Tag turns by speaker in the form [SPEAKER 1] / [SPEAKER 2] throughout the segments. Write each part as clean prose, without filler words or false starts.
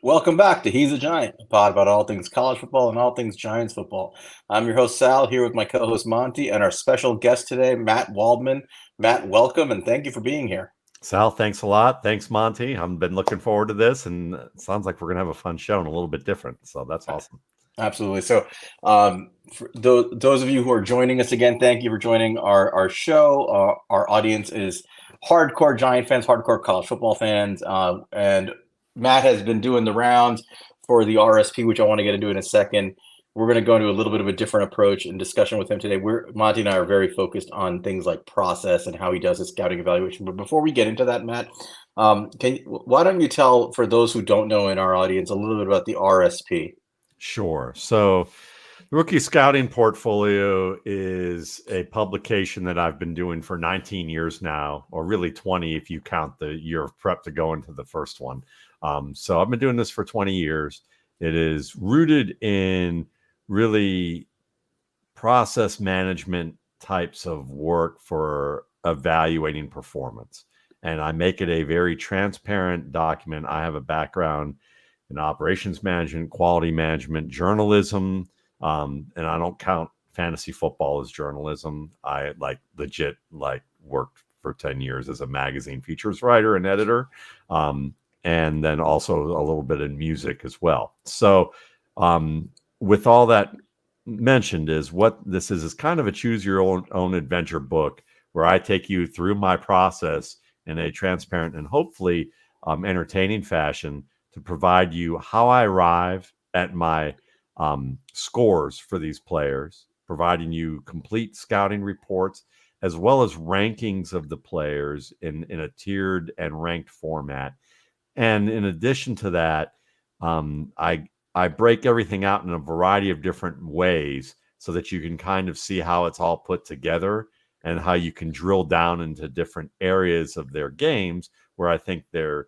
[SPEAKER 1] Welcome back to He's a Giant, a pod about all things college football and all things Giants football. I'm your host, Sal, here with my co host, Monty, and our special guest today, Matt Waldman. Matt, welcome and thank you for being here.
[SPEAKER 2] Sal, thanks a lot. Thanks, Monty. I've been looking forward to this, and it sounds like we're going to have a fun show and a little bit different. So that's awesome.
[SPEAKER 1] Absolutely. So, for those of you who are joining us again, thank you for joining our show. Our audience is hardcore Giant fans, hardcore college football fans, and Matt has been doing the rounds for the RSP, which I want to get into in a second. We're going to go into a little bit of a different approach and discussion with him today. Monty and I are very focused on things like process and how he does his scouting evaluation. But before we get into that, Matt, why don't you tell, for those who don't know in our audience, a little bit about the RSP?
[SPEAKER 2] Sure. So the Rookie Scouting Portfolio is a publication that I've been doing for 19 years now, or really 20 if you count the year of prep to go into the first one. So I've been doing this for 20 years. It is rooted in really process management types of work for evaluating performance. And I make it a very transparent document. I have a background in operations management, quality management, journalism, and I don't count fantasy football as journalism. I legit worked for 10 years as a magazine features writer and editor, and then also a little bit in music as well. So with all that mentioned, is what this is kind of a choose your own adventure book where I take you through my process in a transparent and hopefully entertaining fashion to provide you how I arrive at my scores for these players, providing you complete scouting reports, as well as rankings of the players in a tiered and ranked format. And in addition to that, I break everything out in a variety of different ways so that you can kind of see how it's all put together and how you can drill down into different areas of their games where I think they're,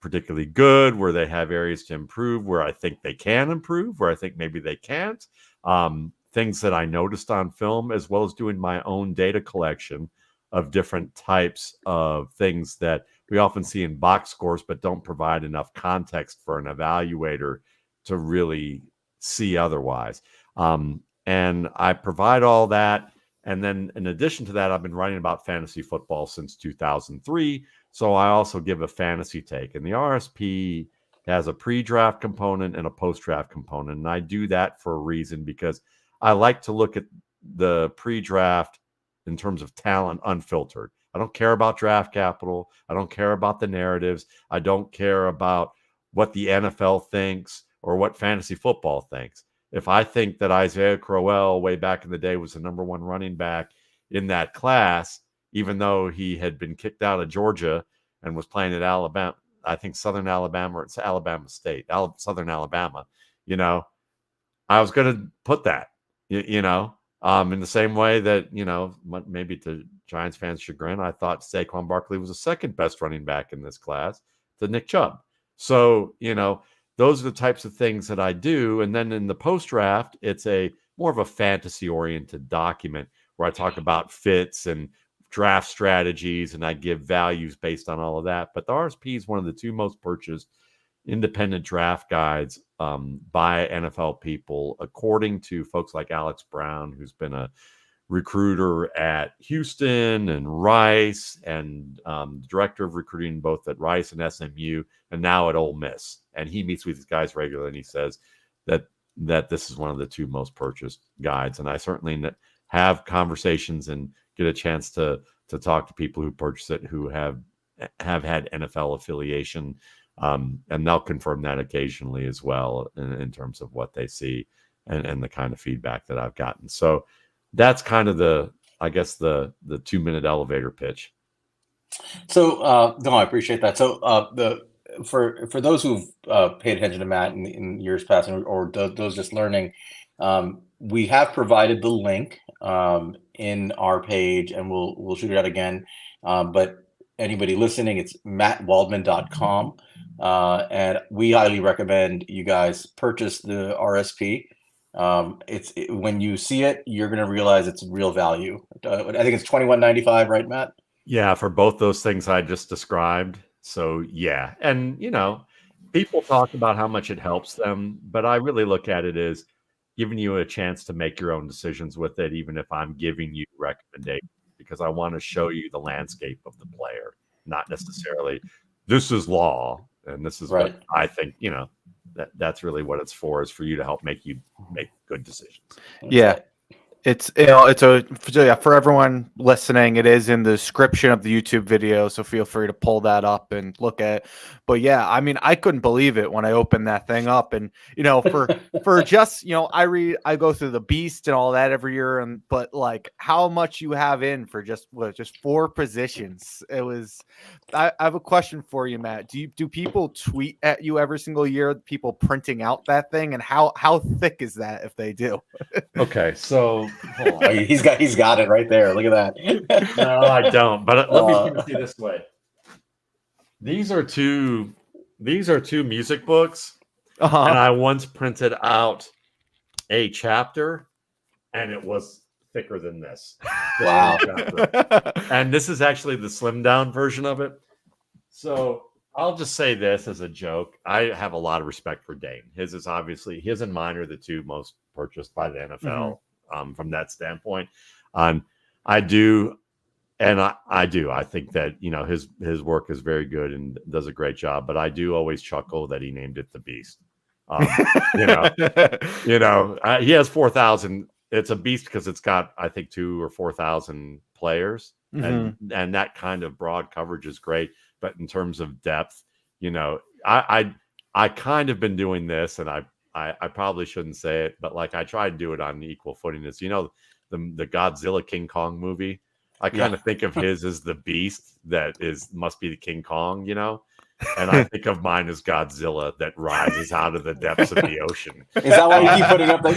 [SPEAKER 2] particularly good, where they have areas to improve, where I think they can improve, where I think maybe they can't. Things that I noticed on film, as well as doing my own data collection of different types of things that we often see in box scores, but don't provide enough context for an evaluator to really see otherwise. And I provide all that. And then in addition to that, I've been writing about fantasy football since 2003. So I also give a fantasy take. And the RSP has a pre-draft component and a post-draft component. And I do that for a reason, because I like to look at the pre-draft in terms of talent unfiltered. I don't care about draft capital. I don't care about the narratives. I don't care about what the NFL thinks or what fantasy football thinks. If I think that Isaiah Crowell way back in the day was the number one running back in that class, even though he had been kicked out of Georgia and was playing at Alabama, I think Southern Alabama, or it's Alabama State, Southern Alabama, I was going to put that, in the same way that, maybe to Giants fans' chagrin, I thought Saquon Barkley was the second best running back in this class to Nick Chubb. So, those are the types of things that I do. And then in the post-draft, it's more of a fantasy-oriented document where I talk about fits and draft strategies, and I give values based on all of that. But the RSP is one of the two most purchased independent draft guides by NFL people, according to folks like Alex Brown, who's been a recruiter at Houston and Rice, and director of recruiting both at Rice and SMU, and now at Ole Miss. And he meets with these guys regularly, and he says that this is one of the two most purchased guides. And I certainly have conversations and get a chance to talk to people who purchase it, who have had NFL affiliation, and they'll confirm that occasionally as well in terms of what they see and the kind of feedback that I've gotten. So that's kind of the 2-minute elevator pitch.
[SPEAKER 1] So, no, I appreciate that. So, for those who've paid attention to Matt in years past, or those just learning, we have provided the link in our page, and we'll shoot it out again. But anybody listening, it's mattwaldman.com, and we highly recommend you guys purchase the RSP. When you see it, you're going to realize it's real value. I think it's $21.95, right, Matt?
[SPEAKER 2] Yeah, for both those things I just described. So yeah, and people talk about how much it helps them, but I really look at it as giving you a chance to make your own decisions with it, even if I'm giving you recommendations, because I want to show you the landscape of the player, not necessarily this is law and this is what I think. That's really what it's for, is for you to help make good decisions.
[SPEAKER 3] Yeah. It's for everyone listening, it is in the description of the YouTube video, so feel free to pull that up and look at it. But yeah, I mean, I couldn't believe it when I opened that thing up, and for just I go through the Beast and all that every year, but like how much you have in for just 4 positions. It was. I have a question for you, Matt. Do people tweet at you every single year? People printing out that thing, and how thick is that if they do?
[SPEAKER 2] Okay, so
[SPEAKER 1] he's got it right there. Look at that.
[SPEAKER 2] No, I don't. But let me put it this way: these are two music books, and I once printed out a chapter, and it was thicker than this.
[SPEAKER 1] Wow!
[SPEAKER 2] And this is actually the slimmed down version of it. So I'll just say this as a joke: I have a lot of respect for Dane. His and mine are the 2 most purchased by the NFL. From that standpoint, I do. I think that his work is very good and does a great job. But I do always chuckle that he named it the Beast. He has 4,000. It's a beast because it's got, I think, 2,000 or 4,000 players, and that kind of broad coverage is great. But in terms of depth, I kind of been doing this, and I probably shouldn't say it, but like I try to do it on equal footing. As the Godzilla King Kong movie, I kind of think of his as the beast that must be the King Kong, and I think of mine as Godzilla that rises out of the depths of the ocean.
[SPEAKER 1] Is that why you keep putting up the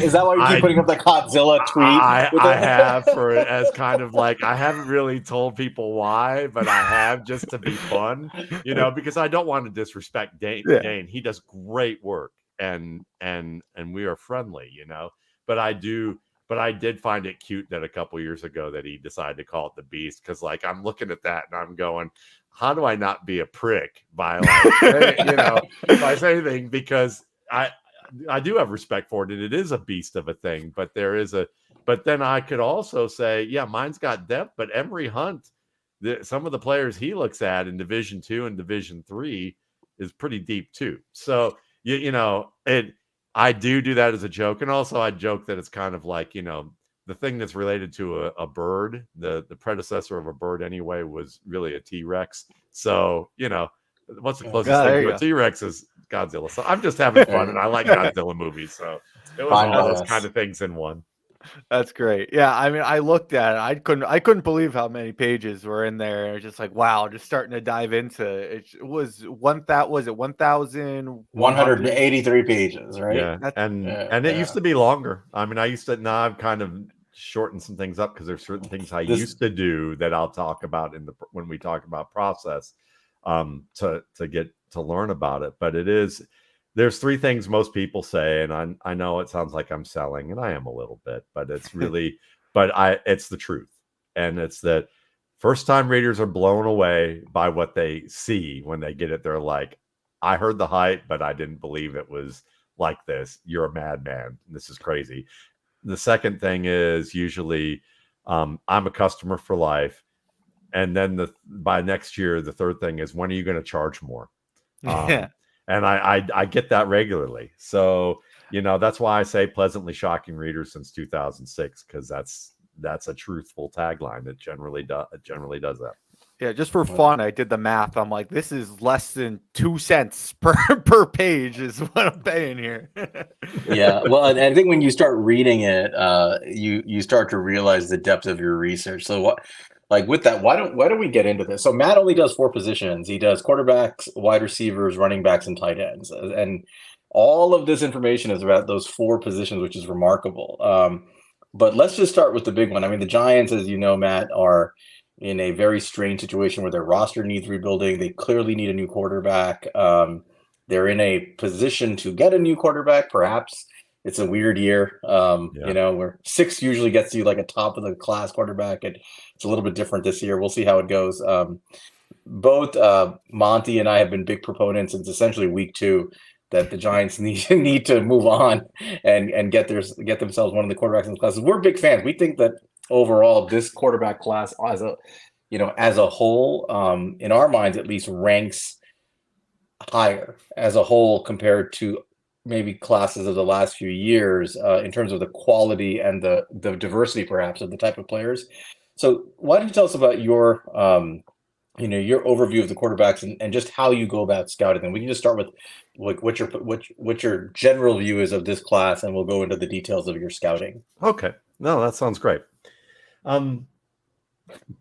[SPEAKER 1] Godzilla tweet?
[SPEAKER 2] I have as kind of like, I haven't really told people why, but I have, just to be fun, because I don't want to disrespect Dane. Dane, he does great work. And we are friendly, but I did find it cute that a couple years ago that he decided to call it the Beast, because like I'm looking at that and I'm going, how do I not be a prick by by saying anything, because I do have respect for it, and it is a beast of a thing, but then I could also say, yeah, mine's got depth, but Emery Hunt, some of the players he looks at in Division 2 and Division 3 is pretty deep too. So I do that as a joke. And also I joke that it's kind of like, the thing that's related to a bird, the predecessor of a bird anyway, was really a T-Rex. So, what's the closest thing to a T-Rex is Godzilla. So I'm just having fun, and I like Godzilla movies. So it was all those kind of things in one.
[SPEAKER 3] That's great. Yeah, I mean, I looked at it. I couldn't believe how many pages were in there. It was just like, wow, just starting to dive into it. It was
[SPEAKER 1] 1,183 pages, right?
[SPEAKER 2] Yeah, and it used to be longer. I mean, now I've kind of shortened some things up, because there's certain things I used to do that I'll talk about when we talk about process, to get to learn about it. But there's 3 things most people say, and I know it sounds like I'm selling, and I am a little bit, but it's really, it's the truth. And it's that first time readers are blown away by what they see when they get it. They're like, I heard the hype, but I didn't believe it was like this. You're a madman. This is crazy. The second thing is usually, I'm a customer for life. And then by next year, the third thing is, when are you going to charge more? And I get that regularly. So, that's why I say pleasantly shocking readers since 2006, because that's a truthful tagline. It generally does that.
[SPEAKER 3] Yeah, just for fun, I did the math. I'm like, this is less than 2 cents per page is what I'm paying here.
[SPEAKER 1] Yeah, well, and I think when you start reading it, you start to realize the depth of your research. So with that, why don't we get into this? So Matt only does 4 positions. He does quarterbacks, wide receivers, running backs, and tight ends. And all of this information is about those 4 positions, which is remarkable. But let's just start with the big one. I mean, the Giants, as you know, Matt, are in a very strange situation where their roster needs rebuilding. They clearly need a new quarterback. They're in a position to get a new quarterback, perhaps. It's a weird year, where 6 usually gets you like a top of the class quarterback. It's a little bit different this year. We'll see how it goes. both Monty and I have been big proponents since essentially week 2 that the Giants need to move on and get themselves one of the quarterbacks in the classes. We're big fans. We think that overall this quarterback class as a whole, in our minds at least, ranks higher as a whole compared to maybe classes of the last few years in terms of the quality and the diversity perhaps of the type of players. So why don't you tell us about your your overview of the quarterbacks and just how you go about scouting them? We can just start with like what your general view is of this class, and we'll go into the details of your scouting.
[SPEAKER 2] Okay. No, that sounds great.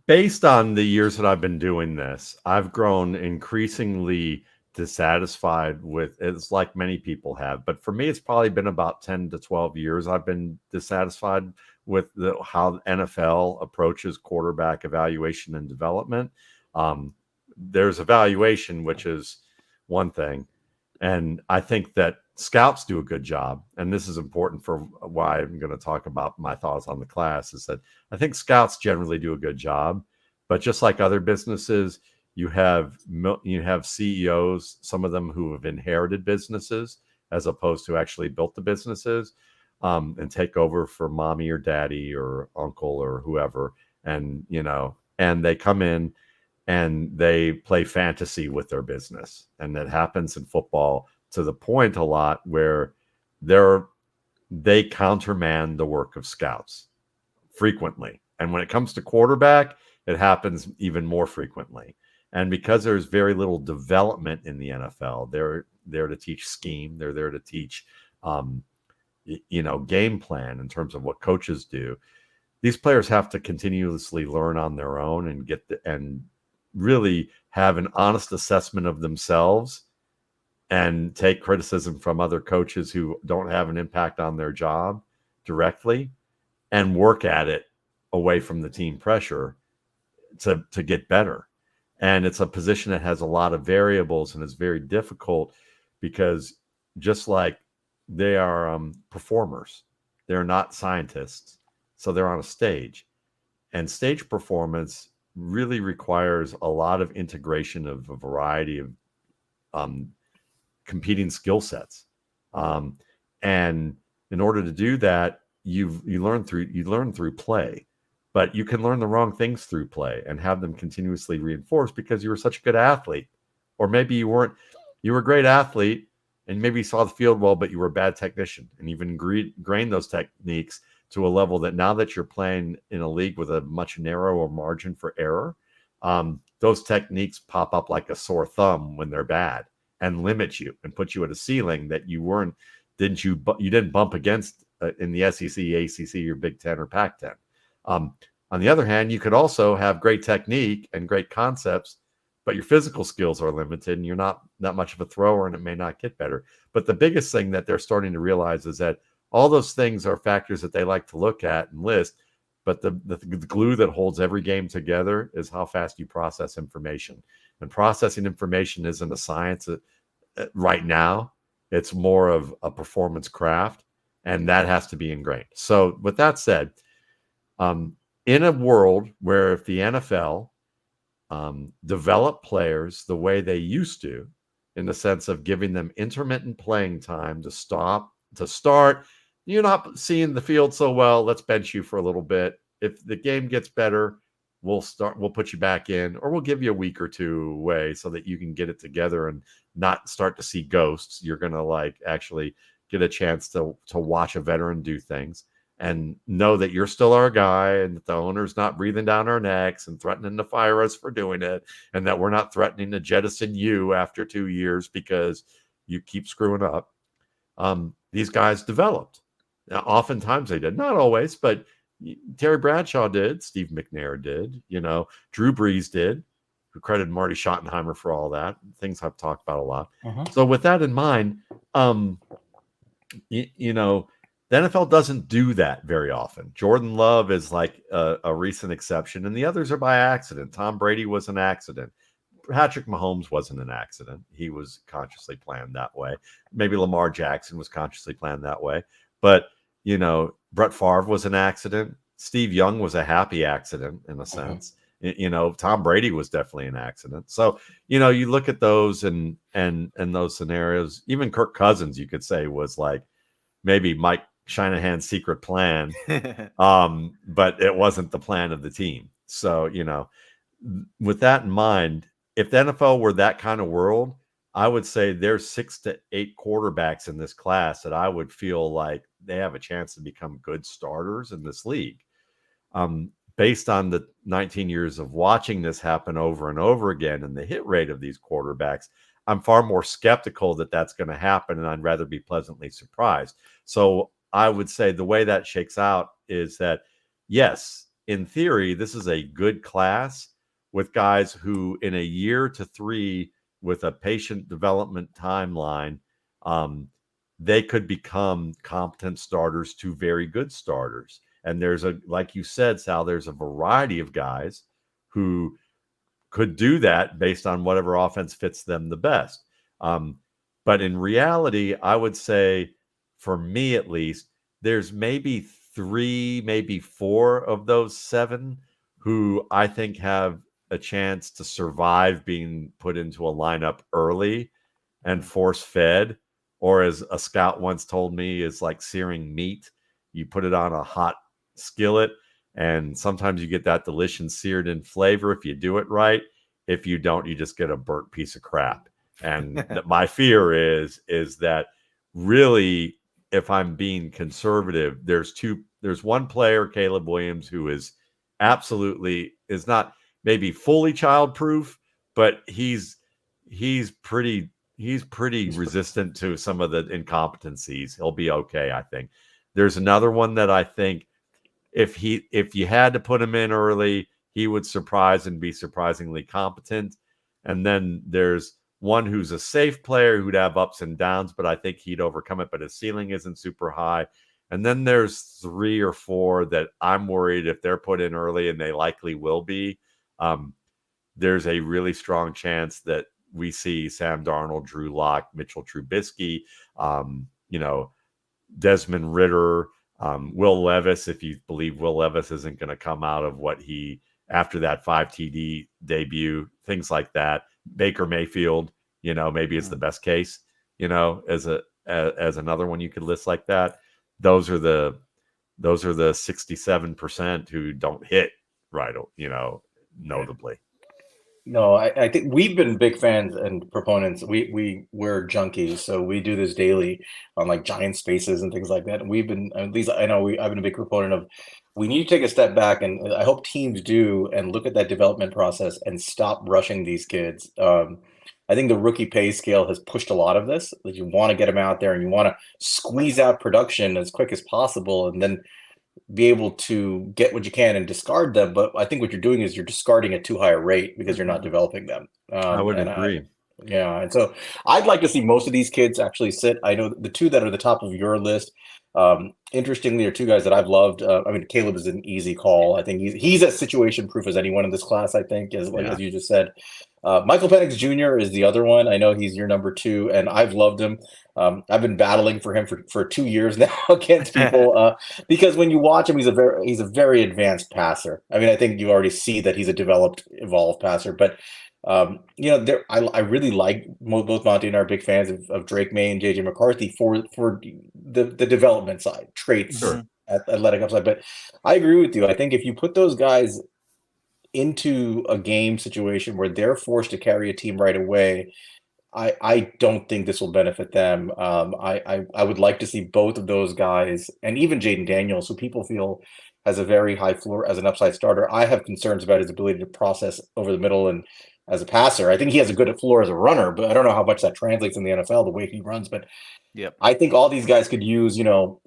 [SPEAKER 2] Based on the years that I've been doing this, I've grown increasingly dissatisfied with it's like many people have, but for me it's probably been about 10 to 12 years I've been dissatisfied with how NFL approaches quarterback evaluation and development. There's evaluation, which is one thing, and I think that scouts do a good job, and this is important for why I'm going to talk about my thoughts on the class, is that I think scouts generally do a good job, but just like other businesses, you have CEOs, some of them who have inherited businesses as opposed to actually built the businesses, and take over for mommy or daddy or uncle or whoever, and and they come in and they play fantasy with their business, and that happens in football to the point a lot where they countermand the work of scouts frequently, and when it comes to quarterback, it happens even more frequently. And because there's very little development in the NFL, they're there to teach scheme. They're there to teach, game plan in terms of what coaches do. These players have to continuously learn on their own and and really have an honest assessment of themselves and take criticism from other coaches who don't have an impact on their job directly and work at it away from the team pressure to get better. And it's a position that has a lot of variables and is very difficult because just like they are performers, they're not scientists. So they're on a stage, and stage performance really requires a lot of integration of a variety of competing skill sets. And in order to do that, you learn through play. But you can learn the wrong things through play and have them continuously reinforced because you were such a good athlete. Or maybe you were a great athlete and maybe you saw the field well, but you were a bad technician, and you've ingrained those techniques to a level that now that you're playing in a league with a much narrower margin for error, those techniques pop up like a sore thumb when they're bad and limit you and put you at a ceiling that you didn't bump against in the SEC, ACC, or Big Ten or Pac-10. On the other hand, you could also have great technique and great concepts, but your physical skills are limited and you're not that much of a thrower, and it may not get better. But the biggest thing that they're starting to realize is that all those things are factors that they like to look at and list, but the glue that holds every game together is how fast you process information. And processing information isn't a science right now. It's more of a performance craft, and that has to be ingrained. So with that said, in a world where if the NFL develop players the way they used to, in the sense of giving them intermittent playing time to start, you're not seeing the field so well, let's bench you for a little bit. If the game gets better, we'll put you back in, or we'll give you a week or two away so that you can get it together and not start to see ghosts. You're going to actually get a chance to watch a veteran do things and know that you're still our guy, and that the owner's not breathing down our necks and threatening to fire us for doing it, and that we're not threatening to jettison you after 2 years because you keep screwing up. These guys developed. Now, oftentimes they did, not always, but Terry Bradshaw did, Steve McNair did, Drew Brees did, who credited Marty Schottenheimer for all that, things I've talked about a lot. So with that in mind, the NFL doesn't do that very often. Jordan Love is like a recent exception, and the others are by accident. Tom Brady was an accident. Patrick Mahomes wasn't an accident. He was consciously planned that way. Maybe Lamar Jackson was consciously planned that way. But, Brett Favre was an accident. Steve Young was a happy accident in a sense. You know, Tom Brady was definitely an accident. So, you know, you look at those and those scenarios. Even Kirk Cousins, you could say, was like maybe Mike Shanahan's secret plan, but it wasn't the plan of the team. So, you know, with that in mind, if the NFL were that kind of world, I would say there's 6 to 8 quarterbacks in this class that I would feel like they have a chance to become good starters in this league. Based on the 19 years of watching this happen over and over again and the hit rate of these quarterbacks, I'm far more skeptical that that's going to happen, and I'd rather be pleasantly surprised. So I would say the way that shakes out is that, yes, in theory, this is a good class with guys who in a year to 3 with a patient development timeline, they could become competent starters to very good starters. And there's like you said, Sal, there's a variety of guys who could do that based on whatever offense fits them the best. But in reality, I would say, for me at least, there's maybe 3, maybe 4 of those 7 who I think have a chance to survive being put into a lineup early and force fed, or as a scout once told me, is like searing meat. You put it on a hot skillet, and sometimes you get that delicious seared in flavor if you do it right. If you don't, you just get a burnt piece of crap. And my fear is that really, if I'm being conservative, there's one player, Caleb Williams, who is absolutely is not maybe fully childproof, but he's pretty resistant to some of the incompetencies. He'll be okay, I think. There's another one that I think if you had to put him in early, he would surprise and be surprisingly competent. And then there's one who's a safe player who'd have ups and downs, but I think he'd overcome it, but his ceiling isn't super high. And then there's 3 or 4 that I'm worried if they're put in early, and they likely will be, there's a really strong chance that we see Sam Darnold, Drew Lock, Mitchell Trubisky, Desmond Ridder, Will Levis, if you believe Will Levis isn't going to come out of what he, after that 5 TD debut, things like that. Baker Mayfield, maybe it's the best case, as another one you could list like that. Those are the 67% who don't hit right, notably.
[SPEAKER 1] No, I think we've been big fans and proponents. We're junkies, so we do this daily on like Giant Spaces and things like that. And we've been, at least I know I've been a big proponent of, we need to take a step back, and I hope teams do, and look at that development process and stop rushing these kids. I think the rookie pay scale has pushed a lot of this. That you want to get them out there and you want to squeeze out production as quick as possible, and then be able to get what you can and discard them. But I think what you're doing is you're discarding at too high a rate because you're not developing them.
[SPEAKER 2] I would agree.
[SPEAKER 1] Yeah. And so I'd like to see most of these kids actually sit. I know the 2 that are the top of your list, interestingly, are 2 guys that I've loved. I mean, Caleb is an easy call. I think he's as situation proof as anyone in this class, I think, as you just said. Michael Penix Jr. is the other one. I know he's your number 2, and I've loved him. I've been battling for him for 2 years now against people because when you watch him, he's a very advanced passer. I mean, I think you already see that he's a developed, evolved passer. But I really like both Monty and I are big fans of Drake May and JJ McCarthy for the development side, traits,
[SPEAKER 2] sure,
[SPEAKER 1] athletic upside. But I agree with you. I think if you put those guys into a game situation where they're forced to carry a team right away, I don't think this will benefit them. I would like to see both of those guys, and even Jaden Daniels, who people feel has a very high floor as an upside starter. I have concerns about his ability to process over the middle and as a passer. I think he has a good floor as a runner, but I don't know how much that translates in the NFL, the way he runs. But
[SPEAKER 3] yep,
[SPEAKER 1] I think all these guys could use,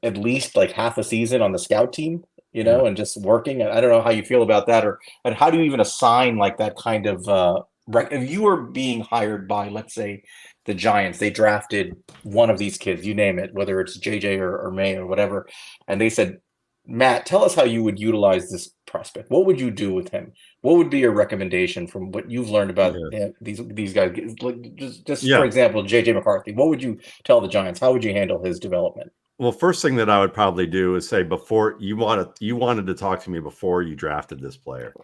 [SPEAKER 1] at least like half a season on the scout team, and just working. I don't know how you feel about that, and how do you even assign like that kind of if you were being hired by, let's say, the Giants, they drafted one of these kids, you name it, whether it's JJ or May or whatever, and they said, Matt, tell us how you would utilize this prospect. What would you do with him? What would be your recommendation from what you've learned about these guys? Like just for example, JJ McCarthy. What would you tell the Giants? How would you handle his development?
[SPEAKER 2] Well, first thing that I would probably do is say before you wanted to talk to me before you drafted this player.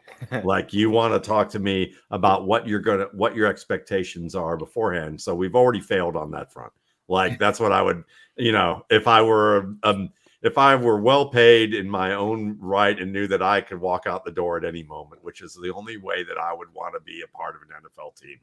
[SPEAKER 2] Like you want to talk to me about what your expectations are beforehand. So we've already failed on that front. Like that's what I would, if I were well paid in my own right and knew that I could walk out the door at any moment, which is the only way that I would want to be a part of an NFL team,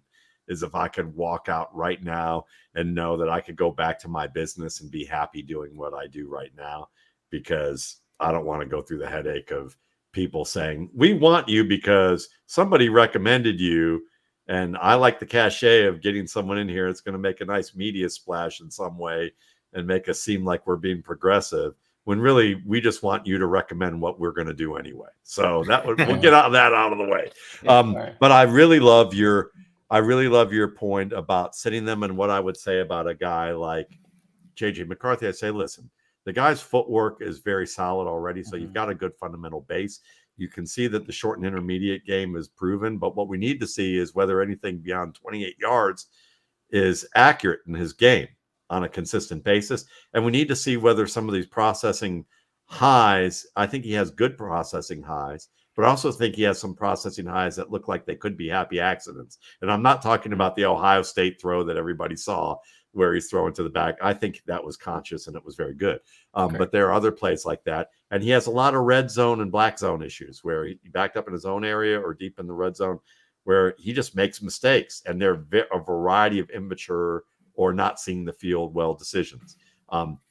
[SPEAKER 2] is if I could walk out right now and know that I could go back to my business and be happy doing what I do right now, because I don't want to go through the headache of people saying, we want you because somebody recommended you. And I like the cachet of getting someone in here. It's going to make a nice media splash in some way and make us seem like we're being progressive, when really we just want you to recommend what we're going to do anyway. So we'll get that out of the way.
[SPEAKER 1] Right.
[SPEAKER 2] But I really love your point about sitting them, and what I would say about a guy like JJ McCarthy. I say, listen, the guy's footwork is very solid already. So you've got a good fundamental base. You can see that the short and intermediate game is proven, but what we need to see is whether anything beyond 28 yards is accurate in his game on a consistent basis. And we need to see whether some of these processing highs, I think he has good processing highs, but I also think he has some processing highs that look like they could be happy accidents. And I'm not talking about the Ohio State throw that everybody saw where he's throwing to the back. I think that was conscious and it was very good. But there are other plays like that. And he has a lot of red zone and black zone issues where he backed up in his own area or deep in the red zone where he just makes mistakes. And they're a variety of immature or not seeing the field well decisions.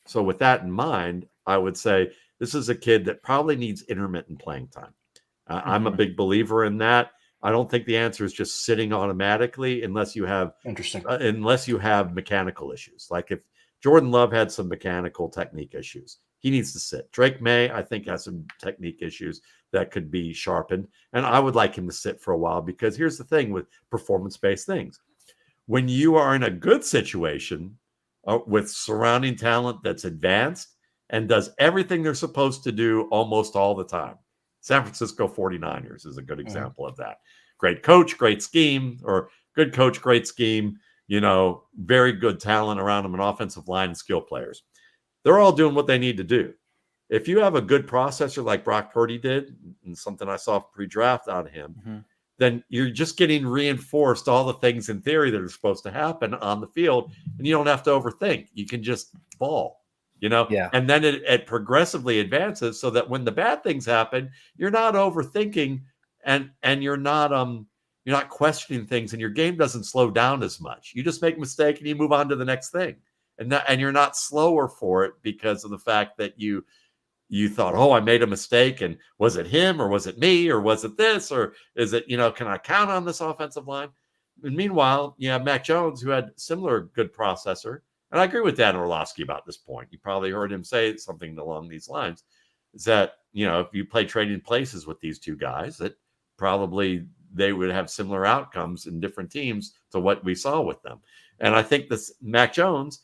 [SPEAKER 2] So with that in mind, I would say this is a kid that probably needs intermittent playing time. I'm a big believer in that. I don't think the answer is just sitting automatically unless you have mechanical issues. Like if Jordan Love had some mechanical technique issues, he needs to sit. Drake May, I think, has some technique issues that could be sharpened. And I would like him to sit for a while, because here's the thing with performance-based things. When you are in a good situation with surrounding talent that's advanced and does everything they're supposed to do almost all the time. San Francisco 49ers is a good example of that. Great coach, great scheme, or good coach, great scheme, very good talent around them, an offensive line and skill players. They're all doing what they need to do. If you have a good processor like Brock Purdy did, and something I saw pre-draft out of him, then you're just getting reinforced all the things in theory that are supposed to happen on the field, and you don't have to overthink. You can just ball. And then it progressively advances so that when the bad things happen, you're not overthinking and you're not questioning things, and your game doesn't slow down as much. You just make a mistake and you move on to the next thing, and you're not slower for it because of the fact that you thought, oh, I made a mistake, and was it him or was it me or was it this or is it, can I count on this offensive line? And meanwhile, you have Mac Jones, who had similar good processor. And I agree with Dan Orlovsky about this point. You probably heard him say something along these lines, is that, if you play trading places with these two guys, that probably they would have similar outcomes in different teams to what we saw with them. And I think this Mac Jones,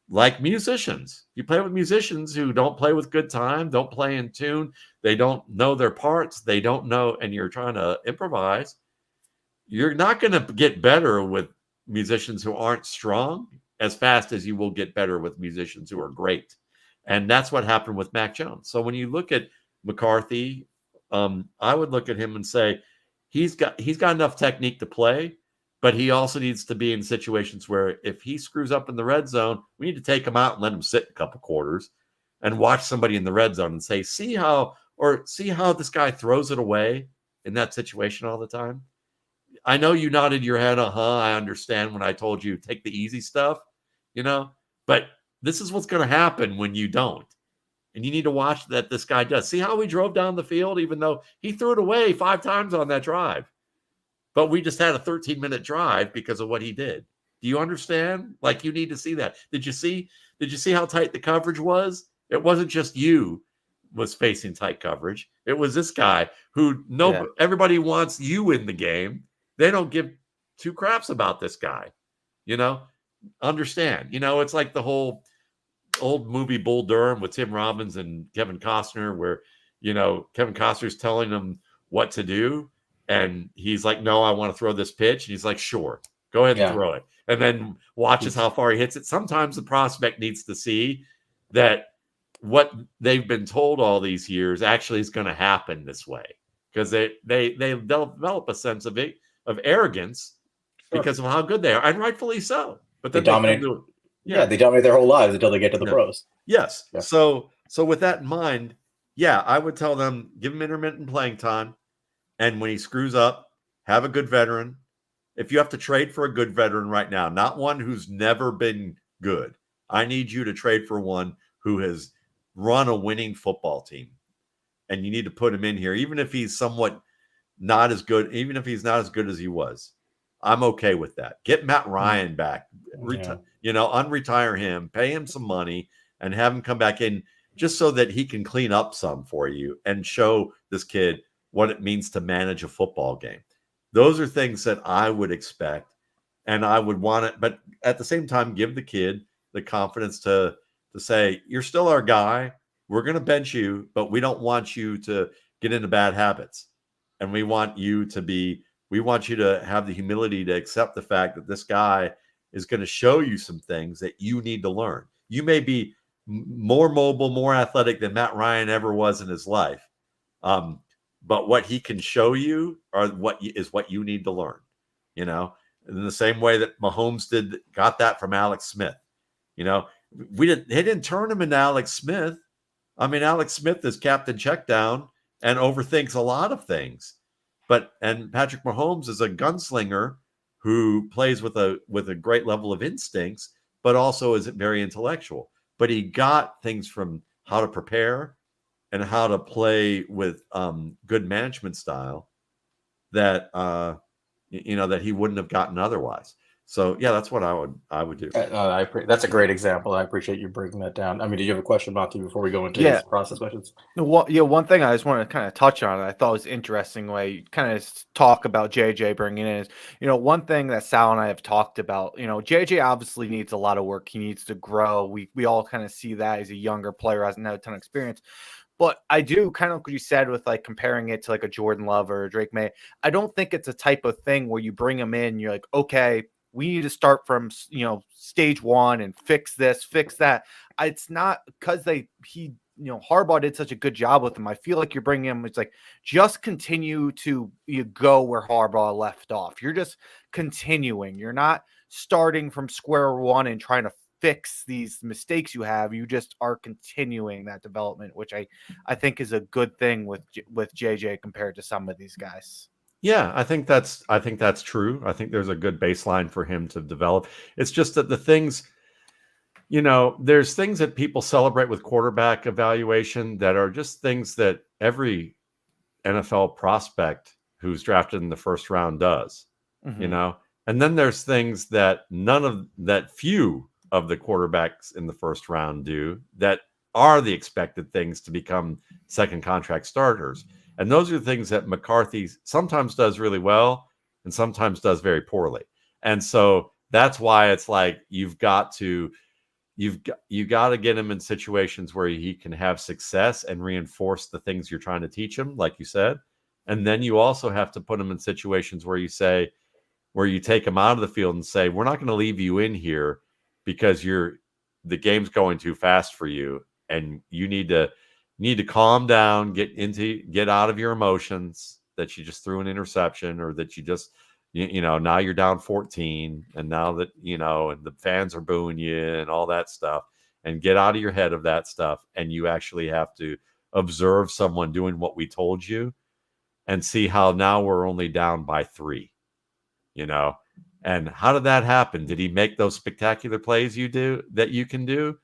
[SPEAKER 2] like musicians, you play with musicians who don't play with good time, don't play in tune, they don't know their parts, they don't know, and you're trying to improvise. You're not going to get better with musicians who aren't strong as fast as you will get better with musicians who are great. And that's what happened with Mac Jones. So when you look at McCarthy, I would look at him and say, he's got enough technique to play, but he also needs to be in situations where if he screws up in the red zone, we need to take him out and let him sit a couple quarters and watch somebody in the red zone and say, see how this guy throws it away in that situation all the time. I know you nodded your head, I understand when I told you take the easy stuff, but this is what's going to happen when you don't. And you need to watch that this guy does. See how he drove down the field, even though he threw it away 5 times on that drive. But we just had a 13-minute drive because of what he did. Do you understand? Like, you need to see that. Did you see how tight the coverage was? It wasn't just you was facing tight coverage. It was this guy who everybody wants you in the game. They don't give 2 craps about this guy. Understand. It's like the whole old movie Bull Durham with Tim Robbins and Kevin Costner, where, Kevin Costner's telling him what to do. And he's like, no, I want to throw this pitch. And he's like, sure, go ahead and throw it. And then watches how far he hits it. Sometimes the prospect needs to see that what they've been told all these years actually is going to happen this way, because they develop a sense of arrogance because of how good they are, and rightfully so. But then
[SPEAKER 1] They dominate. They dominate their whole lives until they get to the pros.
[SPEAKER 2] Yes.
[SPEAKER 1] Yeah.
[SPEAKER 2] So with that in mind, I would tell them, give him intermittent playing time, and when he screws up, have a good veteran. If you have to trade for a good veteran right now, not one who's never been good, I need you to trade for one who has run a winning football team, and you need to put him in here, even if he's somewhat not as good, even if he's not as good as he was. I'm okay with that. Get Matt Ryan back, unretire him, pay him some money, and have him come back in just so that he can clean up some for you and show this kid what it means to manage a football game. Those are things that I would expect, and I would want it, but at the same time, give the kid the confidence to say, you're still our guy. We're going to bench you, but we don't want you to get into bad habits. And we want you to have the humility to accept the fact that this guy is going to show you some things that you need to learn. You may be more mobile, more athletic than Matt Ryan ever was in his life. But what he can show you is what you need to learn, in the same way that Mahomes got that from Alex Smith. They didn't turn him into Alex Smith. I mean, Alex Smith is Captain Checkdown and overthinks a lot of things. And Patrick Mahomes is a gunslinger who plays with a great level of instincts, but also is very intellectual. But he got things from how to prepare and how to play with good management style that that he wouldn't have gotten otherwise. So that's what I would do.
[SPEAKER 1] That's a great example. I appreciate you breaking that down. I mean, did you have a question, Monty, before we go into these process questions?
[SPEAKER 3] One thing I just want to kind of touch on, I thought was interesting way you kind of talk about JJ bringing in is, one thing that Sal and I have talked about, JJ obviously needs a lot of work. He needs to grow. We all kind of see that as a younger player, hasn't had a ton of experience. But I do kind of what you said with like comparing it to like a Jordan Love or a Drake May. I don't think it's a type of thing where you bring him in, you're like, okay, we need to start from, stage one and fix this, fix that. It's not because Harbaugh did such a good job with him. I feel like you're bringing him. It's like, just continue to go where Harbaugh left off. You're just continuing. You're not starting from square one and trying to fix these mistakes you have. You just are continuing that development, which I think is a good thing with JJ compared to some of these guys.
[SPEAKER 2] Yeah, I think that's true. I think there's a good baseline for him to develop. It's just that the things, there's things that people celebrate with quarterback evaluation that are just things that every NFL prospect who's drafted in the first round does, and then there's things that few of the quarterbacks in the first round do that are the expected things to become second contract starters. And those are the things that McCarthy sometimes does really well and sometimes does very poorly. And so that's why it's like you've got to get him in situations where he can have success and reinforce the things you're trying to teach him, like you said. And then you also have to put him in situations where you take him out of the field and say, we're not going to leave you in here because the game's going too fast for you, and you need to calm down, get out of your emotions that you just threw an interception, or that you just now you're down 14, and now that and the fans are booing you and all that stuff, and get out of your head of that stuff. And you actually have to observe someone doing what we told you and see how now we're only down by 3, and how did that happen? Did he make those spectacular plays that you can do,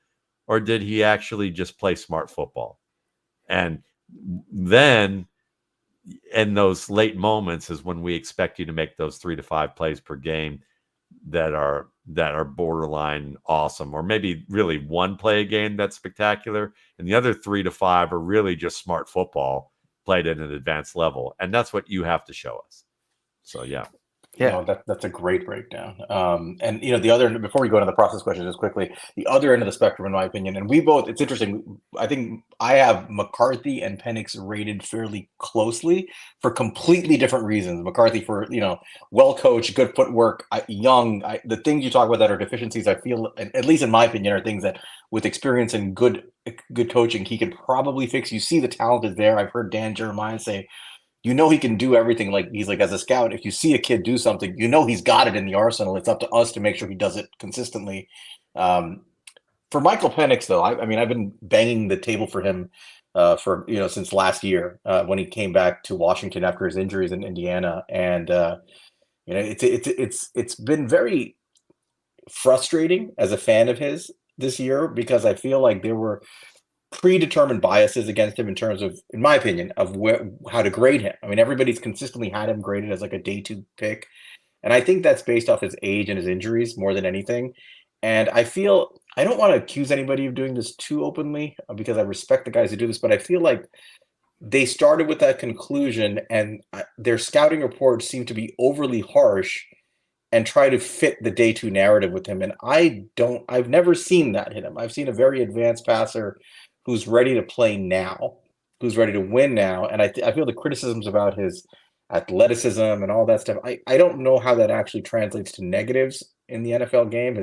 [SPEAKER 2] or did he actually just play smart football? And then in those late moments is when we expect you to make those 3 to 5 plays per game that are borderline awesome, or maybe really one play a game that's spectacular, and the other 3 to 5 are really just smart football played at an advanced level. And that's what you have to show us. So, yeah.
[SPEAKER 3] Yeah.
[SPEAKER 1] That's a great breakdown. And the other, before we go into the process question, just quickly, the other end of the spectrum, in my opinion, and we both, it's interesting. I think I have McCarthy and Penix rated fairly closely for completely different reasons. McCarthy for, well coached, good footwork, young. The things you talk about that are deficiencies, I feel, at least in my opinion, are things that with experience and good coaching, he can probably fix. You see the talent is there. I've heard Dan Jeremiah say, he can do everything. Like, he's like, as a scout, if you see a kid do something, he's got it in the arsenal. It's up to us to make sure he does it consistently. For Michael Penix, though, I mean, I've been banging the table for him for since last year when he came back to Washington after his injuries in Indiana, and it's been very frustrating as a fan of his this year, because I feel like there were predetermined biases against him in terms of, in my opinion, of how to grade him. I mean, everybody's consistently had him graded as like a day 2 pick, and I think that's based off his age and his injuries more than anything. And I feel, I don't want to accuse anybody of doing this too openly, because I respect the guys who do this, but I feel like they started with that conclusion, and their scouting reports seem to be overly harsh and try to fit the day 2 narrative with him. And I've never seen that hit him. I've seen a very advanced passer who's ready to play now, who's ready to win now. And I feel the criticisms about his athleticism and all that stuff, I don't know how that actually translates to negatives in the NFL game.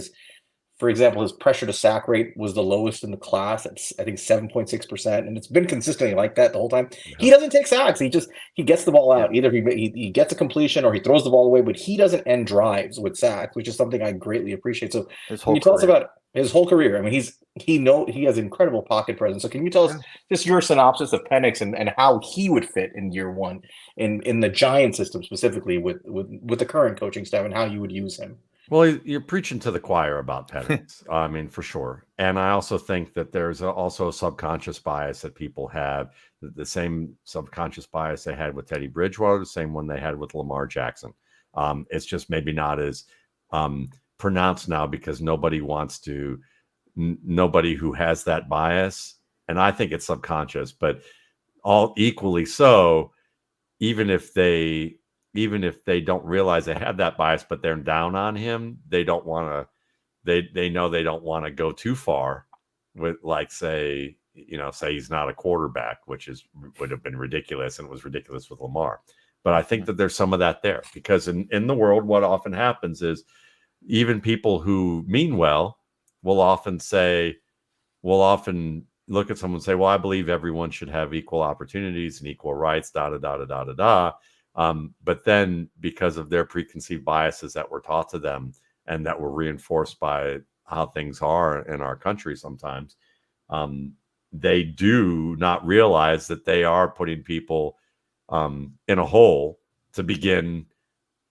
[SPEAKER 1] For example, his pressure to sack rate was the lowest in the class. It's, I think, 7.6%, and it's been consistently like that the whole time. Yeah. He doesn't take sacks. He gets the ball out. Either he gets a completion or he throws the ball away, but he doesn't end drives with sacks, which is something I greatly appreciate. So can you tell us about his whole career? I mean, he has incredible pocket presence. So can you tell us just your synopsis of Penix and how he would fit in year 1 in the Giant system, specifically with the current coaching staff, and how you would use him?
[SPEAKER 2] Well, you're preaching to the choir about Penix. I mean, for sure. And I also think that there's also a subconscious bias that people have, the same subconscious bias they had with Teddy Bridgewater, the same one they had with Lamar Jackson. It's just maybe not as pronounced now, because nobody who has that bias, and I think it's subconscious, but all equally so, even if they don't realize they have that bias, but they're down on him, they don't want to, they know they don't want to go too far with, like, say he's not a quarterback, which would have been ridiculous, and it was ridiculous with Lamar. But I think that there's some of that there, because in the world, what often happens is even people who mean well will often look at someone and say, well, I believe everyone should have equal opportunities and equal rights, but then, because of their preconceived biases that were taught to them and that were reinforced by how things are in our country sometimes, they do not realize that they are putting people in a hole to begin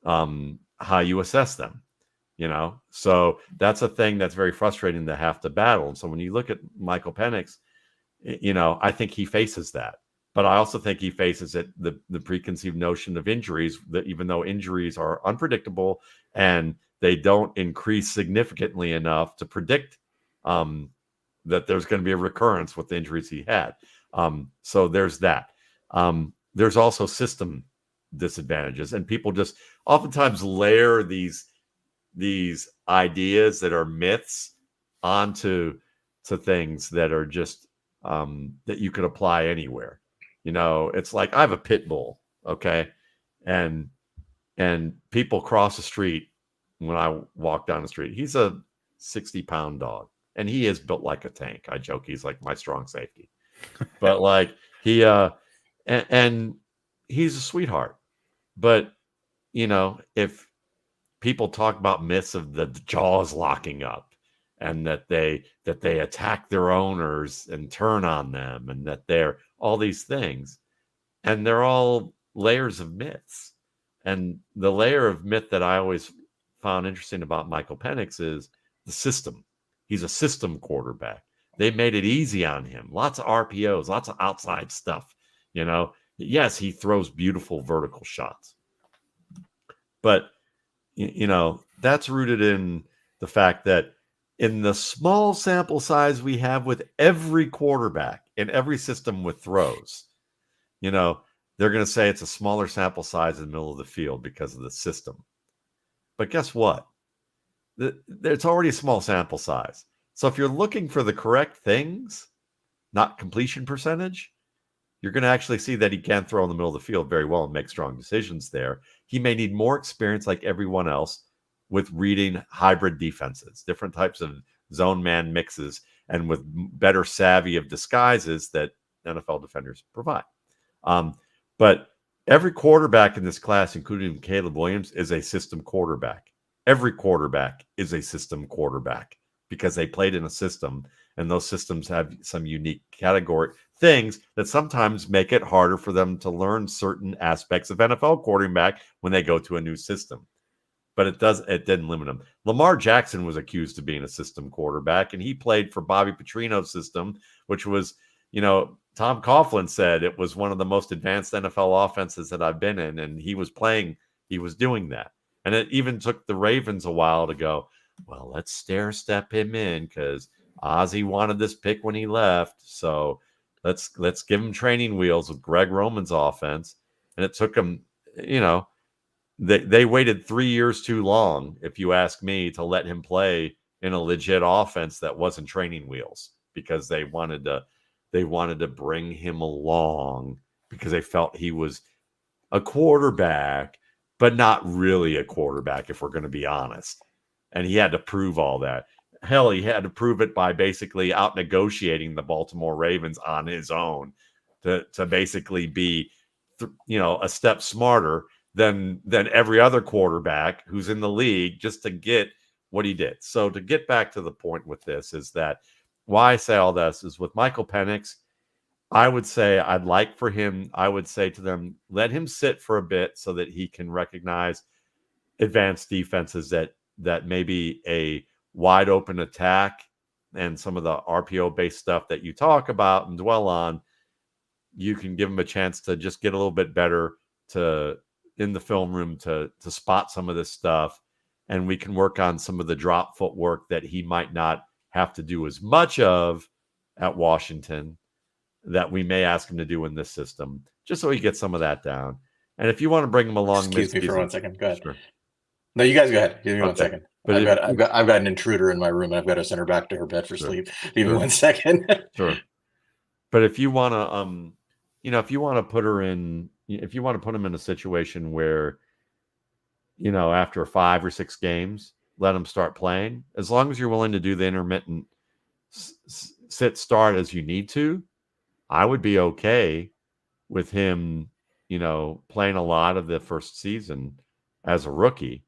[SPEAKER 2] how you assess them. So that's a thing that's very frustrating to have to battle. And so when you look at Michael Penix, I think he faces that. But I also think he faces the preconceived notion of injuries, that even though injuries are unpredictable and they don't increase significantly enough to predict that there's going to be a recurrence with the injuries he had. So there's that. There's also system disadvantages, and people just oftentimes layer these ideas that are myths onto things that are just that you could apply anywhere. It's like, I have a pit bull, okay? And people cross the street when I walk down the street. He's a 60-pound dog, and he is built like a tank. I joke he's like my strong safety. But like he and he's a sweetheart. But if people talk about myths of the jaws locking up, and that they attack their owners and turn on them, and that they're all these things, and they're all layers of myths. And the layer of myth that I always found interesting about Michael Penix is the system. He's a system quarterback. They made it easy on him. Lots of RPOs, lots of outside stuff. Yes, he throws beautiful vertical shots, but that's rooted in the fact that in the small sample size we have with every quarterback in every system with throws, they're going to say it's a smaller sample size in the middle of the field because of the system. But guess what? It's already a small sample size. So if you're looking for the correct things, not completion percentage, you're going to actually see that he can throw in the middle of the field very well and make strong decisions there. He may need more experience like everyone else with reading hybrid defenses, different types of zone man mixes, and with better savvy of disguises that NFL defenders provide. But every quarterback in this class, including Caleb Williams, is a system quarterback. Every quarterback is a system quarterback because they played in a system, and those systems have some unique category things that sometimes make it harder for them to learn certain aspects of NFL quarterback when they go to a new system. But it didn't limit them. Lamar Jackson was accused of being a system quarterback, and he played for Bobby Petrino's system, which was, Tom Coughlin said it was one of the most advanced NFL offenses that I've been in, and he was doing that. And it even took the Ravens a while to go, well, let's stair-step him in because Ozzie wanted this pick when he left. So let's give him training wheels with Greg Roman's offense. And it took him, they waited 3 years too long, if you ask me, to let him play in a legit offense that wasn't training wheels because they wanted to bring him along because they felt he was a quarterback, but not really a quarterback, if we're going to be honest. And he had to prove all that. Hell, he had to prove it by basically out negotiating the Baltimore Ravens on his own to basically be, a step smarter than every other quarterback who's in the league just to get what he did. So to get back to the point with this is that why I say all this is with Michael Penix, I would say I would say to them, let him sit for a bit so that he can recognize advanced defenses that maybe a wide open attack and some of the RPO based stuff that you talk about and dwell on, you can give him a chance to just get a little bit better in the film room to spot some of this stuff. And we can work on some of the drop footwork that he might not have to do as much of at Washington that we may ask him to do in this system, just so he gets some of that down. And if you want to bring him along,
[SPEAKER 1] excuse me for 1 second. Go ahead.
[SPEAKER 2] Sure.
[SPEAKER 1] No, you guys go ahead. Give me 1
[SPEAKER 2] Okay.
[SPEAKER 1] second.
[SPEAKER 2] But
[SPEAKER 1] I've got an intruder in my room, and I've got to send her back to her bed for sleep. Give me 1 second.
[SPEAKER 2] Sure. But if you want to, if you want to put him in a situation where, after 5 or 6 games, let him start playing, as long as you're willing to do the intermittent sit start as you need to, I would be okay with him, playing a lot of the first season as a rookie.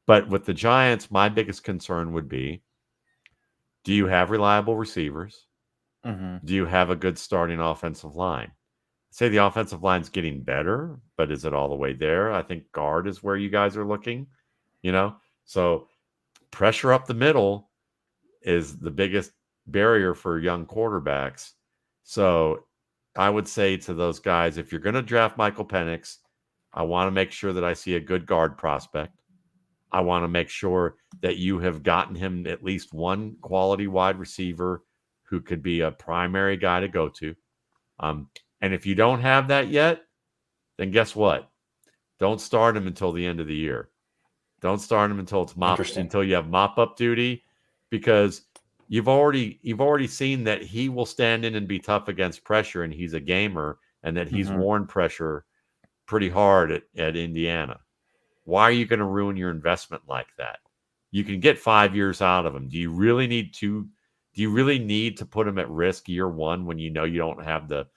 [SPEAKER 2] But with the Giants, my biggest concern would be, do you have reliable receivers?
[SPEAKER 3] Mm-hmm.
[SPEAKER 2] Do you have a good starting offensive line? Say the offensive line's getting better, but is it all the way there? I think guard is where you guys are looking, So pressure up the middle is the biggest barrier for young quarterbacks. So I would say to those guys, if you're going to draft Michael Penix, I want to make sure that I see a good guard prospect. I want to make sure that you have gotten him at least one quality wide receiver who could be a primary guy to go to. And if you don't have that yet, then guess what? Don't start him until the end of the year. Don't start him until you have mop up duty, because you've already seen that he will stand in and be tough against pressure, and he's a gamer, and that he's worn pressure pretty hard at Indiana. Why are you going to ruin your investment like that? You can get 5 years out of him. Do you really need to put him at risk year one when you don't have the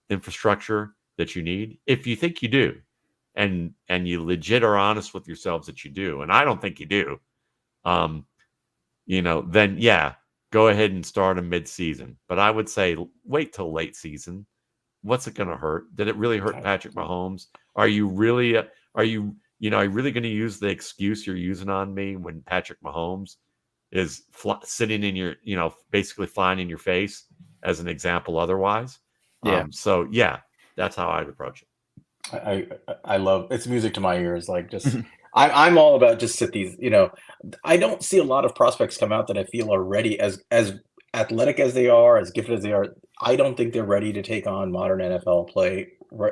[SPEAKER 2] infrastructure that you need? If you think you do, and you legit are honest with yourselves that you do, and I don't think you do, then yeah, go ahead and start him mid-season. But I would say wait till late season. What's it going to hurt? Did it really hurt Patrick Mahomes? Are you really going to use the excuse you're using on me when Patrick Mahomes is sitting in your, basically flying in your face as an example otherwise?
[SPEAKER 3] Yeah.
[SPEAKER 2] So yeah, that's how I'd approach
[SPEAKER 1] it. I love, it's music to my ears. Like, just I'm all about just sit these. I don't see a lot of prospects come out that I feel are ready, as athletic as they are, as gifted as they are. I don't think they're ready to take on modern NFL play.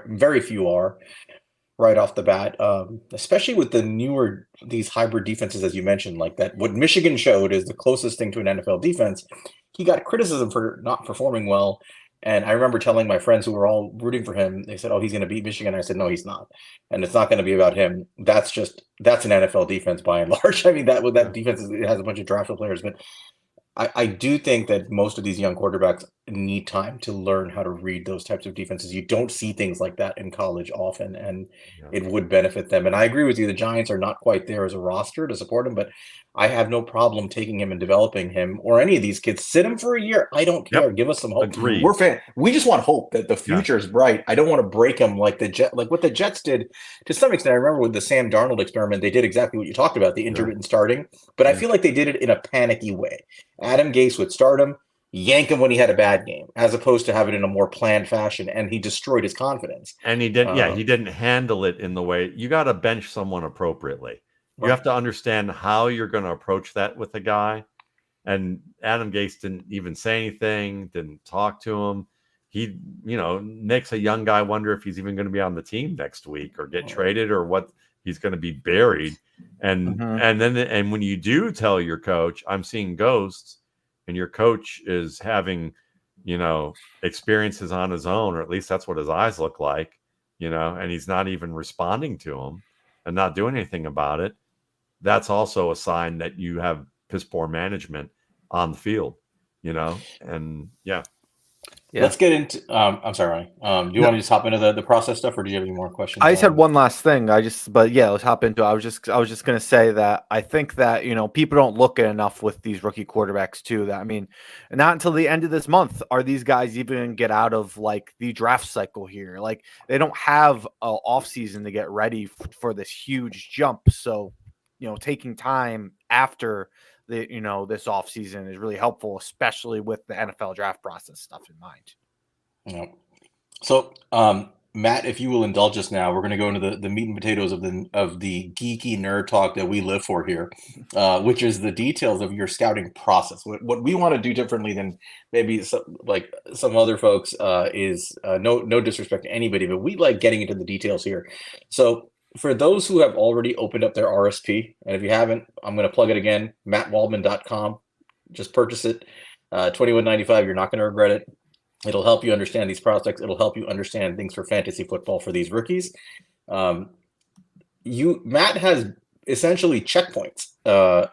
[SPEAKER 1] Very few are. right off the bat, especially with these hybrid defenses, as you mentioned, like that. What Michigan showed is the closest thing to an NFL defense. He got criticism for not performing well. And I remember telling my friends who were all rooting for him, they said, "Oh, he's going to beat Michigan." I said, "No, he's not, and it's not going to be about him. That's an NFL defense by and large. I mean, that defense has a bunch of draftable players, but I do think that most of these young quarterbacks need time to learn how to read those types of defenses. You don't see things like that in college often, and it would benefit them. And I agree with you. The Giants are not quite there as a roster to support him, but I have no problem taking him and developing him or any of these kids. Sit him for a year. I don't care. Give us some hope.
[SPEAKER 2] Agreed.
[SPEAKER 1] We're fan. We just want hope that the future is bright. I don't want to break him like what the Jets did to some extent. I remember with the Sam Darnold experiment, they did exactly what you talked about, the intermittent starting, but I feel like they did it in a panicky way. Adam Gase would start him, yank him when he had a bad game, as opposed to have it in a more planned fashion, and he destroyed his confidence.
[SPEAKER 2] And he didn't. He didn't handle it in the way you got to bench someone appropriately. You have to understand how you're going to approach that with a guy. And Adam Gase didn't even say anything, didn't talk to him. He, makes a young guy wonder if he's even going to be on the team next week or get traded or what he's going to be buried. And then when you do tell your coach, I'm seeing ghosts, and your coach is having, experiences on his own, or at least that's what his eyes look like, and he's not even responding to them and not doing anything about it. That's also a sign that you have piss poor management on the field, and
[SPEAKER 1] Let's get into. I'm sorry, Ronnie. Do you want to just hop into the process stuff, or do you have any more questions?
[SPEAKER 3] I just had one last thing. Let's hop into it. I was just going to say that I think that, people don't look at enough with these rookie quarterbacks too. That, I mean, not until the end of this month are these guys even get out of like the draft cycle here. Like they don't have an off season to get ready for this huge jump. So, taking time after this off season is really helpful, especially with the NFL draft process stuff in mind.
[SPEAKER 1] Yeah. So, Matt, if you will indulge us now, we're going to go into the meat and potatoes of the geeky nerd talk that we live for here, which is the details of your scouting process. What we want to do differently than maybe some other folks is no disrespect to anybody, but we like getting into the details here. So, for those who have already opened up their RSP, and if you haven't, I'm going to plug it again, mattwaldman.com. Just purchase it. $21.95. You're not going to regret it. It'll help you understand these prospects. It'll help you understand things for fantasy football for these rookies. Matt has essentially checkpoints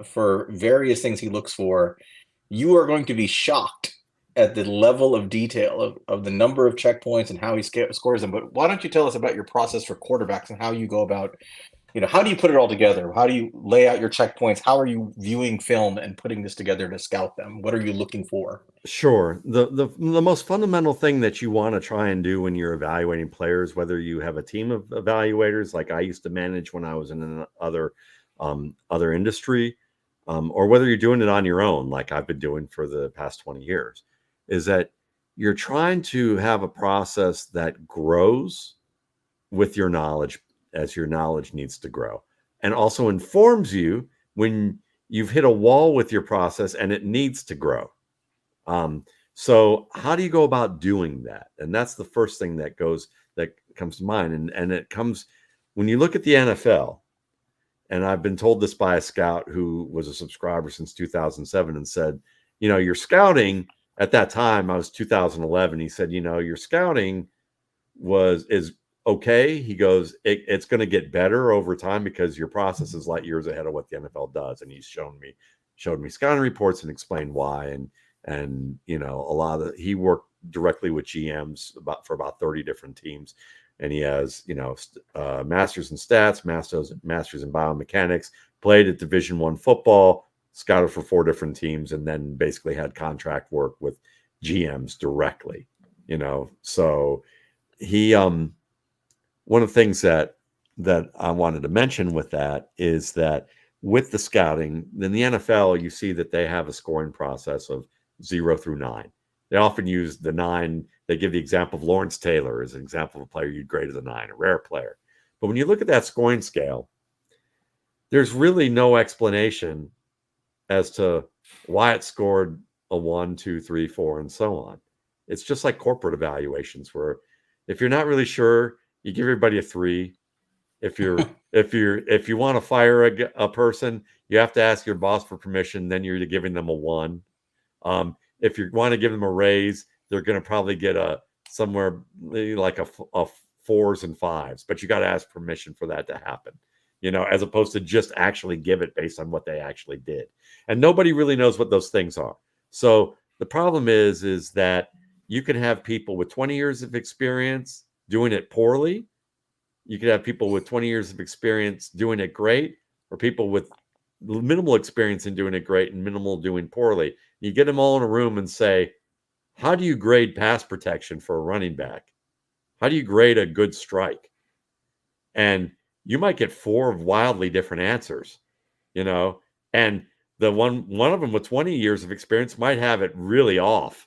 [SPEAKER 1] for various things he looks for. You are going to be shocked at the level of detail of the number of checkpoints and how he scores them. But why don't you tell us about your process for quarterbacks and how you go about, how do you put it all together? How do you lay out your checkpoints? How are you viewing film and putting this together to scout them? What are you looking for?
[SPEAKER 2] Sure. The most fundamental thing that you want to try and do when you're evaluating players, whether you have a team of evaluators like I used to manage when I was in another industry, or whether you're doing it on your own, like I've been doing for the past 20 years, is that you're trying to have a process that grows with your knowledge as your knowledge needs to grow, and also informs you when you've hit a wall with your process and it needs to grow. So how do you go about doing that? And that's the first thing that comes to mind. And it comes when you look at the NFL, and I've been told this by a scout who was a subscriber since 2007 and said, your scouting at that time, I was 2011. He said, your scouting is okay. He goes, it's going to get better over time because your process is light years ahead of what the NFL does. And he's showed me scouting reports and explained why. And he worked directly with GMs for about 30 different teams. And he has, masters in stats, masters in biomechanics, played at Division I football, scouted for 4 different teams, and then basically had contract work with GMs directly, So he, one of the things that I wanted to mention with that is that with the scouting, in the NFL, you see that they have a scoring process of 0 through 9. They often use the 9. They give the example of Lawrence Taylor as an example of a player you'd grade as a 9, a rare player. But when you look at that scoring scale, there's really no explanation as to why it scored a 1, 2, 3, 4, and so on. It's just like corporate evaluations where if you're not really sure, you give everybody a 3. If you want to fire a person, you have to ask your boss for permission. Then you're giving them a 1. If you want to give them a raise, they're going to probably get somewhere like a 4s and 5s, but you got to ask permission for that to happen, as opposed to just actually give it based on what they actually did. And nobody really knows what those things are. So the problem is that you can have people with 20 years of experience doing it poorly. You could have people with 20 years of experience doing it great, or people with minimal experience in doing it great and minimal doing poorly. You get them all in a room and say, how do you grade pass protection for a running back? How do you grade a good strike? And you might get 4 wildly different answers, and the one of them with 20 years of experience might have it really off.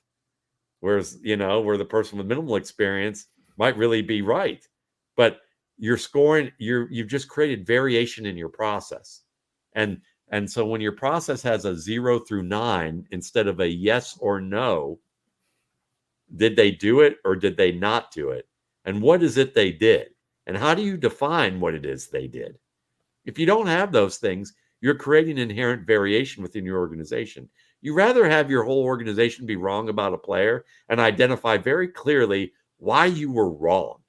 [SPEAKER 2] Whereas, where the person with minimal experience might really be right. But you're scoring, you've just created variation in your process. And so when your process has a 0 through 9 instead of a yes or no, did they do it or did they not do it? And what is it they did? And how do you define what it is they did? If you don't have those things, you're creating inherent variation within your organization. You rather have your whole organization be wrong about a player and identify very clearly why you were wrong.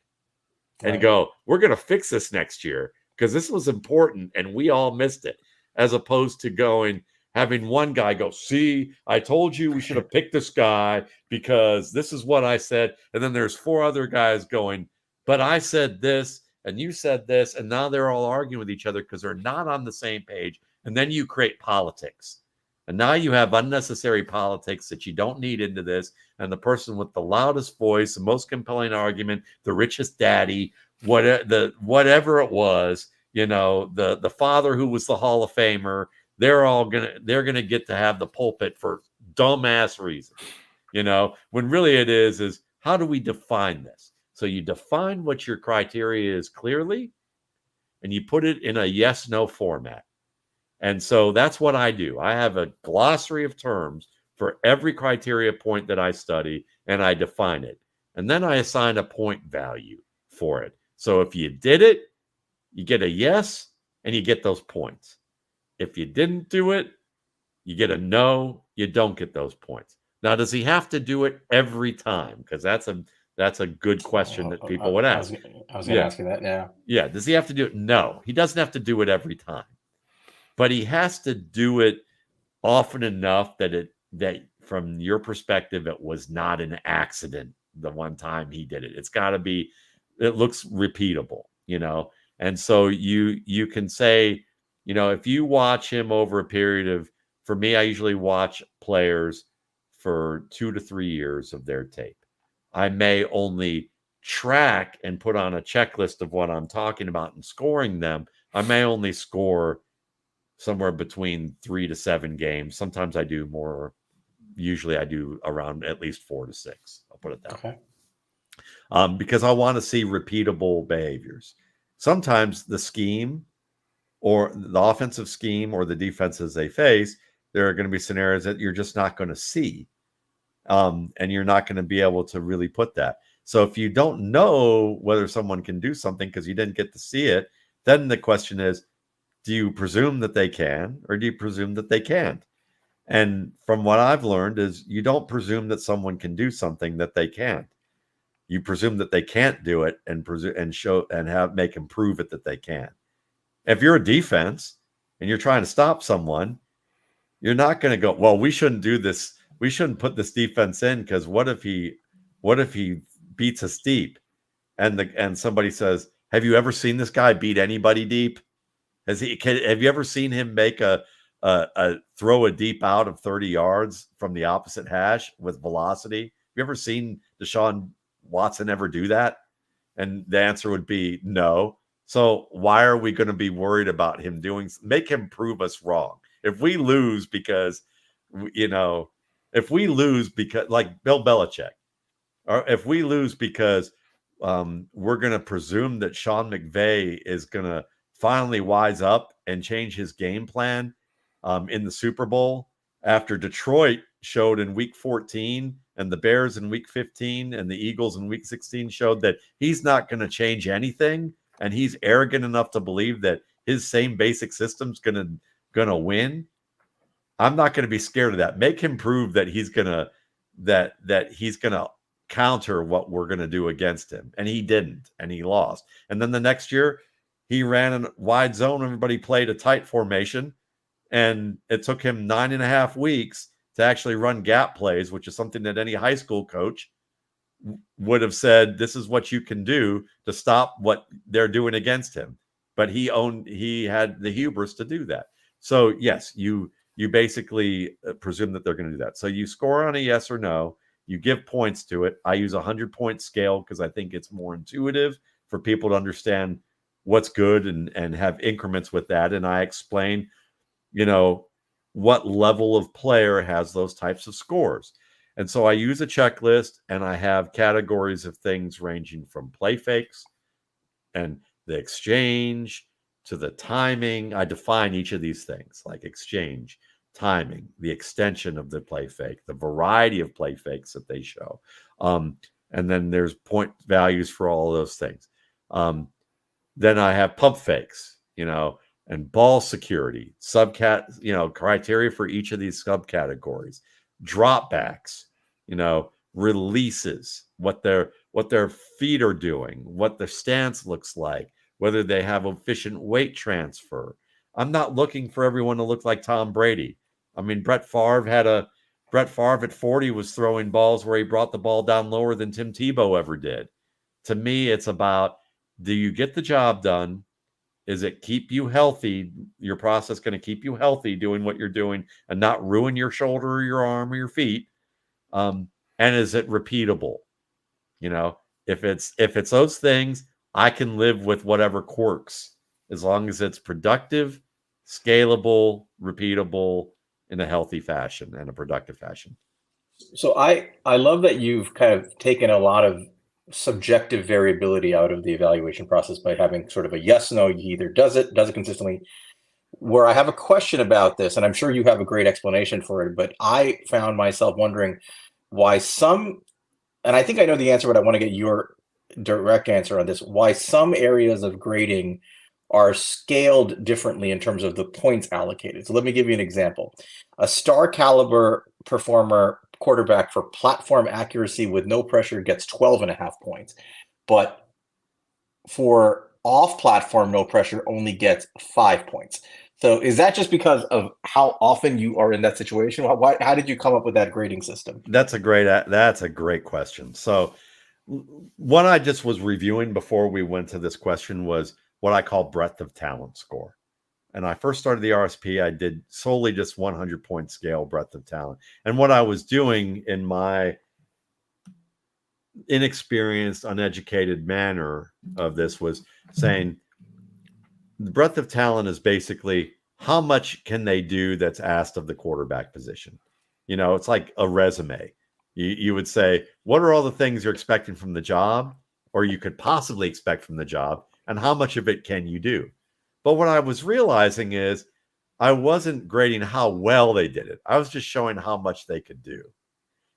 [SPEAKER 2] And go, we're going to fix this next year because this was important and we all missed it. As opposed to having one guy go, see, I told you we should have picked this guy because this is what I said. And then there's 4 other guys going, but I said this and you said this. And now they're all arguing with each other because they're not on the same page. And then you create politics. And now you have unnecessary politics that you don't need into this. And the person with the loudest voice, the most compelling argument, the richest daddy, whatever it was, the father who was the Hall of Famer, they're gonna get to have the pulpit for dumbass reasons, when really it is how do we define this? So you define what your criteria is clearly, and you put it in a yes/no format. And so that's what I do. I have a glossary of terms for every criteria point that I study, and I define it. And then I assign a point value for it. So if you did it, you get a yes, and you get those points. If you didn't do it, you get a no, you don't get those points. Now, does he have to do it every time? Because that's a good question that people would ask.
[SPEAKER 1] I was going to ask you that, yeah.
[SPEAKER 2] Yeah, does he have to do it? No, he doesn't have to do it every time. But he has to do it often enough that from your perspective, it was not an accident the one time he did it. It's got to be, it looks repeatable, And so you can say, if you watch him over a period of, for me, I usually watch players for 2 to 3 years of their tape. I may only track and put on a checklist of what I'm talking about and scoring them. I may only score somewhere between 3 to 7 games. Sometimes I do more. Usually I do around at least 4 to 6. I'll put it that way. Because I want to see repeatable behaviors. Sometimes the scheme or the offensive scheme or the defenses they face, there are going to be scenarios that you're just not going to see. And you're not going to be able to really put that. So if you don't know whether someone can do something because you didn't get to see it, then the question is, do you presume that they can, or do you presume that they can't? And from what I've learned is you don't presume that someone can do something that they can't. You presume that they can't do it and make them prove it that they can. If you're a defense and you're trying to stop someone, you're not going to go, well, we shouldn't do this. We shouldn't put this defense in because what if he beats us deep? And somebody says, have you ever seen this guy beat anybody deep? Have you ever seen him make a throw a deep out of 30 yards from the opposite hash with velocity? Have you ever seen Deshaun Watson ever do that? And the answer would be no. So why are we going to be worried about him make him prove us wrong? If we lose because, like Bill Belichick, or if we lose because we're going to presume that Sean McVay is going to finally wise up and change his game plan in the Super Bowl after Detroit showed in week 14 and the Bears in week 15 and the Eagles in week 16 showed that he's not going to change anything and he's arrogant enough to believe that his same basic system's gonna win, I'm not going to be scared of that. Make him prove that he's gonna counter what we're gonna do against him, and he didn't, and he lost. And then the next year, he ran a wide zone. Everybody played a tight formation, and it took him 9.5 weeks to actually run gap plays, which is something that any high school coach would have said, this is what you can do to stop what they're doing against him. But he had the hubris to do that. So yes, you basically presume that they're going to do that. So you score on a yes or no, you give points to it. I use 100-point scale because I think it's more intuitive for people to understand what's good and have increments with that. And I explain, what level of player has those types of scores. And so I use a checklist, and I have categories of things ranging from play fakes and the exchange to the timing. I define each of these things, like exchange, timing, the extension of the play fake, the variety of play fakes that they show. And then there's point values for all of those things. Then I have pump fakes, and ball security, criteria for each of these subcategories, dropbacks, releases, what their feet are doing, what their stance looks like, whether they have efficient weight transfer. I'm not looking for everyone to look like Tom Brady. I mean, Brett Favre at 40 was throwing balls where he brought the ball down lower than Tim Tebow ever did. To me, it's about, do you get the job done? Is it keep you healthy? Your process going to keep you healthy doing what you're doing and not ruin your shoulder or your arm or your feet? And is it repeatable? If it's those things, I can live with whatever quirks as long as it's productive, scalable, repeatable in a healthy fashion and a productive fashion.
[SPEAKER 1] So I love that you've kind of taken a lot of subjective variability out of the evaluation process by having sort of a yes, no, he either does it consistently. Where I have a question about this, and I'm sure you have a great explanation for it, but I found myself wondering why some, and I think I know the answer, but I want to get your direct answer on this, why some areas of grading are scaled differently in terms of the points allocated. So let me give you an example. A star caliber performer quarterback for platform accuracy with no pressure gets 12.5 points, but for off-platform no pressure only gets 5 points. So is that just because of how often you are in that situation? How did you come up with that grading system?
[SPEAKER 2] That's a great question. So what I just was reviewing before we went to this question was what I call breadth of talent score. And I first started the RSP, I did solely just 100-point scale breadth of talent. And what I was doing in my inexperienced, uneducated manner of this was saying the breadth of talent is basically how much can they do that's asked of the quarterback position. It's like a resume. You would say, what are all the things you're expecting from the job, or you could possibly expect from the job, and how much of it can you do? But what I was realizing is I wasn't grading how well they did it. I was just showing how much they could do,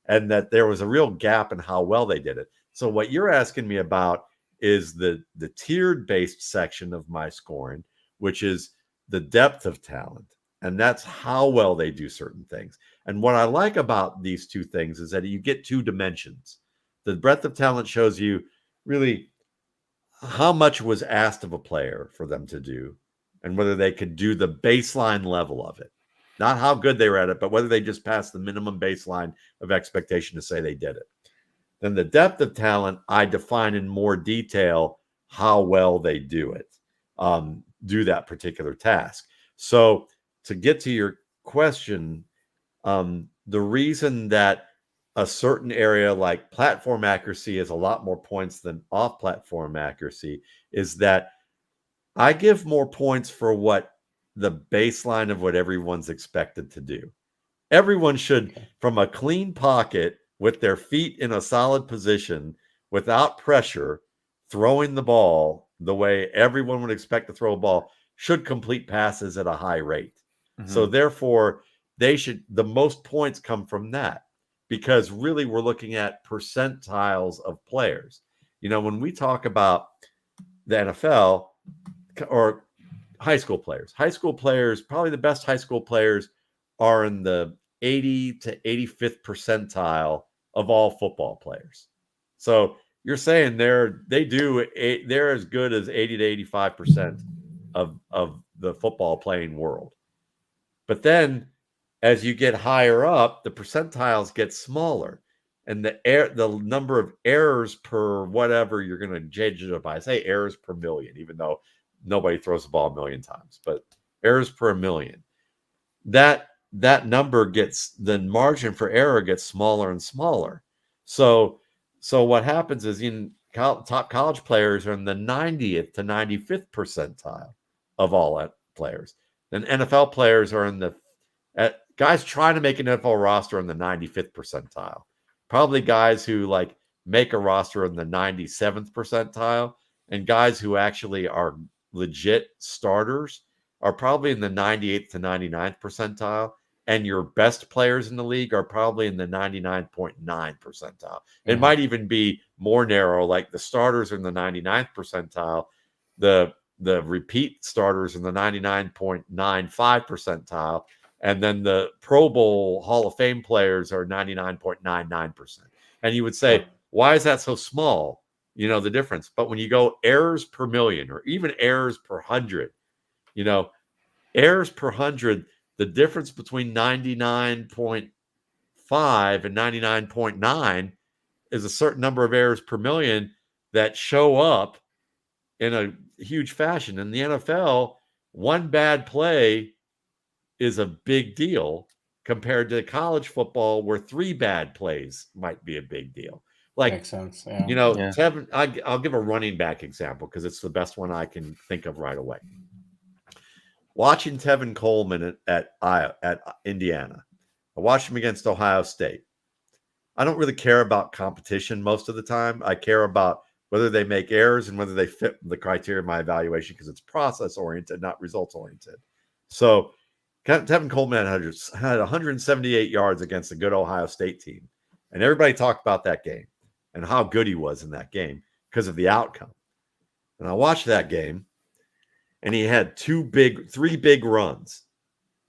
[SPEAKER 2] and that there was a real gap in how well they did it. So what you're asking me about is the tiered based section of my scoring, which is the depth of talent. And that's how well they do certain things. And what I like about these two things is that you get two dimensions. The breadth of talent shows you really how much was asked of a player for them to do and whether they could do the baseline level of it. Not how good they were at it, but whether they just passed the minimum baseline of expectation to say they did it. Then the depth of talent, I define in more detail how well they do it, do that particular task. So to get to your question, the reason that a certain area like platform accuracy is a lot more points than off-platform accuracy is that I give more points for what the baseline of what everyone's expected to do. Everyone should, from a clean pocket with their feet in a solid position, without pressure, throwing the ball the way everyone would expect to throw a ball, should complete passes at a high rate. Mm-hmm. So therefore, the most points come from that, because really we're looking at percentiles of players. When we talk about the NFL or high school players. High school players, probably the best high school players are in the 80 to 85th percentile of all football players. So you're saying they're as good as 80 to 85% of the football playing world. But then as you get higher up, the percentiles get smaller. And the number of errors per whatever you're going to judge it by. I say errors per million, even though nobody throws the ball a million times, but errors per million. That number the margin for error gets smaller and smaller. So what happens is top college players are in the 90th to 95th percentile of all players. Then NFL players are in guys trying to make an NFL roster in the 95th percentile. Probably guys who like make a roster in the 97th percentile, and guys who actually are legit starters are probably in the 98th to 99th percentile, and your best players in the league are probably in the 99.9 percentile. It might even be more narrow, like the starters are in the 99th percentile, the repeat starters in the 99.95 percentile, and then the Pro Bowl Hall of Fame players are 99.99%. And you would say, why is that so small? The difference. But when you go errors per million or even errors per 100, errors per 100, the difference between 99.5 and 99.9 is a certain number of errors per million that show up in a huge fashion. In the NFL, one bad play is a big deal compared to college football, where 3 bad plays might be a big deal. Like,
[SPEAKER 1] makes sense. Yeah.
[SPEAKER 2] Tevin, I'll give a running back example because it's the best one I can think of right away. Watching Tevin Coleman at Indiana, I watched him against Ohio State. I don't really care about competition most of the time. I care about whether they make errors and whether they fit the criteria of my evaluation, because it's process oriented, not results oriented. So Tevin Coleman had 178 yards against a good Ohio State team. And everybody talked about that game and how good he was in that game because of the outcome. And I watched that game, and he had 3 big runs,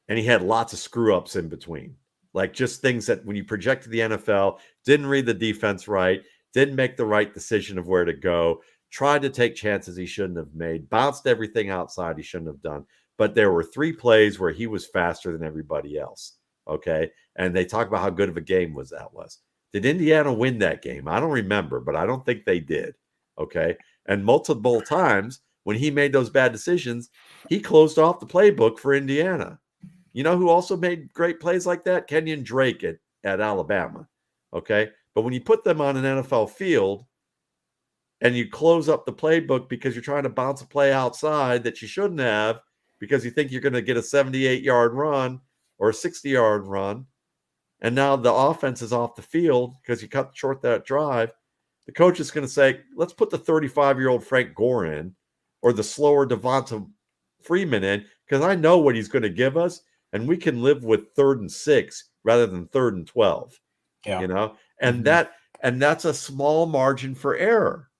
[SPEAKER 2] and he had lots of screw ups in between. Like just things that when you project to the NFL, didn't read the defense right, didn't make the right decision of where to go, tried to take chances he shouldn't have made, bounced everything outside he shouldn't have done. But there were 3 plays where he was faster than everybody else. Okay. And they talk about how good of a game that was. Did Indiana win that game? I don't remember, but I don't think they did. Okay. And multiple times when he made those bad decisions, he closed off the playbook for Indiana. You know who also made great plays like that? Kenyon Drake at Alabama. Okay. But when you put them on an NFL field and you close up the playbook because you're trying to bounce a play outside that you shouldn't have, because you think you're going to get a 78-yard run or a 60-yard run, and now the offense is off the field because you cut short that drive, the coach is going to say, let's put the 35-year-old Frank Gore in or the slower Devonta Freeman in, because I know what he's going to give us, and we can live with 3rd and 6 rather than 3rd and 12.
[SPEAKER 1] Yeah.
[SPEAKER 2] And that's a small margin for error.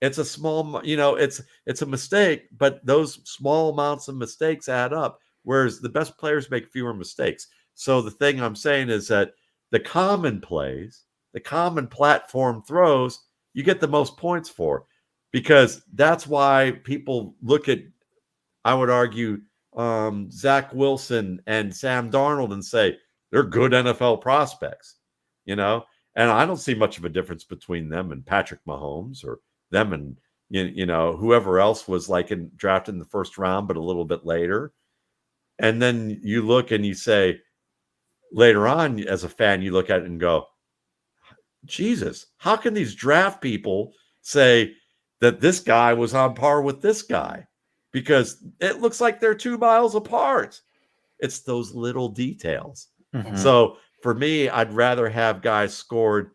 [SPEAKER 2] It's a small, it's a mistake, but those small amounts of mistakes add up, whereas the best players make fewer mistakes. So the thing I'm saying is that the common plays, the common platform throws, you get the most points for, because that's why people look at, I would argue, Zach Wilson and Sam Darnold and say they're good NFL prospects, and I don't see much of a difference between them and Patrick Mahomes or them and whoever else was drafted in the first round, but a little bit later. And then you look and you say, later on, as a fan, you look at it and go, Jesus, how can these draft people say that this guy was on par with this guy? Because it looks like they're 2 miles apart. It's those little details.
[SPEAKER 3] Mhm.
[SPEAKER 2] So for me, I'd rather have guys scored,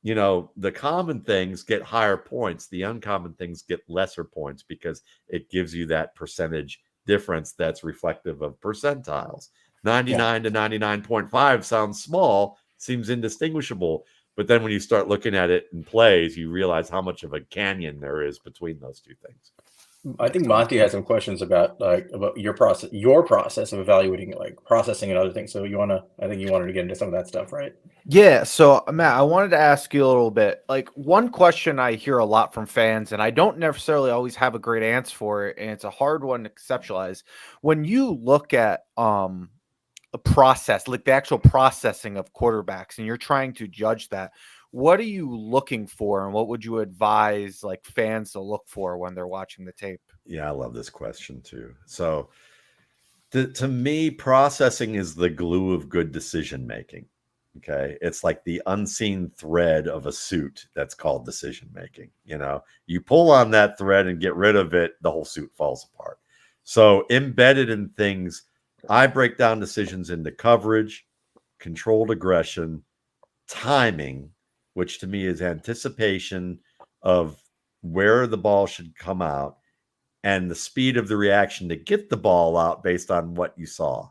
[SPEAKER 2] the common things get higher points. The uncommon things get lesser points because it gives you that percentage difference that's reflective of percentiles. 99 to 99.5 sounds small, seems indistinguishable. But then when you start looking at it in plays, you realize how much of a canyon there is between those two things.
[SPEAKER 1] I think Monty has some questions about your process of evaluating processing and other things. So I think you wanted to get into some of that stuff, right?
[SPEAKER 3] Yeah. So Matt, I wanted to ask you a little bit. Like, one question I hear a lot from fans, and I don't necessarily always have a great answer for it, and it's a hard one to conceptualize. When you look at a process, like the actual processing of quarterbacks, and you're trying to judge that, what are you looking for, and what would you advise like fans to look for when they're watching the tape?
[SPEAKER 2] Yeah, I love this question too. So to me, processing is the glue of good decision making. Okay. It's like the unseen thread of a suit that's called decision making. You know, you pull on that thread and get rid of it, the whole suit falls apart. So embedded in things, I break down decisions into coverage, controlled aggression, timing, which to me is anticipation of where the ball should come out, and the speed of the reaction to get the ball out based on what you saw.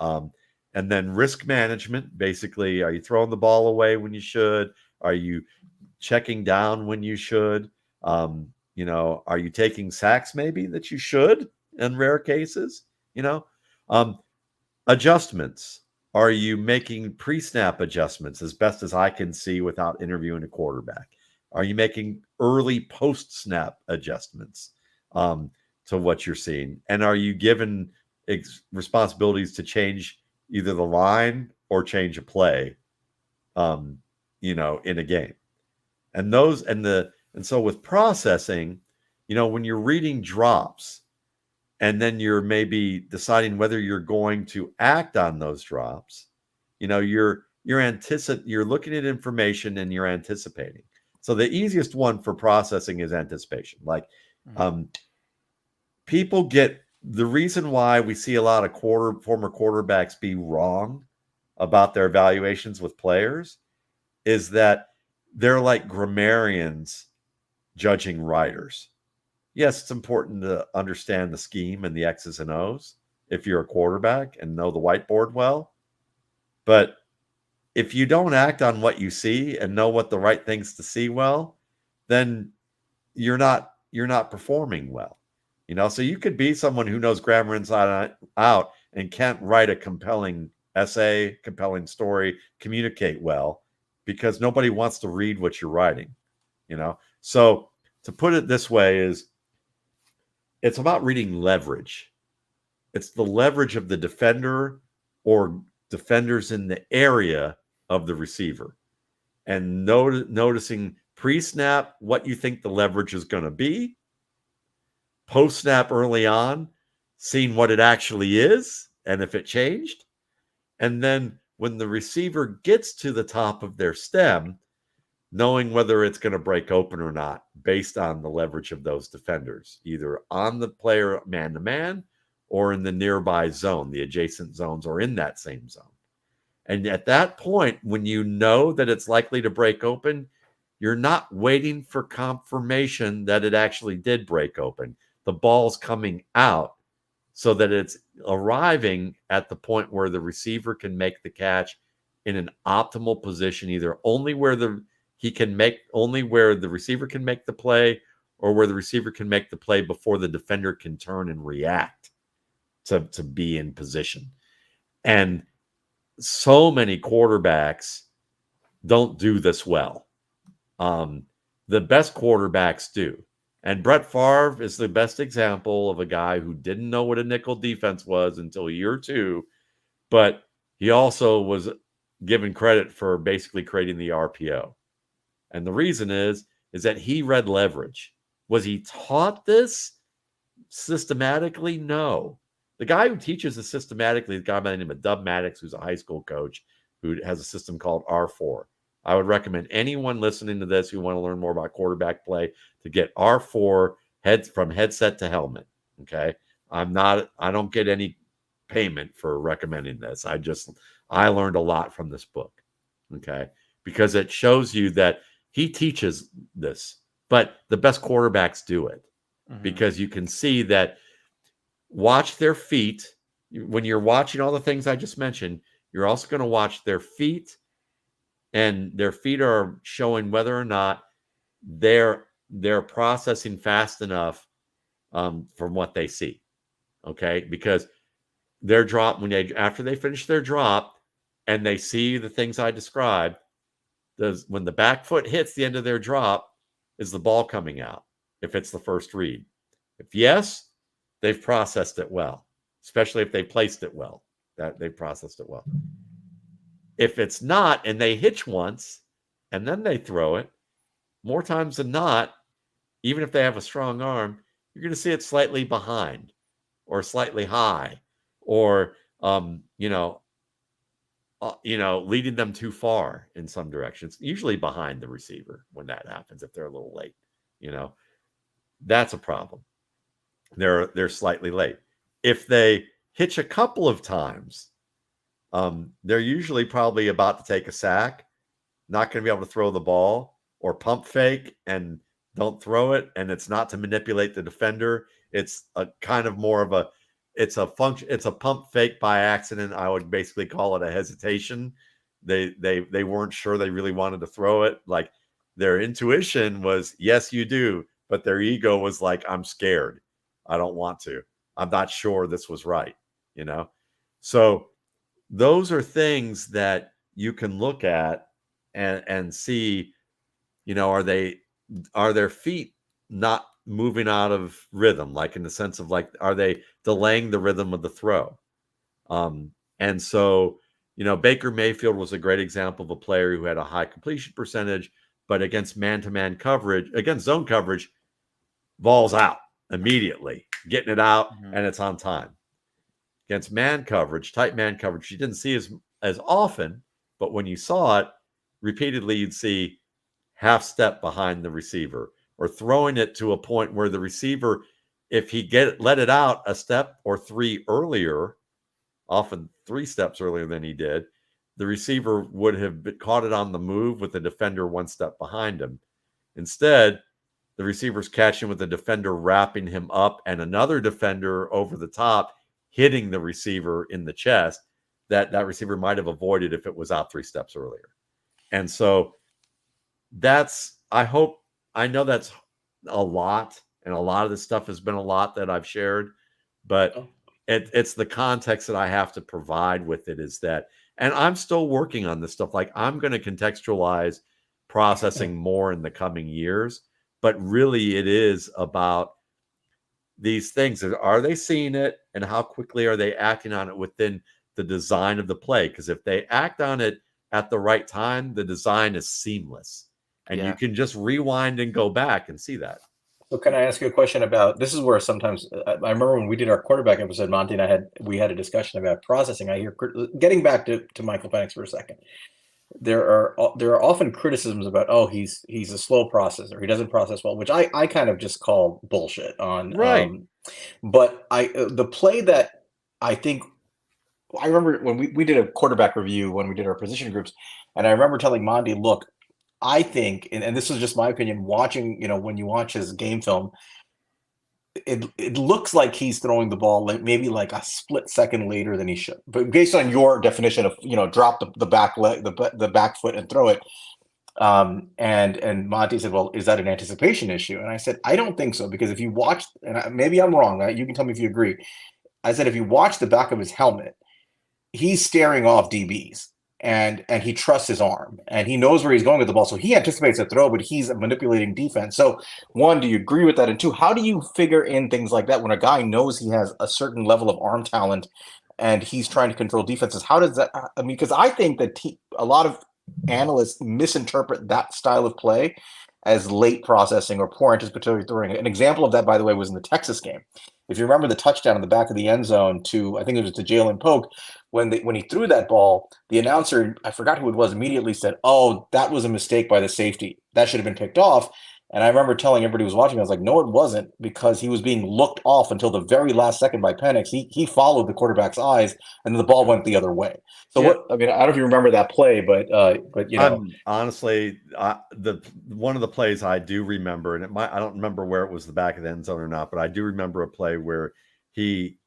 [SPEAKER 2] And then risk management, basically, are you throwing the ball away when you should? Are you checking down when you should? You know, are you taking sacks maybe that you should in rare cases? You know, adjustments. Are you making pre-snap adjustments as best as I can see without interviewing a quarterback? Are you making early post-snap adjustments to what you're seeing? And are you given responsibilities to change either the line or change a play, you know, in a game? And so with processing, you know, when you're reading drops and then you're maybe deciding whether you're going to act on those drops, you know, you're looking at information and you're anticipating. So the easiest one for processing is anticipation. Like, people get the reason why we see a lot of former quarterbacks be wrong about their evaluations with players is that they're like grammarians judging writers. Yes, it's important to understand the scheme and the X's and O's if you're a quarterback and know the whiteboard well. But if you don't act on what you see and know what the right things to see well, then you're not performing well. You know, so you could be someone who knows grammar inside out and can't write a compelling essay, compelling story, communicate well, because nobody wants to read what you're writing, you know? So to put it this way is, it's about reading leverage. It's the leverage of the defender or defenders in the area of the receiver, and noticing pre-snap what you think the leverage is going to be, post-snap early on, seeing what it actually is and if it changed, and then when the receiver gets to the top of their stem, knowing whether it's going to break open or not based on the leverage of those defenders, either on the player man-to-man or in the nearby zone, the adjacent zones, or in that same zone. And at that point, when you know that it's likely to break open, you're not waiting for confirmation that it actually did break open. The ball's coming out so that it's arriving at the point where the receiver can make the catch in an optimal position, either only where the receiver can make the play, or where the receiver can make the play before the defender can turn and react to be in position. And so many quarterbacks don't do this well. The best quarterbacks do. And Brett Favre is the best example of a guy who didn't know what a nickel defense was until year two, but he also was given credit for basically creating the RPO. And the reason is that he read leverage. Was he taught this systematically? No. The guy who teaches this systematically is a guy by the name of Dub Maddox, who's a high school coach who has a system called R4. I would recommend anyone listening to this who want to learn more about quarterback play to get R4 from headset to helmet. Okay. I don't get any payment for recommending this. I learned a lot from this book. Okay. Because it shows you that he teaches this, but the best quarterbacks do it, because you can see that. Watch their feet. When you're watching all the things I just mentioned, you're also going to watch their feet and their feet are showing whether or not they're processing fast enough from what they see. Okay, because their drop, after they finish their drop and they see the things I described, when the back foot hits the end of their drop, is the ball coming out if it's the first read? If yes, they've processed it well, especially if they placed it well, that they processed it well. If it's not and they hitch once and then they throw it, more times than not, even if they have a strong arm, you're going to see it slightly behind or slightly high, or leading them too far in some directions, usually behind the receiver when that happens, if they're a little late. That's a problem. They're slightly late. If they hitch a couple of times, they're usually probably about to take a sack, not going to be able to throw the ball, or pump fake and don't throw it. And it's not to manipulate the defender. It's a kind of more of it's a pump fake by accident. I would basically call it a hesitation. They weren't sure they really wanted to throw it. Like, their intuition was, yes, you do. But their ego was like, I'm scared. I don't want to. I'm not sure this was right. So those are things that you can look at and see, are their feet not moving out of rhythm, like in the sense of, like, are they delaying the rhythm of the throw? And so, Baker Mayfield was a great example of a player who had a high completion percentage, but against man-to-man coverage, against zone coverage, ball's out immediately, getting it out, and it's on time. Against man coverage, tight man coverage, you didn't see as often, but when you saw it repeatedly, you'd see half step behind the receiver, or throwing it to a point where the receiver, if he let it out a step or three earlier, often 3 steps earlier than he did, the receiver would have caught it on the move with the defender 1 step behind him. Instead, the receiver's catching with the defender wrapping him up and another defender over the top, hitting the receiver in the chest, that receiver might have avoided if it was out 3 steps earlier. And so I know that's a lot, and a lot of this stuff has been a lot that I've shared, but it's the context that I have to provide with it, is that, and I'm still working on this stuff. Like, I'm going to contextualize processing more in the coming years, but really it is about these things. Are they seeing it, and how quickly are they acting on it within the design of the play? Because if they act on it at the right time, the design is seamless, and you can just rewind and go back and see that.
[SPEAKER 1] So can I ask you a question about, this is where sometimes, I remember when we did our quarterback episode, Monty and we had a discussion about processing. I hear, getting back to Michael Penix for a second, there are often criticisms about, he's a slow processor, he doesn't process well, which I kind of just call bullshit on.
[SPEAKER 2] Right.
[SPEAKER 1] But the play that I think, I remember when we did a quarterback review when we did our position groups, and I remember telling Monty, look, I think, and this is just my opinion, watching, when you watch his game film, it looks like he's throwing the ball maybe like a split second later than he should. But based on your definition of, drop the back leg, the back foot and throw it. And Monty said, well, is that an anticipation issue? And I said, I don't think so, because if you watch, and maybe I'm wrong, right? You can tell me if you agree. I said, if you watch the back of his helmet, he's staring off DBs. And he trusts his arm, and he knows where he's going with the ball. So he anticipates a throw, but he's manipulating defense. So, one, do you agree with that? And two, how do you figure in things like that when a guy knows he has a certain level of arm talent and he's trying to control defenses? How does that, I mean, because I think that a lot of analysts misinterpret that style of play as late processing or poor anticipatory throwing. An example of that, by the way, was in the Texas game. If you remember the touchdown in the back of the end zone to, I think it was to Jalen Polk, when he threw that ball, the announcer, I forgot who it was, immediately said, "Oh, that was a mistake by the safety. That should have been picked off." And I remember telling everybody who was watching, I was like, no, it wasn't, because he was being looked off until the very last second by Penix. He followed the quarterback's eyes, and the ball went the other way. So I don't know if you remember that play, but
[SPEAKER 2] honestly, one of the plays I do remember, and I don't remember where it was the back of the end zone or not, but I do remember a play where he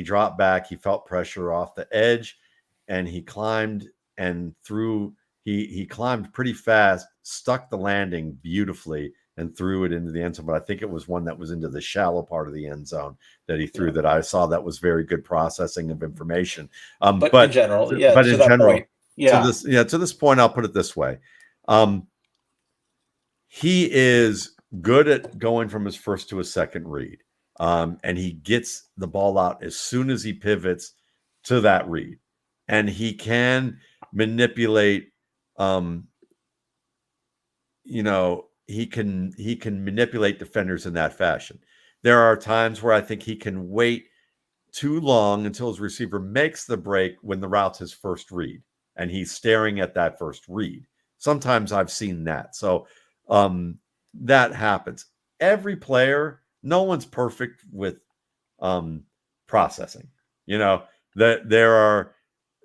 [SPEAKER 2] dropped back, he felt pressure off the edge, and he climbed and threw. he climbed pretty fast, stuck the landing beautifully, and threw it into the end zone. But I think it was one that was into the shallow part of the end zone that he threw that I saw that was very good processing of information.
[SPEAKER 1] But in general,
[SPEAKER 2] but in general,
[SPEAKER 1] point,
[SPEAKER 2] to this point, I'll put it this way. He is good at going from his first to his second read. And he gets the ball out as soon as he pivots to that read. And he can manipulate, he can manipulate defenders in that fashion. There are times where I think he can wait too long until his receiver makes the break when the route's his first read, and he's staring at that first read. Sometimes I've seen that. So that happens. Every player, no one's perfect with processing. That there are.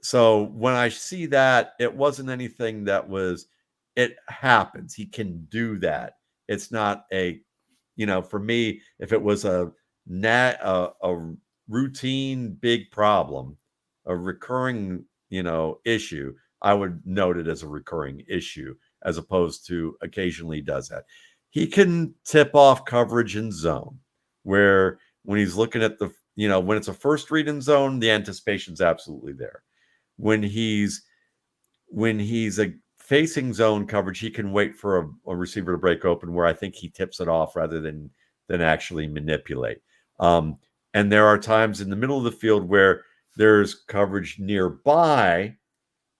[SPEAKER 2] So when I see that, it wasn't anything that was. It happens. He can do that. It's not for me, if it was a routine big problem, a recurring, issue, I would note it as a recurring issue as opposed to occasionally does that. He can tip off coverage in zone where when he's looking at when it's a first read in zone, the anticipation's absolutely there. When he's a facing zone coverage, he can wait for a receiver to break open where I think he tips it off rather than actually manipulate. And there are times in the middle of the field where there's coverage nearby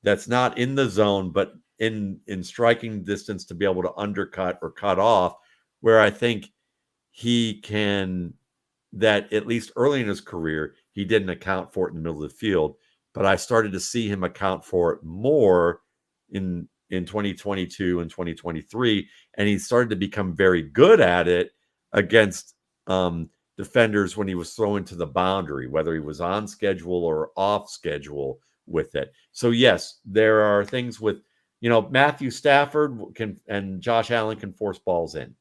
[SPEAKER 2] that's not in the zone, but in striking distance to be able to undercut or cut off, where I think he can, that at least early in his career, he didn't account for it in the middle of the field. But I started to see him account for it more in 2022 and 2023, and he started to become very good at it against defenders when he was throwing to the boundary, whether he was on schedule or off schedule with it. So yes, there are things with, Matthew Stafford and Josh Allen can force balls in,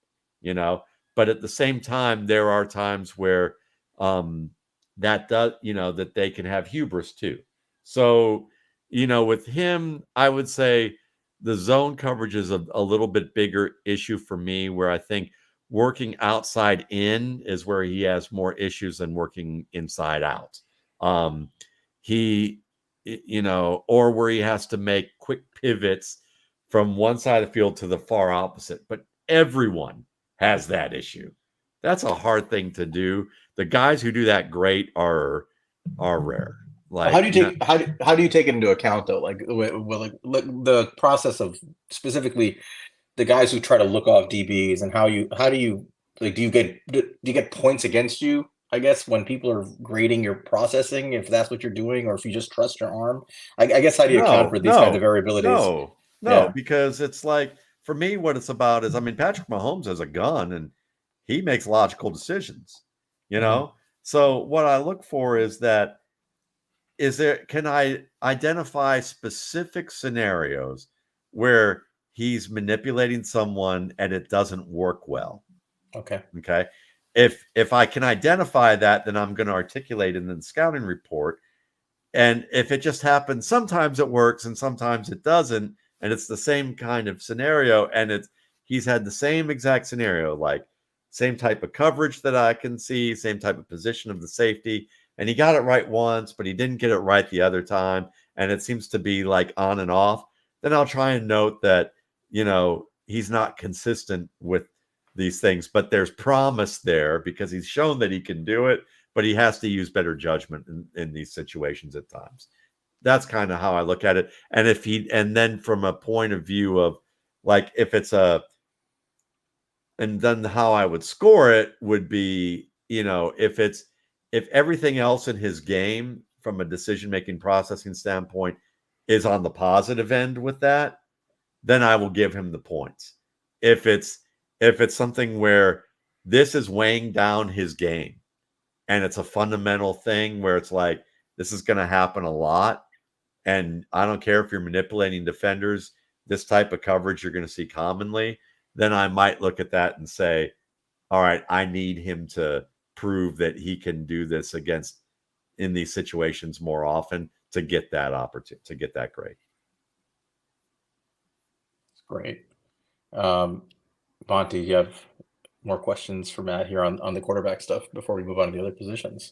[SPEAKER 2] but at the same time, there are times where that does, that they can have hubris too. So, with him, I would say the zone coverage is a little bit bigger issue for me, where I think working outside in is where he has more issues than working inside out. Or where he has to make quick pivots from one side of the field to the far opposite. But everyone has that issue. That's a hard thing to do. The guys who do that great are rare. Like,
[SPEAKER 1] how do you take it into account though? Like the process of specifically the guys who try to look off DBs, and how do you like, do you get points against you, I guess, when people are grading your processing, if that's what you're doing, or if you just trust your arm? I guess, how do you account for these kinds of variabilities?
[SPEAKER 2] Because it's like, for me, what it's about is, Patrick Mahomes has a gun and he makes logical decisions, So what I look for is that, can I identify specific scenarios where he's manipulating someone and it doesn't work well?
[SPEAKER 1] Okay.
[SPEAKER 2] If I can identify that, then I'm going to articulate in the scouting report. And if it just happens, sometimes it works and sometimes it doesn't, and it's the same kind of scenario, and he's had the same exact scenario, like same type of coverage that I can see, same type of position of the safety, and he got it right once, but he didn't get it right the other time, and it seems to be like on and off, then I'll try and note that, he's not consistent with these things, but there's promise there because he's shown that he can do it, but he has to use better judgment in these situations at times. That's kind of how I look at it. And then from a point of view of, like, and then how I would score it would be, if everything else in his game from a decision-making processing standpoint is on the positive end with that, then I will give him the points. If it's something where this is weighing down his game and it's a fundamental thing where it's like, this is going to happen a lot, and I don't care if you're manipulating defenders, this type of coverage you're going to see commonly, then I might look at that and say, all right, I need him to prove that he can do this in these situations more often to get that opportunity, to get that grade.
[SPEAKER 1] Great. Monty, you have more questions for Matt here on the quarterback stuff before we move on to the other positions?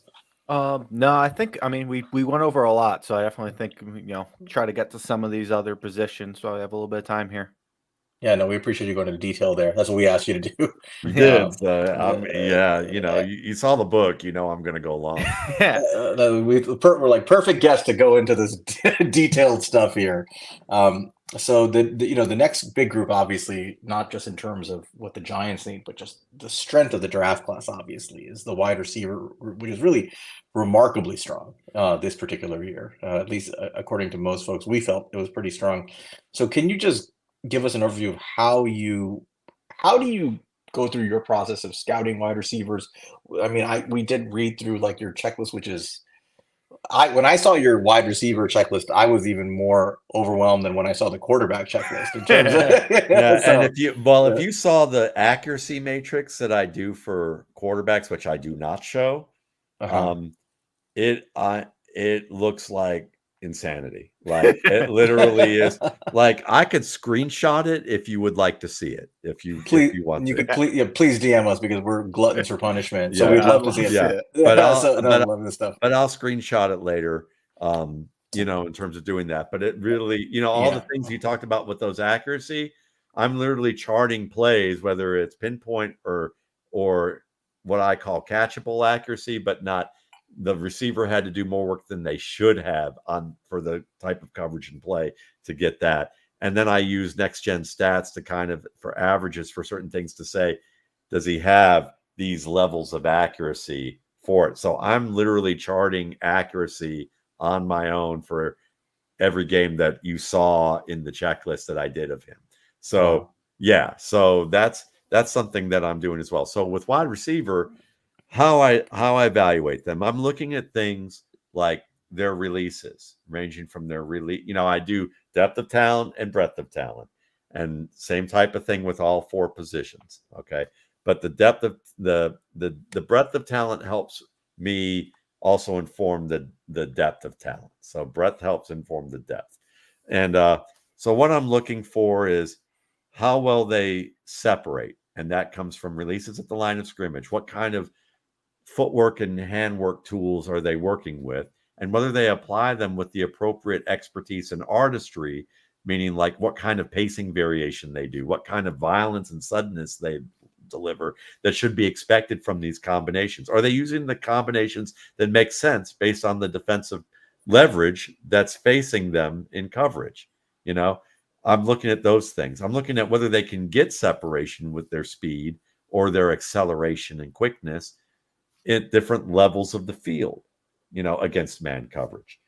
[SPEAKER 3] No, I think we went over a lot, so I definitely think try to get to some of these other positions. So I have a little bit of time here.
[SPEAKER 1] Yeah, no, we appreciate you going into detail there. That's what we asked you to do.
[SPEAKER 2] You
[SPEAKER 3] Yeah.
[SPEAKER 2] did. You saw the book. I'm going to go long.
[SPEAKER 3] Yeah.
[SPEAKER 1] We're like perfect guests to go into this detailed stuff here. So the next big group, obviously, not just in terms of what the Giants need, but just the strength of the draft class, obviously, is the wide receiver group, which is really remarkably strong this particular year. At least according to most folks, we felt it was pretty strong. So can you just give us an overview of how do you go through your process of scouting wide receivers? I mean, we did read through like your checklist, which is when I saw your wide receiver checklist, I was even more overwhelmed than when I saw the quarterback checklist in terms of
[SPEAKER 2] Yeah,
[SPEAKER 1] so,
[SPEAKER 2] and if you saw the accuracy matrix that I do for quarterbacks, which I do not show, it looks like insanity. Like it literally is. Like I could screenshot it if you would like to see it. If you want to.
[SPEAKER 1] please DM us because we're gluttons for punishment. So
[SPEAKER 2] Yeah,
[SPEAKER 1] we'd love to see it.
[SPEAKER 2] Yeah,
[SPEAKER 1] But I love this stuff.
[SPEAKER 2] But I'll screenshot it later. In terms of doing that. But it really, all the things you talked about with those accuracy, I'm literally charting plays, whether it's pinpoint or what I call catchable accuracy, but not the receiver had to do more work than they should have for the type of coverage and play to get that. And then I use next gen stats to kind of for averages for certain things to say, does he have these levels of accuracy for it? So I'm literally charting accuracy on my own for every game that you saw in the checklist that I did of him. So so that's something that I'm doing as well. So with wide receiver, how I evaluate them, I'm looking at things like their releases, ranging from their release. I do depth of talent and breadth of talent, and same type of thing with all four positions. Okay, but the depth of the breadth of talent helps me also inform the depth of talent. So breadth helps inform the depth, and so what I'm looking for is how well they separate, and that comes from releases at the line of scrimmage. What kind of footwork and handwork tools are they working with, and whether they apply them with the appropriate expertise and artistry, meaning like what kind of pacing variation they do, what kind of violence and suddenness they deliver that should be expected from these combinations. Are they using the combinations that make sense based on the defensive leverage that's facing them in coverage? I'm looking at those things. I'm looking at whether they can get separation with their speed or their acceleration and quickness at different levels of the field, against man coverage.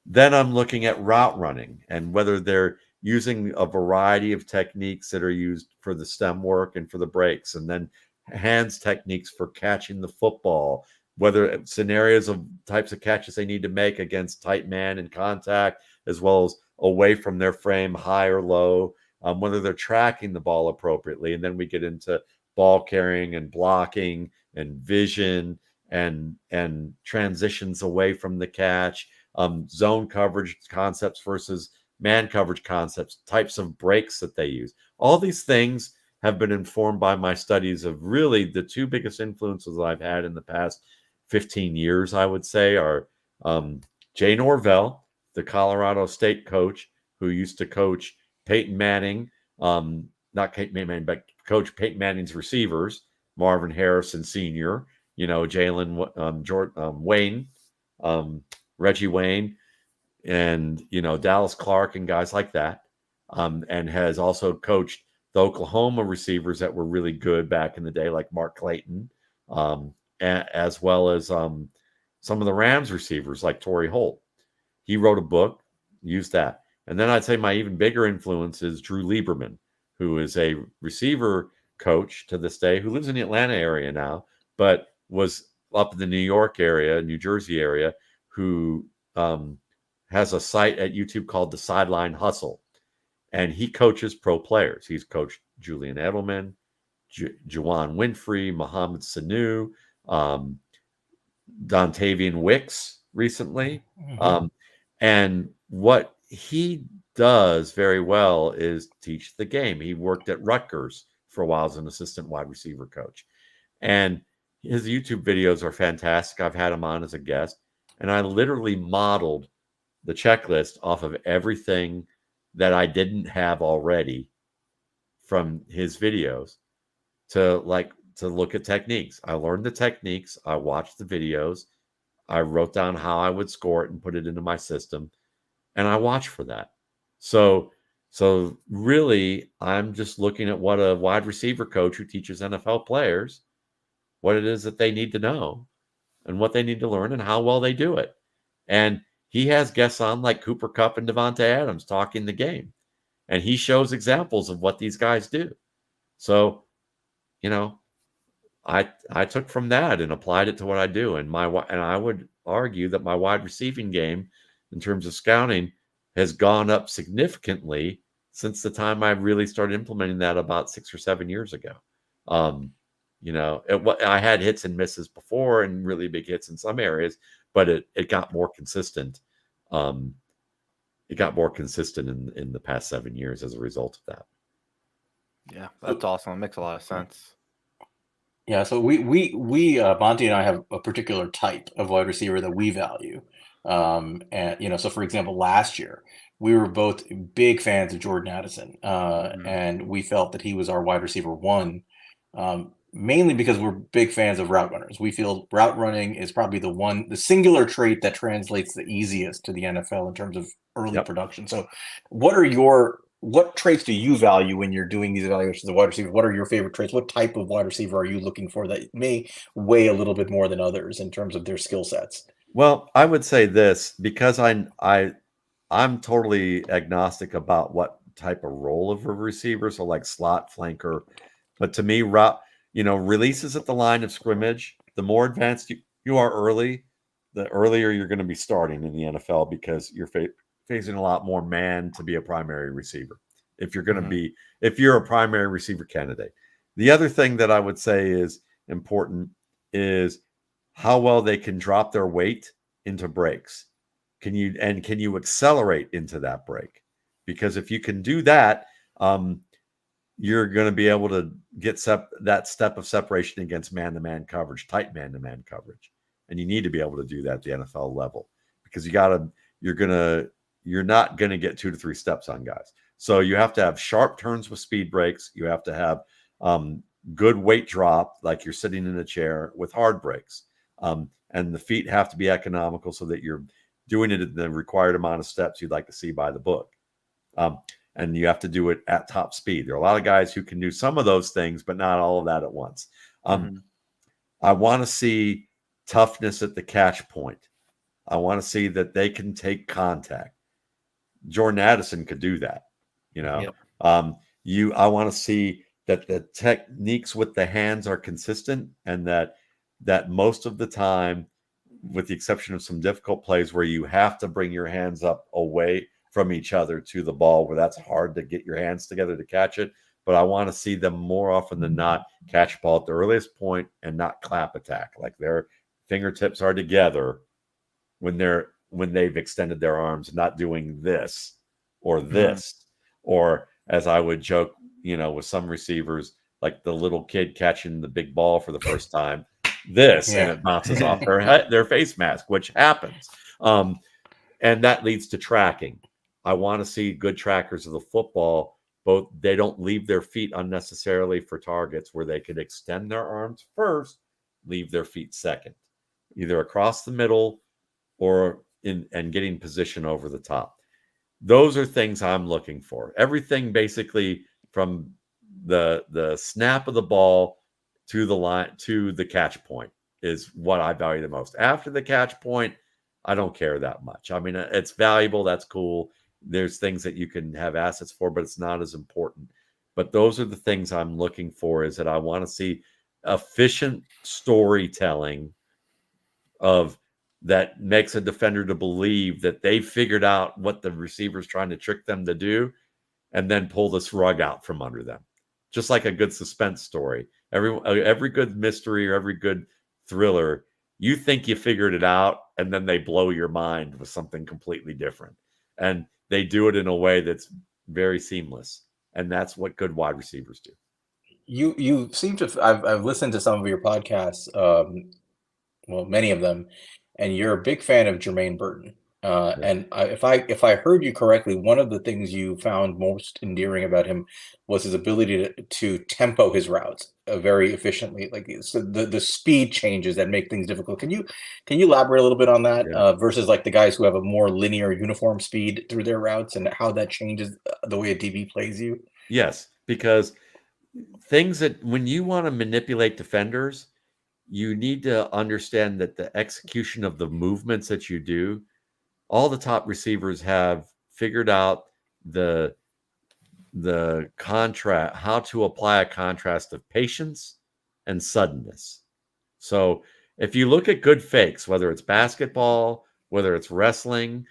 [SPEAKER 2] Then I'm looking at route running and whether they're using a variety of techniques that are used for the stem work and for the breaks, and then hands techniques for catching the football, whether scenarios of types of catches they need to make against tight man in contact, as well as away from their frame, high or low, whether they're tracking the ball appropriately. And then we get into ball carrying and blocking and vision and transitions away from the catch, zone coverage concepts versus man coverage concepts, types of breaks that they use. All these things have been informed by my studies of really the two biggest influences I've had in the past 15 years, I would say, are Jay Norvell, the Colorado State coach who used to coach Peyton Manning, not Peyton Manning, but coach Peyton Manning's receivers, Marvin Harrison Sr., Jalen Wayne, Reggie Wayne, and Dallas Clark and guys like that, and has also coached the Oklahoma receivers that were really good back in the day, like Mark Clayton, as well as some of the Rams receivers like Torrey Holt. He wrote a book, used that. And then I'd say my even bigger influence is Drew Lieberman, who is a receiver coach to this day, who lives in the Atlanta area now, but was up in the New York area, New Jersey area, who has a site at YouTube called The Sideline Hustle. And he coaches pro players. He's coached Julian Edelman, Juwan Winfrey, Mohamed Sanu, Dontavian Wicks recently. And what he does very well is teach the game. He worked at Rutgers for a while as an assistant wide receiver coach. And his YouTube videos are fantastic. I've had him on as a guest. And I literally modeled the checklist off of everything that I didn't have already from his videos to look at techniques. I learned the techniques. I watched the videos. I wrote down how I would score it and put it into my system. And I watch for that. So really, I'm just looking at what a wide receiver coach who teaches NFL players, what it is that they need to know and what they need to learn and how well they do it. And he has guests on like Cooper Kupp and Devontae Adams talking the game. And he shows examples of what these guys do. So, I took from that and applied it to what I do. And I would argue that my wide receiving game in terms of scouting has gone up significantly since the time I really started implementing that about 6 or 7 years ago. I had hits and misses before and really big hits in some areas, but it got more consistent. It got more consistent in the past 7 years as a result of that.
[SPEAKER 3] Yeah, that's awesome. It makes a lot of sense.
[SPEAKER 1] Yeah, so we Monty and I have a particular type of wide receiver that we value. And so for example, last year we were both big fans of Jordan Addison, and we felt that he was our wide receiver one, mainly because we're big fans of route runners. We feel route running is probably the singular trait that translates the easiest to the NFL in terms of early production. So what traits do you value when you're doing these evaluations of wide receiver? What are your favorite traits? What type of wide receiver are you looking for that may weigh a little bit more than others in terms of their skill sets?
[SPEAKER 2] Well, I would say this because I'm totally agnostic about what type of role of a receiver, so like slot, flanker. But to me, releases at the line of scrimmage, the more advanced you are early, the earlier you're going to be starting in the NFL because you're facing a lot more man to be a primary receiver. If you're going to if you're a primary receiver candidate. The other thing that I would say is important is how well they can drop their weight into breaks. Can you accelerate into that break? Because if you can do that, you're going to be able to get that step of separation against man-to-man coverage, tight man-to-man coverage. And you need to be able to do that at the NFL level because you're not going to get 2 to 3 steps on guys. So you have to have sharp turns with speed breaks. You have to have good weight drop, like you're sitting in a chair with hard breaks. And the feet have to be economical so that you're doing it at the required amount of steps you'd like to see by the book. And you have to do it at top speed. There are a lot of guys who can do some of those things, but not all of that at once. I want to see toughness at the catch point. I want to see that they can take contact. Jordan Addison could do that. I want to see that the techniques with the hands are consistent and that most of the time, with the exception of some difficult plays where you have to bring your hands up away from each other to the ball, where that's hard to get your hands together to catch it. But I want to see them more often than not catch ball at the earliest point and not clap attack. Like their fingertips are together when they've extended their arms, not doing this or this, or as I would joke, with some receivers, like the little kid catching the big ball for the first time, and it bounces off their face mask, which happens. And that leads to tracking. I want to see good trackers of the football. They don't leave their feet unnecessarily for targets where they could extend their arms first, leave their feet second, either across the middle or and getting position over the top. Those are things I'm looking for. Everything basically from the snap of the ball to the line to the catch point is what I value the most. After the catch point, I don't care that much. I mean, it's valuable. That's cool. There's things that you can have assets for, but it's not as important. But those are the things I'm looking for, is that I want to see efficient storytelling that makes a defender to believe that they figured out what the receiver's trying to trick them to do and then pull this rug out from under them. Just like a good suspense story. Every good mystery or every good thriller, you think you figured it out and then they blow your mind with something completely different. And they do it in a way that's very seamless. And that's what good wide receivers do.
[SPEAKER 1] You seem to. I've listened to some of your podcasts, well, many of them, and you're a big fan of Jermaine Burton. And if I heard you correctly, one of the things you found most endearing about him was his ability to tempo his routes very efficiently. Like, so the speed changes that make things difficult. Can you elaborate a little bit on that versus like the guys who have a more linear, uniform speed through their routes, and how that changes the way a DB plays you?
[SPEAKER 2] Yes, because things that when you want to manipulate defenders, you need to understand that the execution of the movements that you do, all the top receivers have figured out the contrast, how to apply a contrast of patience and suddenness. So if you look at good fakes, whether it's basketball, whether it's wrestling,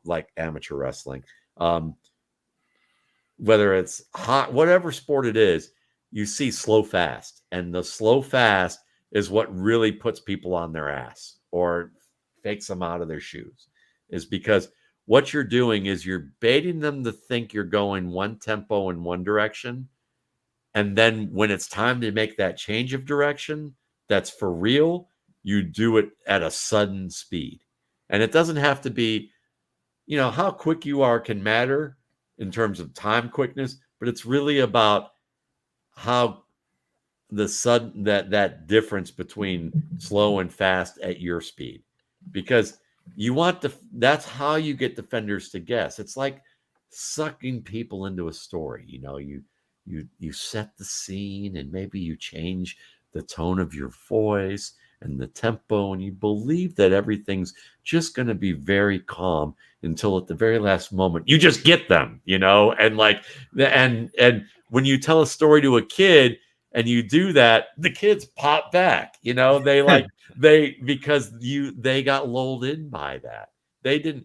[SPEAKER 2] like amateur wrestling, whether it's hot, whatever sport it is, you see slow fast, and the slow fast is what really puts people on their ass or takes them out of their shoes, is because what you're doing is you're baiting them to think you're going one tempo in one direction. And then when it's time to make that change of direction, that's for real, you do it at a sudden speed. And it doesn't have to be, how quick you are can matter in terms of time quickness, but it's really about how the sudden that difference between slow and fast at your speed, because you want that's how you get defenders to guess. It's like sucking people into a story. You set the scene, and maybe you change the tone of your voice and the tempo, and you believe that everything's just going to be very calm until at the very last moment you just get them, and like and when you tell a story to a kid and you do that, the kids pop back, because they got lulled in by that. They didn't,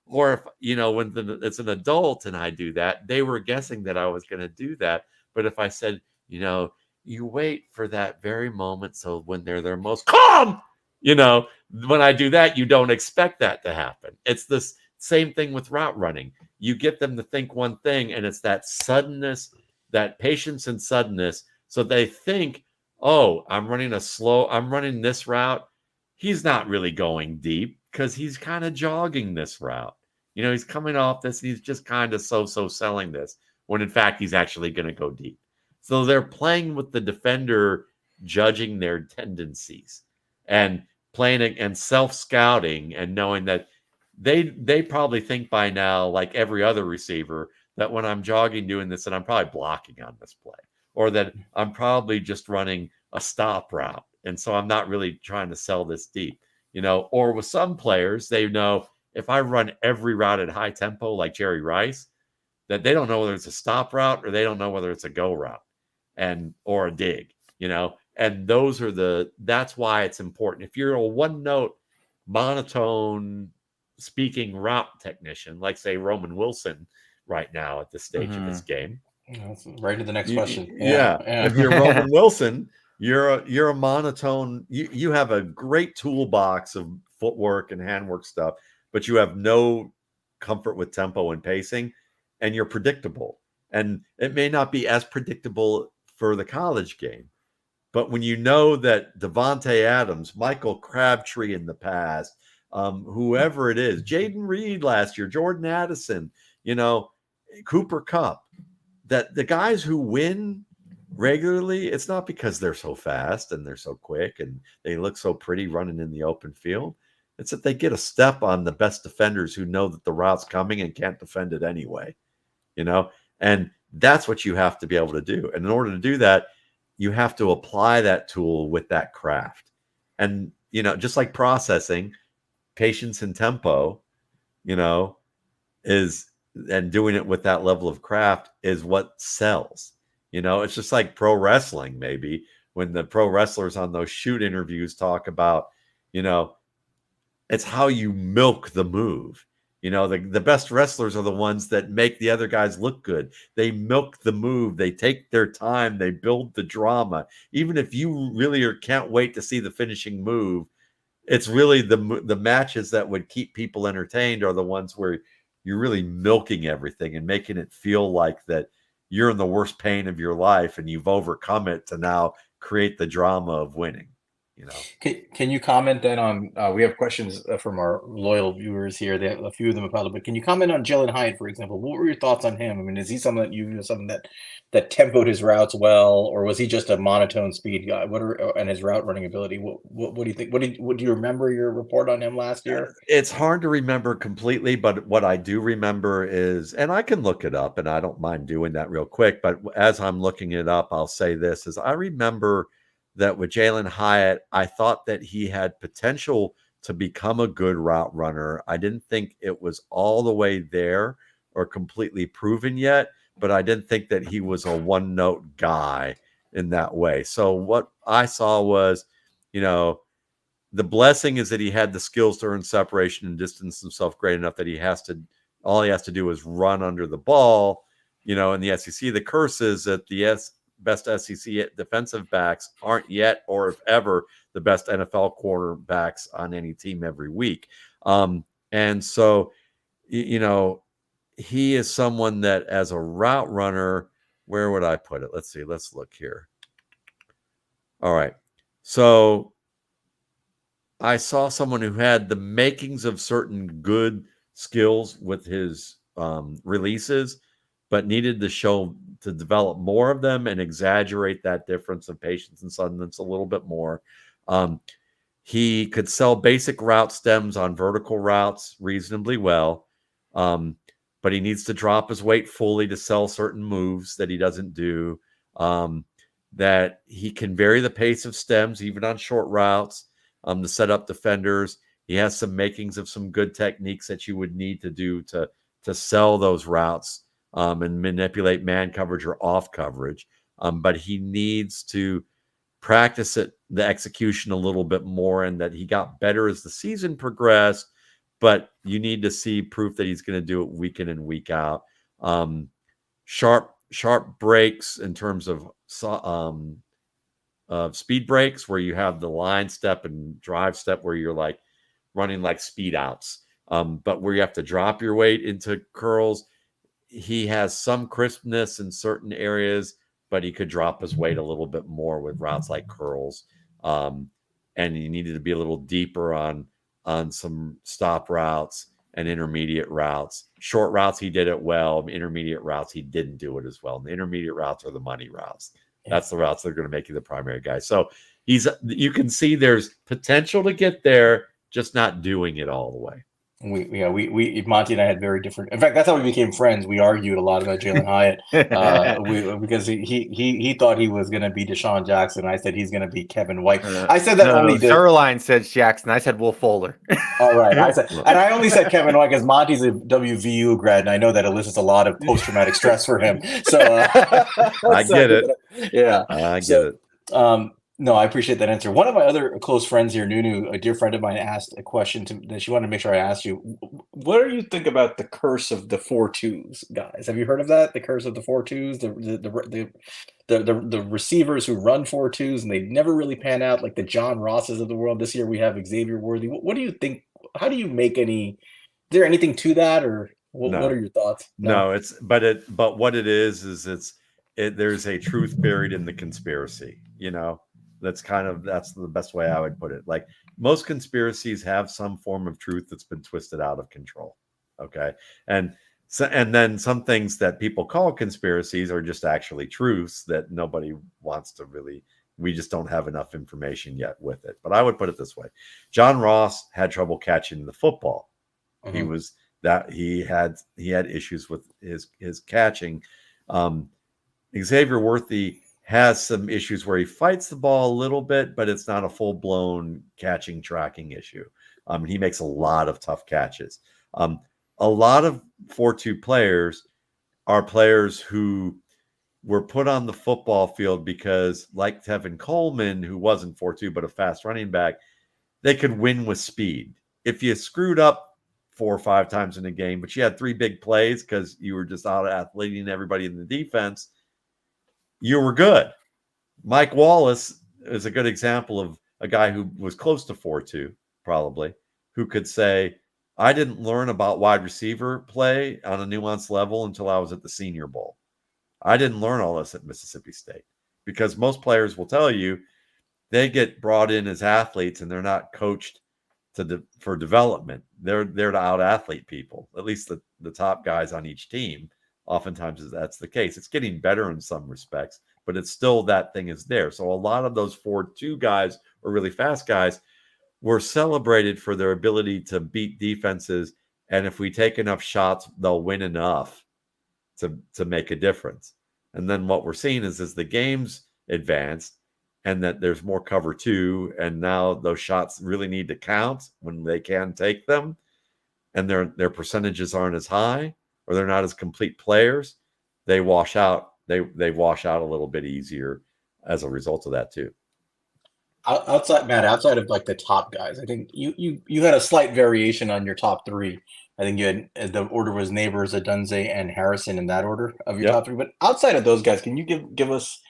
[SPEAKER 2] or if, when it's an adult and I do that, they were guessing that I was going to do that. But if I said, you wait for that very moment, so when they're their most calm, when I do that, you don't expect that to happen. It's this same thing with route running. You get them to think one thing, and it's that suddenness, that patience and suddenness. So they think, oh, I'm running this route. He's not really going deep because he's kind of jogging this route. He's coming off this. He's just kind of so selling this, when in fact, he's actually going to go deep. So they're playing with the defender, judging their tendencies and playing and self-scouting, and knowing that they probably think by now, like every other receiver, that when I'm jogging doing this, that I'm probably blocking on this play, or that I'm probably just running a stop route. And so I'm not really trying to sell this deep, or with some players, they know if I run every route at high tempo, like Jerry Rice, that they don't know whether it's a stop route or they don't know whether it's a go route or a dig, and that's why it's important. If you're a one note monotone speaking route technician, like say Roman Wilson right now at this stage of his game,
[SPEAKER 1] right to the next question.
[SPEAKER 2] Yeah. If you're Roman Wilson, you're a monotone. You have a great toolbox of footwork and handwork stuff, but you have no comfort with tempo and pacing, and you're predictable. And it may not be as predictable for the college game, but when you know that Devontae Adams, Michael Crabtree in the past, whoever it is, Jaden Reed last year, Jordan Addison, Cooper Kupp, that the guys who win regularly, it's not because they're so fast and they're so quick and they look so pretty running in the open field. It's that they get a step on the best defenders who know that the route's coming and can't defend it anyway, and that's what you have to be able to do. And in order to do that, you have to apply that tool with that craft. And, just like processing, patience and tempo, and doing it with that level of craft is what sells. It's just like pro wrestling, maybe, when the pro wrestlers on those shoot interviews talk about, it's how you milk the move. The best wrestlers are the ones that make the other guys look good. They milk the move. They take their time. They build the drama. Even if you really can't wait to see the finishing move, it's really the matches that would keep people entertained are the ones where you're really milking everything and making it feel like that you're in the worst pain of your life and you've overcome it to now create the drama of winning.
[SPEAKER 1] Can you comment then on? We have questions from our loyal viewers here. They have a few of them about it, but can you comment on Jalen Hyatt, for example? What were your thoughts on him? I mean, is he someone that tempoed his routes well, or was he just a monotone speed guy? And his route running ability? What do you think? What do you remember your report on him last year?
[SPEAKER 2] It's hard to remember completely, but what I do remember is, and I can look it up, and I don't mind doing that real quick. But as I'm looking it up, I'll say this: is I remember that with Jalen Hyatt, I thought that he had potential to become a good route runner. I didn't think it was all the way there or completely proven yet, but I didn't think that he was a one-note guy in that way. So what I saw was, the blessing is that he had the skills to earn separation and distance himself great enough that all he has to do is run under the ball, in the SEC. The curse is that the best SEC defensive backs aren't yet or if ever the best NFL quarterbacks on any team every week. And so, he is someone that as a route runner, where would I put it? Let's see. Let's look here. All right. So I saw someone who had the makings of certain good skills with his releases, but needed to develop more of them and exaggerate that difference of patience and suddenness a little bit more. He could sell basic route stems on vertical routes reasonably well, but he needs to drop his weight fully to sell certain moves that he doesn't do. That he can vary the pace of stems even on short routes to set up defenders. He has some makings of some good techniques that you would need to do to sell those routes and manipulate man coverage or off coverage. But he needs to practice the execution a little bit more, and that he got better as the season progressed. But you need to see proof that he's going to do it week in and week out. Sharp breaks in terms of speed breaks, where you have the line step and drive step, where you're like running like speed outs, but where you have to drop your weight into curls. He has some crispness in certain areas, but he could drop his weight a little bit more with routes like curls. And he needed to be a little deeper on some stop routes and intermediate routes. Short routes, he did it well. Intermediate routes, he didn't do it as well. And the intermediate routes are the money routes. That's the routes that are going to make you the primary guy. So you can see there's potential to get there, just not doing it all the way.
[SPEAKER 1] We Monty and I had very different. In fact, that's how we became friends. We argued a lot about Jalen Hyatt because he thought he was going to be Deshaun Jackson. I said he's going to be Kevin White. I said that
[SPEAKER 3] Caroline said Jackson. I said Wolf Fuller.
[SPEAKER 1] All right, I only said Kevin White because Monty's a WVU grad, and I know that elicits a lot of post-traumatic stress for him. So
[SPEAKER 2] I get it.
[SPEAKER 1] Yeah,
[SPEAKER 2] I get it.
[SPEAKER 1] No, I appreciate that answer. One of my other close friends here, Nunu, a dear friend of mine, asked a question that she wanted to make sure I asked you. What do you think about the curse of the 4-2s, guys? Have you heard of that? The curse of the 4-2s, the receivers who run 4-2s and they never really pan out, like the John Rosses of the world. This year we have Xavier Worthy. What do you think? How do you make any? Is there anything to that, or what are your thoughts?
[SPEAKER 2] No, but what it is there's a truth buried in the conspiracy. That's the best way I would put it. Like, most conspiracies have some form of truth that's been twisted out of control. Okay. And then some things that people call conspiracies are just actually truths that nobody wants to really, we just don't have enough information yet with it. But I would put it this way. John Ross had trouble catching the football. Mm-hmm. He had issues with his catching. Xavier Worthy has some issues where he fights the ball a little bit, but it's not a full-blown catching, tracking issue. He makes a lot of tough catches. A lot of 4-2 players are players who were put on the football field because, like Tevin Coleman, who wasn't 4-2 but a fast running back, they could win with speed. If you screwed up 4 or 5 times in a game, but you had 3 big plays because you were just out-athleting everybody in the defense, you were good. Mike Wallace is a good example of a guy who was close to 4-2, probably, who could say, I didn't learn about wide receiver play on a nuanced level until I was at the Senior Bowl. I didn't learn all this at Mississippi State because most players will tell you they get brought in as athletes and they're not coached for development. They're there to out athlete people, at least the top guys on each team. Oftentimes that's the case. It's getting better in some respects, but it's still that thing is there. So a lot of those 4.2 guys or really fast guys were celebrated for their ability to beat defenses. And if we take enough shots, they'll win enough to make a difference. And then what we're seeing is as the game's advanced and that there's more cover two, and now those shots really need to count when they can take them, and their percentages aren't as high or they're not as complete players, they wash out. They wash out a little bit easier as a result of that too.
[SPEAKER 1] Outside of like the top guys, I think you had a slight variation on your top three. I think you had the order was Neighbors, Adunze, and Harrison in that order of your top three. But outside of those guys, can you give us,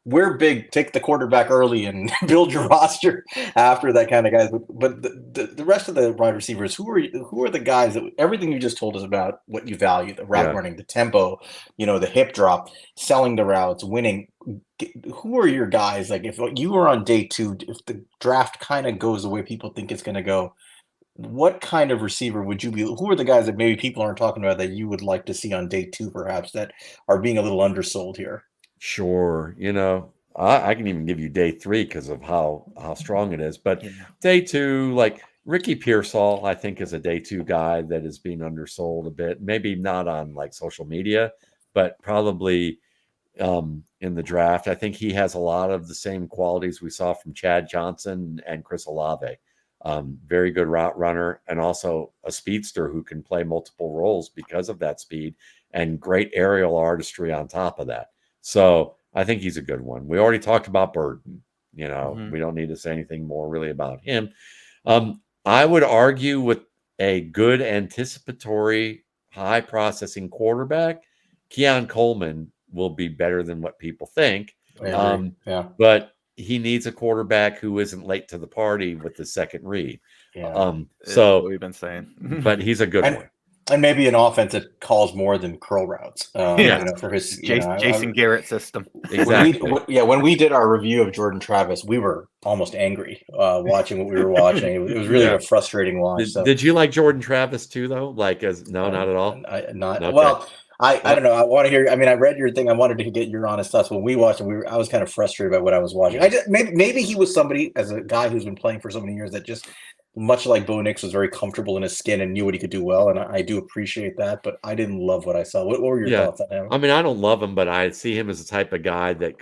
[SPEAKER 1] we're big, take the quarterback early and build your roster after that kind of guys. But the rest of the wide receivers, who are the guys that everything you just told us about what you value, the route running, the tempo, the hip drop, selling the routes, winning. Who are your guys? Like if you were on day two, if the draft kind of goes the way people think it's going to go, what kind of receiver would you be? Who are the guys that maybe people aren't talking about that you would like to see on day two, perhaps, that are being a little undersold here?
[SPEAKER 2] Sure. I can even give you day three because of how strong it is. But day two, like Ricky Pearsall, I think is a day two guy that is being undersold a bit. Maybe not on like social media, but probably in the draft. I think he has a lot of the same qualities we saw from Chad Johnson and Chris Olave. Very good route runner and also a speedster who can play multiple roles because of that speed and great aerial artistry on top of that. So I think he's a good one. We already talked about Burton. We don't need to say anything more really about him. I would argue with a good anticipatory, high processing quarterback, Keon Coleman will be better than what people think. But he needs a quarterback who isn't late to the party with the second read. So
[SPEAKER 3] what we've been saying.
[SPEAKER 2] But he's a good one.
[SPEAKER 1] And maybe an offense that calls more than curl routes. For his
[SPEAKER 3] Jason Garrett system.
[SPEAKER 2] Exactly.
[SPEAKER 1] When we did our review of Jordan Travis, we were almost angry watching what we were watching. It was really a frustrating watch.
[SPEAKER 2] Did you like Jordan Travis too, though? Not at all.
[SPEAKER 1] Not
[SPEAKER 2] okay.
[SPEAKER 1] Well. I don't know. I want to hear. I mean, I read your thing. I wanted to get your honest thoughts when we watched it. I was kind of frustrated about what I was watching. Maybe he was somebody, as a guy who's been playing for so many years, that just, much like Bo Nix, was very comfortable in his skin and knew what he could do well. And I do appreciate that, but I didn't love what I saw. What were your thoughts on him?
[SPEAKER 2] I mean, I don't love him, but I see him as the type of guy that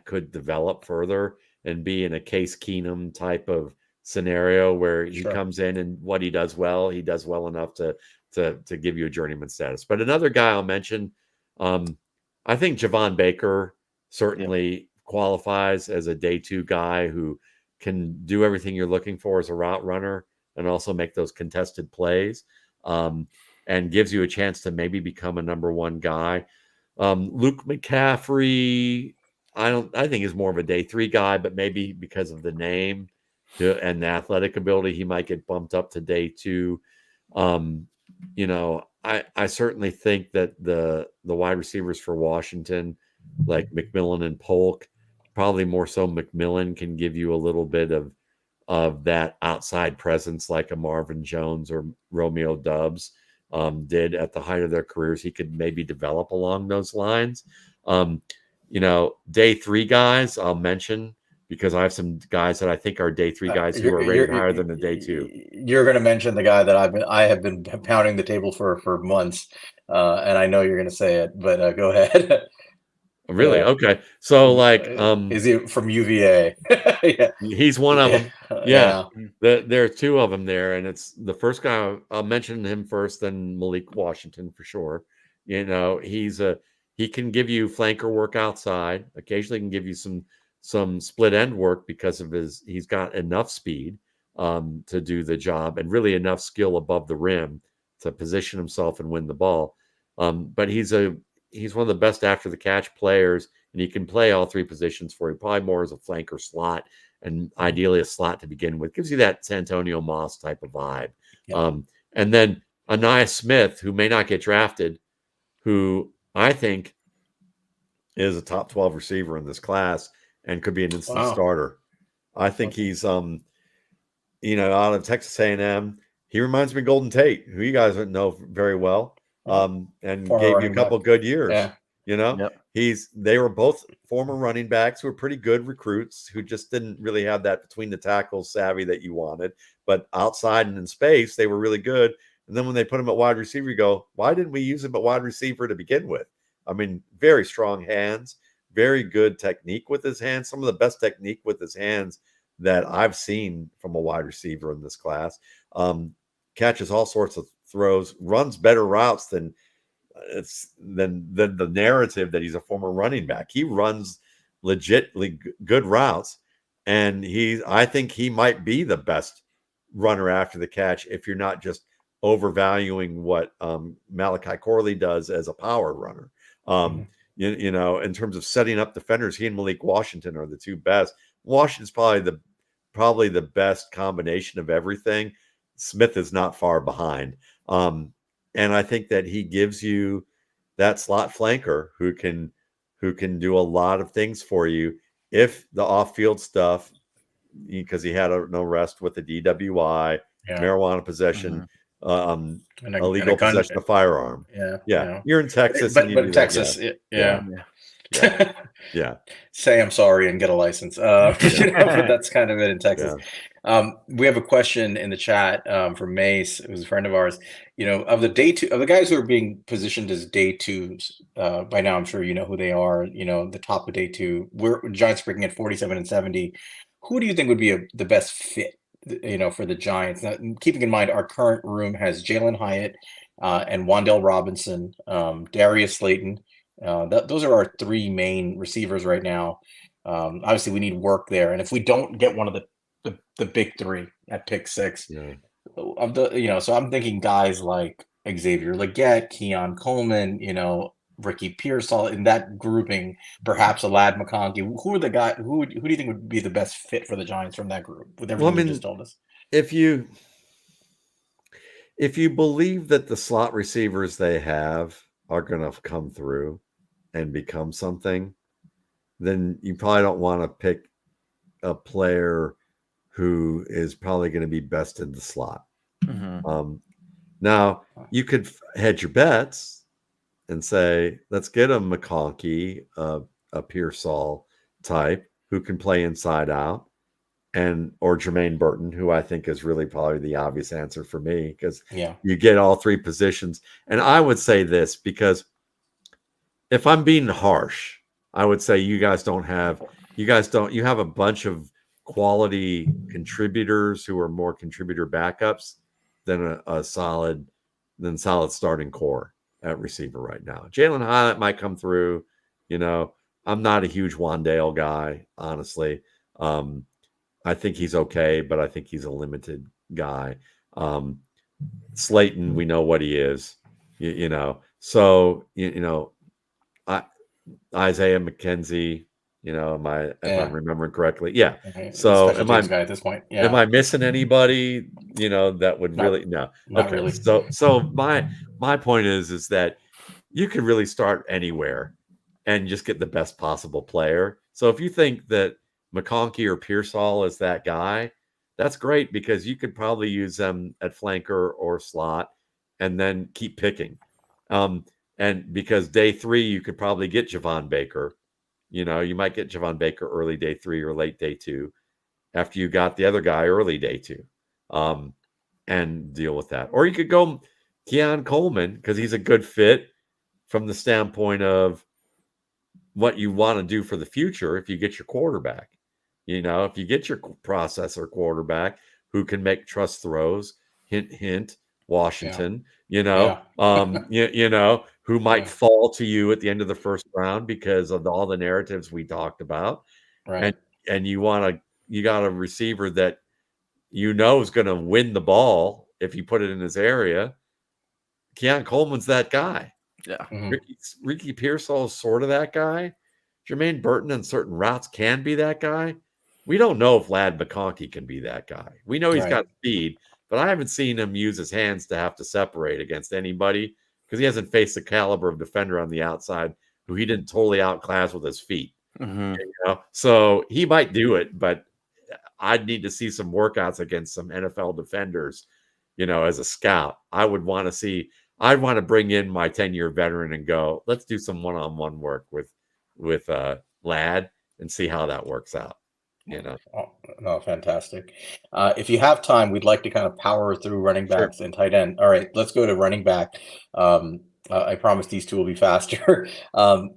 [SPEAKER 2] could develop further and be in a Case Keenum type of scenario where he comes in and what he does well enough to give you a journeyman status. But another guy I'll mention, I think Javon Baker certainly qualifies as a day two guy who can do everything you're looking for as a route runner and also make those contested plays, and gives you a chance to maybe become a number one guy. Luke McCaffrey, I think is more of a day three guy, but maybe because of the name and the athletic ability, he might get bumped up to day two. I certainly think that the wide receivers for Washington, like McMillan and Polk, probably more so McMillan, can give you a little bit of that outside presence like a Marvin Jones or Romeo Doubs did at the height of their careers. He could maybe develop along those lines. Day three guys I'll mention, because I have some guys that I think are day three guys who are rated higher than the day two.
[SPEAKER 1] You're going to mention the guy that I have been pounding the table for months, and I know you're going to say it, but go ahead.
[SPEAKER 2] Really? Okay. So
[SPEAKER 1] is he from UVA?
[SPEAKER 2] He's one of them. There are two of them there, and it's the first guy. I'll mention him first, then Malik Washington for sure. He can give you flanker work outside. Occasionally can give you some split end work because of he's got enough speed to do the job and really enough skill above the rim to position himself and win the ball. But he's one of the best after the catch players, and he can play all three positions for you, probably more as a flanker slot and ideally a slot to begin with. Gives you that Santonio Moss type of vibe.
[SPEAKER 1] Yeah.
[SPEAKER 2] And then Anais Smith, who may not get drafted, who I think is a top 12 receiver in this class and could be an instant starter. I think he's out of Texas A&M. He reminds me of Golden Tate, who you guys know very well, and gave you a couple good years.
[SPEAKER 1] Yeah.
[SPEAKER 2] They were both former running backs who were pretty good recruits who just didn't really have that between the tackles savvy that you wanted, but outside and in space, they were really good. And then when they put him at wide receiver, you go, why didn't we use him at wide receiver to begin with? I mean, very strong hands, very good technique with his hands, some of the best technique with his hands that I've seen from a wide receiver in this class. Catches all sorts of throws, runs better routes than the narrative that he's a former running back. He runs legitimately good routes, and I think he might be the best runner after the catch if you're not just overvaluing what Malachi Corley does as a power runner. In terms of setting up defenders, he and Malik Washington are the two best. Washington's probably the best combination of everything. Smith is not far behind. And I think that he gives you that slot flanker who can do a lot of things for you if the off-field stuff, because he had no rest with the DWI, marijuana possession, illegal possession of firearm.
[SPEAKER 1] Yeah.
[SPEAKER 2] You're in Texas,
[SPEAKER 1] but in Texas,
[SPEAKER 2] yeah.
[SPEAKER 1] Say I'm sorry and get a license. But that's kind of it in Texas. We have a question in the chat from Mace, who's a friend of ours. Of the guys who are being positioned as day twos, by now I'm sure you know who they are. The top of day two. We're Giants picking at 47 and 70. Who do you think would be the best fit? For the Giants. Now, keeping in mind our current room has Jalen Hyatt and Wan'Dale Robinson, Darius Slayton. Those are our three main receivers right now. Obviously, we need work there, and if we don't get one of the big three at pick 6, so I'm thinking guys like Xavier Legette, Keon Coleman, Ricky Pearsall in that grouping, perhaps a Ladd McConkey. Who are the guys? Who do you think would be the best fit for the Giants from that group? With everything you just told us,
[SPEAKER 2] if you believe that the slot receivers they have are going to come through and become something, then you probably don't want to pick a player who is probably going to be best in the slot. Now you could hedge your bets and say, let's get a McConkey, a Pearsall type who can play inside out, or Jermaine Burton, who I think is really probably the obvious answer for me, because you get all three positions. And I would say this, because if I'm being harsh, I would say you have a bunch of quality contributors who are more contributor backups than a solid starting core at receiver right now. Jalen Hyatt might come through. I'm not a huge Wan'Dale guy, honestly. I think he's okay, but I think he's a limited guy. Slayton, we know what he is. So Isaiah McKenzie. If I'm remembering correctly, So
[SPEAKER 1] am I guy at this point?
[SPEAKER 2] Am I missing anybody? That would really no.
[SPEAKER 1] Not really.
[SPEAKER 2] So my point is that you can really start anywhere and just get the best possible player. So if you think that McConkey or Pearsall is that guy, that's great, because you could probably use them at flanker or slot and then keep picking. And because day 3, you could probably get Javon Baker. You might get Javon Baker early day 3 or late day 2 after you got the other guy early day 2, and deal with that. Or you could go Keon Coleman, because he's a good fit from the standpoint of what you want to do for the future if you get your quarterback. If you get your processor quarterback who can make trust throws, hint, Washington, who might fall to you at the end of the first round because of all the narratives we talked about.
[SPEAKER 1] Right.
[SPEAKER 2] And you got a receiver that is going to win the ball if you put it in his area. Keon Coleman's that guy.
[SPEAKER 3] Yeah.
[SPEAKER 2] Ricky Pearsall is sort of that guy. Jermaine Burton on certain routes can be that guy. We don't know if Lad McConkey can be that guy. We know he's
[SPEAKER 1] Right.
[SPEAKER 2] got speed, but I haven't seen him use his hands to have to separate against anybody because he hasn't faced the caliber of defender on the outside who he didn't totally outclass with his feet.
[SPEAKER 3] Mm-hmm.
[SPEAKER 2] You know? So he might do it, but I'd need to see some workouts against some NFL defenders, as a scout. I'd want to bring in my 10-year veteran and go, let's do some one-on-one work with Lad and see how that works out.
[SPEAKER 1] Oh, no, fantastic. If you have time, we'd like to kind of power through running backs and tight end. All right, let's go to running back. I promise these two will be faster. But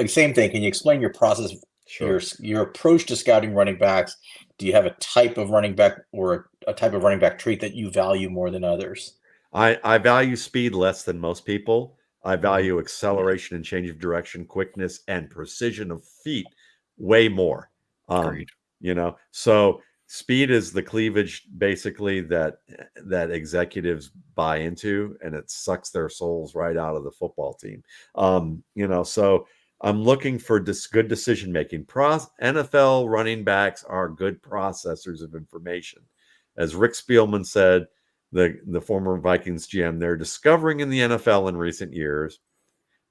[SPEAKER 1] same thing, can you explain your process,
[SPEAKER 2] Sure.
[SPEAKER 1] your approach to scouting running backs? Do you have a type of running back or a type of running back trait that you value more than others?
[SPEAKER 2] I value speed less than most people. I value acceleration and change of direction, quickness, and precision of feet way more.
[SPEAKER 3] Agreed.
[SPEAKER 2] So speed is the cleavage basically that executives buy into, and it sucks their souls right out of the football team. So I'm looking for good decision making. NFL running backs are good processors of information. As Rick Spielman said, the former Vikings GM, they're discovering in the NFL in recent years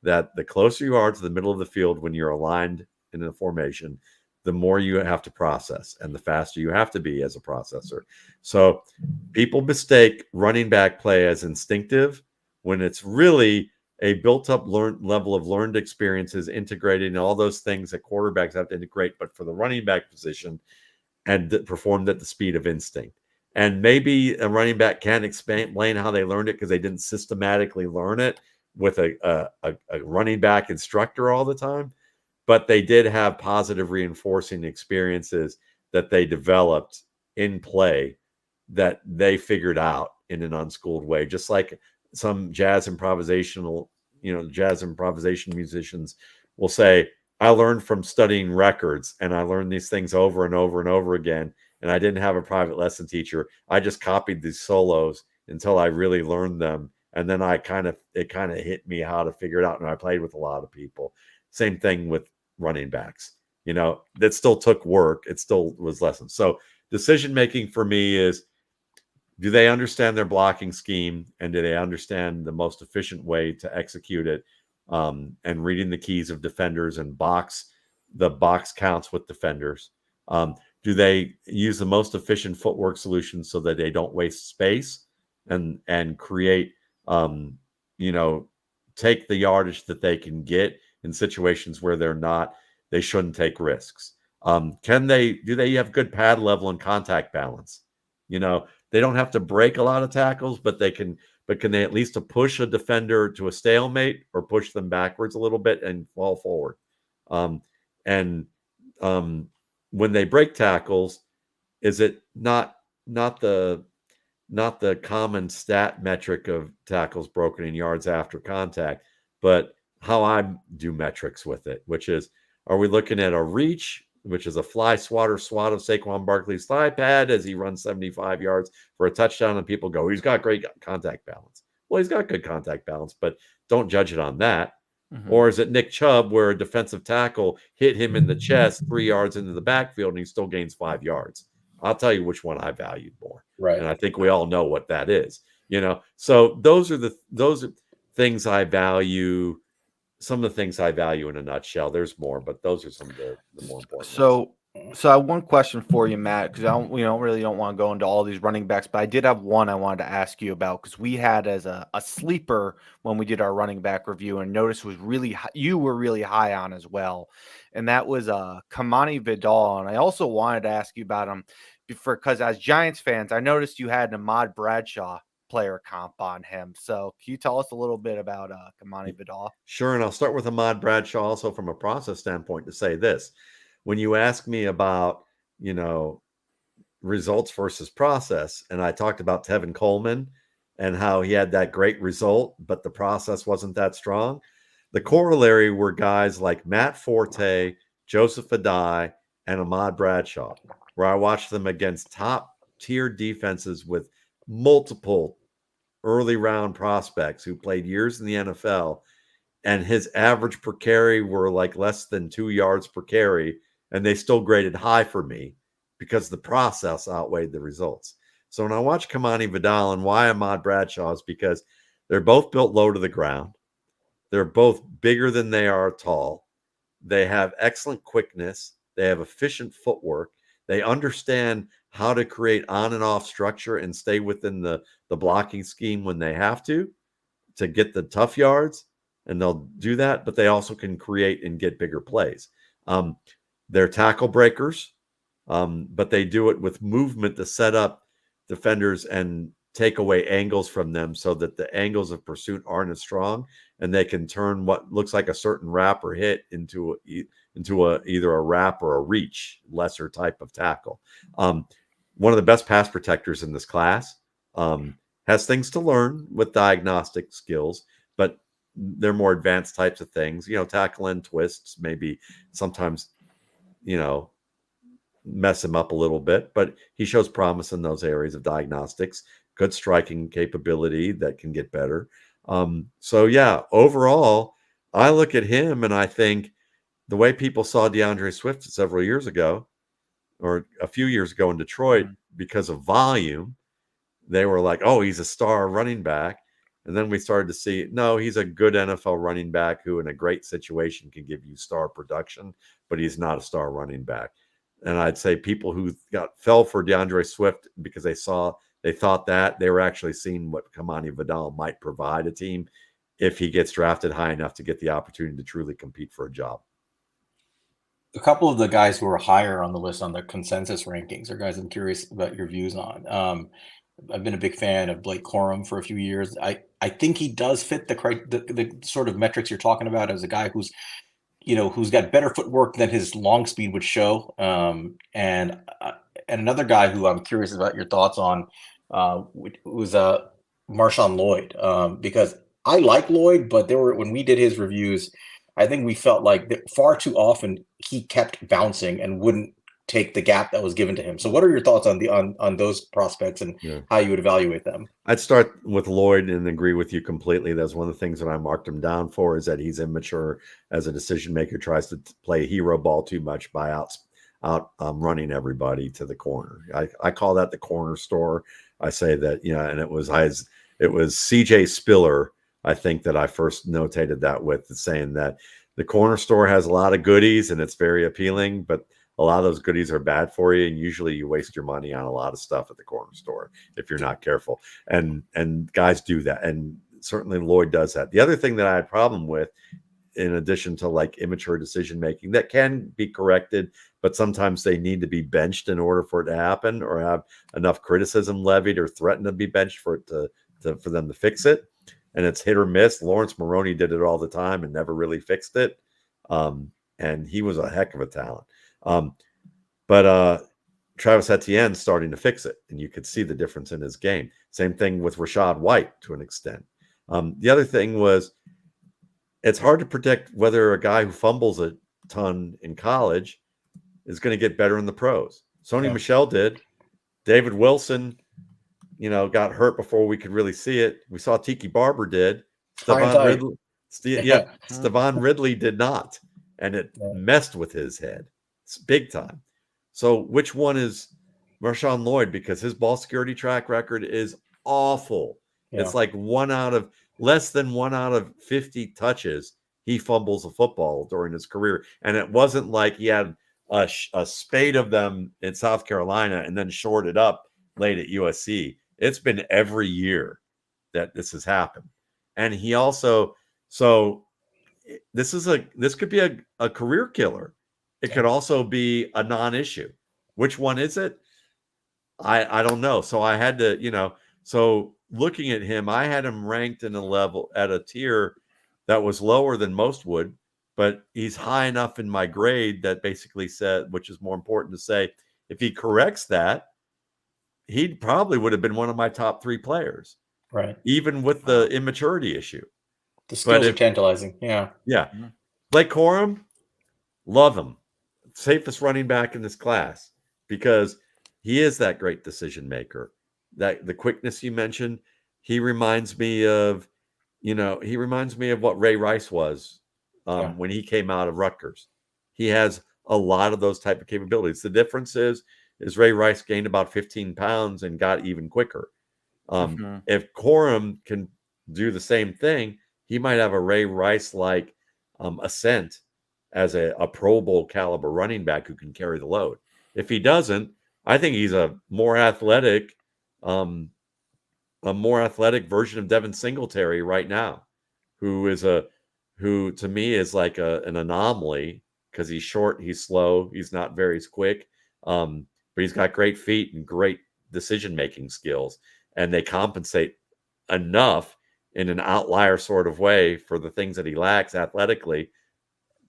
[SPEAKER 2] that the closer you are to the middle of the field when you're aligned in a formation, the more you have to process and the faster you have to be as a processor. So people mistake running back play as instinctive when it's really a built-up level of learned experiences integrated in all those things that quarterbacks have to integrate, but for the running back position and performed at the speed of instinct. And maybe a running back can't explain how they learned it because they didn't systematically learn it with a running back instructor all the time, but they did have positive reinforcing experiences that they developed in play that they figured out in an unschooled way, just like some jazz improvisation musicians will say, I learned from studying records, and I learned these things over and over and over again, and I didn't have a private lesson teacher. I just copied these solos until I really learned them, and then it kind of hit me how to figure it out, and I played with a lot of people. Same thing with running backs. That still took work. It still was lessons. So decision making for me is, do they understand their blocking scheme, and do they understand the most efficient way to execute it? And reading the keys of defenders and the box counts with defenders. Do they use the most efficient footwork solution so that they don't waste space and create, take the yardage that they can get in situations where they shouldn't take risks? Do they have good pad level and contact balance? They don't have to break a lot of tackles, but can they at least push a defender to a stalemate or push them backwards a little bit and fall forward? When they break tackles, is it not the common stat metric of tackles broken in yards after contact, but how I do metrics with it, which is, are we looking at a reach, which is a fly swat of Saquon Barkley's thigh pad as he runs 75 yards for a touchdown, and people go, he's got great contact balance. Well, he's got good contact balance, but don't judge it on that. Mm-hmm. Or is it Nick Chubb, where a defensive tackle hit him in the chest 3 yards into the backfield and he still gains 5 yards? I'll tell you which one I valued more.
[SPEAKER 1] Right.
[SPEAKER 2] And I think we all know what that is. So those are things I value. Some of the things I value in a nutshell. There's more, but those are some of the more important.
[SPEAKER 3] So I have one question for you, Matt, because really don't want to go into all these running backs, but I did have one I wanted to ask you about, because we had as a sleeper when we did our running back review, and notice you were really high on as well, and that was Kamani Vidal. And I also wanted to ask you about him because as Giants fans, I noticed you had an Ahmad Bradshaw player comp on him. So can you tell us a little bit about Kamani Vidal?
[SPEAKER 2] Sure, and I'll start with Ahmad Bradshaw also from a process standpoint to say this. When you ask me about, results versus process, and I talked about Tevin Coleman and how he had that great result, but the process wasn't that strong, the corollary were guys like Matt Forte, Joseph Adai, and Ahmad Bradshaw, where I watched them against top-tier defenses with multiple early round prospects who played years in the NFL, and his average per carry were like less than 2 yards per carry, and they still graded high for me. because the process outweighed the results. So when I watch Kamani Vidal and why Ahmad Bradshaw is because they're both built low to the ground. They're both bigger than they are tall. They have excellent quickness. They have efficient footwork. They understand how to create on and off structure and stay within the blocking scheme when they have to get the tough yards, and they'll do that, but they also can create and get bigger plays. They're tackle breakers, but they do it with movement to set up defenders and take away angles from them so that the angles of pursuit aren't as strong, and they can turn what looks like a certain wrap or hit into either a wrap or a reach, lesser type of tackle. One of the best pass protectors in this class, has things to learn with diagnostic skills, but they're more advanced types of things. Tackle and twists maybe sometimes, mess him up a little bit, but he shows promise in those areas of diagnostics, good striking capability that can get better. So yeah, overall, I look at him and I think the way people saw DeAndre Swift several years ago, or a few years ago in Detroit, because of volume, they were like, oh, he's a star running back. And then we started to see, no, he's a good NFL running back who in a great situation can give you star production, but he's not a star running back. And I'd say people who fell for DeAndre Swift because they thought that they were actually seeing what Kamani Vidal might provide a team if he gets drafted high enough to get the opportunity to truly compete for a job.
[SPEAKER 1] A couple of the guys who are higher on the list on the consensus rankings are guys I'm curious about your views on. I've been a big fan of Blake Corum for a few years. I think he does fit the sort of metrics you're talking about as a guy who's got better footwork than his long speed would show. And another guy who I'm curious about your thoughts on was Marshawn Lloyd, because I like Lloyd, but when we did his reviews, I think we felt like that far too often he kept bouncing and wouldn't take the gap that was given to him. So what are your thoughts on those prospects and how you would evaluate them?
[SPEAKER 2] I'd start with Lloyd and agree with you completely. That's one of the things that I marked him down for, is that he's immature as a decision maker, tries to play hero ball too much by out running everybody to the corner. I call that the corner store. I say that, and it was CJ Spiller, I think, that I first notated that with, saying that the corner store has a lot of goodies and it's very appealing, but a lot of those goodies are bad for you, and usually you waste your money on a lot of stuff at the corner store if you're not careful. And guys do that, and certainly Lloyd does that. The other thing that I had a problem with, in addition to like immature decision making that can be corrected, but sometimes they need to be benched in order for it to happen, or have enough criticism levied or threatened to be benched for it for them to fix it. And it's hit or miss. Lawrence Maroney did it all the time and never really fixed it. And he was a heck of a talent. But Travis Etienne's starting to fix it, and you could see the difference in his game. Same thing with Rashad White to an extent. The other thing was, it's hard to predict whether a guy who fumbles a ton in college is going to get better in the pros. Sony Michel did. David Wilson, got hurt before we could really see it. We saw Tiki Barber did. Stevan Ridley did not, and it messed with his head. It's big time. So which one is Marshawn Lloyd? Because his ball security track record is awful. Yeah. It's like less than 1 out of 50 touches he fumbles a football during his career. And it wasn't like he had a spade of them in South Carolina and then shorted up late at USC. It's been every year that this has happened. And he also, this could be a career killer. It could also be a non-issue. Which one is it? I don't know. So I had to, so looking at him, I had him ranked at a tier that was lower than most would, but he's high enough in my grade that basically said, which is more important to say, if he corrects that, he probably would have been one of my top 3 players.
[SPEAKER 1] Right.
[SPEAKER 2] Even with the immaturity issue.
[SPEAKER 1] The skills are tantalizing. Yeah.
[SPEAKER 2] Yeah. Blake Corum, love him. Safest running back in this class, because he is that great decision maker. That the quickness you mentioned, he reminds me of what Ray Rice was when he came out of Rutgers. He has a lot of those type of capabilities. The difference is is Ray Rice gained about 15 pounds and got even quicker.
[SPEAKER 3] Mhm.
[SPEAKER 2] If Corum can do the same thing, he might have a Ray Rice-like ascent as a Pro Bowl caliber running back who can carry the load. If he doesn't, I think he's a more athletic version of Devin Singletary right now, who to me is like an anomaly because he's short, he's slow, he's not very quick, but he's got great feet and great decision-making skills, and they compensate enough in an outlier sort of way for the things that he lacks athletically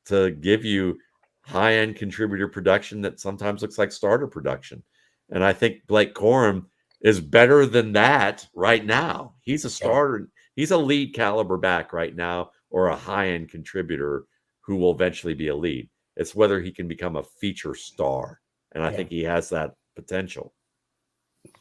[SPEAKER 2] to give you high-end contributor production that sometimes looks like starter production. And I think Blake Corum is better than that right now. He's a starter. He's a lead caliber back right now, or a high-end contributor who will eventually be a lead. It's whether he can become a feature star. And I think he has that potential.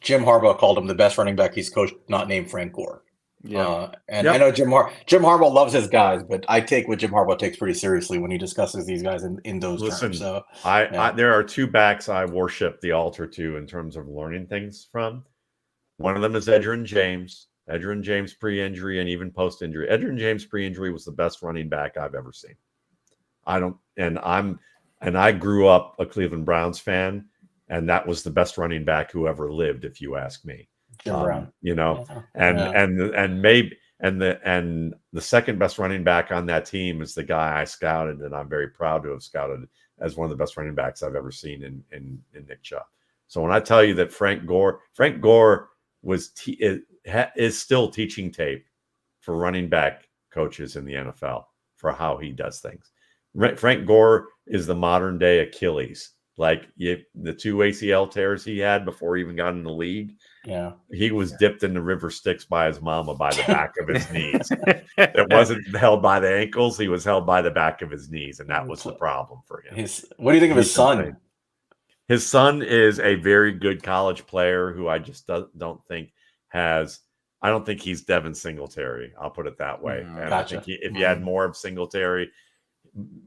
[SPEAKER 1] Jim Harbaugh called him the best running back he's coached, not named Frank Gore.
[SPEAKER 3] Yeah.
[SPEAKER 1] I know Jim Harbaugh loves his guys, but I take what Jim Harbaugh takes pretty seriously when he discusses these guys in those terms. So
[SPEAKER 2] there are two backs I worship the altar to in terms of learning things from. One of them is Edgerrin James. Edgerrin James pre-injury and even post-injury. Edgerrin James pre-injury was the best running back I've ever seen. I grew up a Cleveland Browns fan, and that was the best running back who ever lived, if you ask me.
[SPEAKER 1] Jim Brown.
[SPEAKER 2] And the second best running back on that team is the guy I scouted, and I'm very proud to have scouted as one of the best running backs I've ever seen in Nick Chubb. So when I tell you that Frank Gore is still teaching tape for running back coaches in the NFL for how he does things. Frank Gore is the modern day Achilles. Like the 2 ACL tears he had before he even got in the league.
[SPEAKER 1] Yeah.
[SPEAKER 2] He was dipped in the river Styx by his mama by the back of his knees. It wasn't held by the ankles. He was held by the back of his knees. And that was the problem for him.
[SPEAKER 1] What do you think of his son?
[SPEAKER 2] His son is a very good college player who I just don't think I don't think he's Devin Singletary. I'll put it that way. And
[SPEAKER 1] Gotcha.
[SPEAKER 2] I think if you had more of Singletary,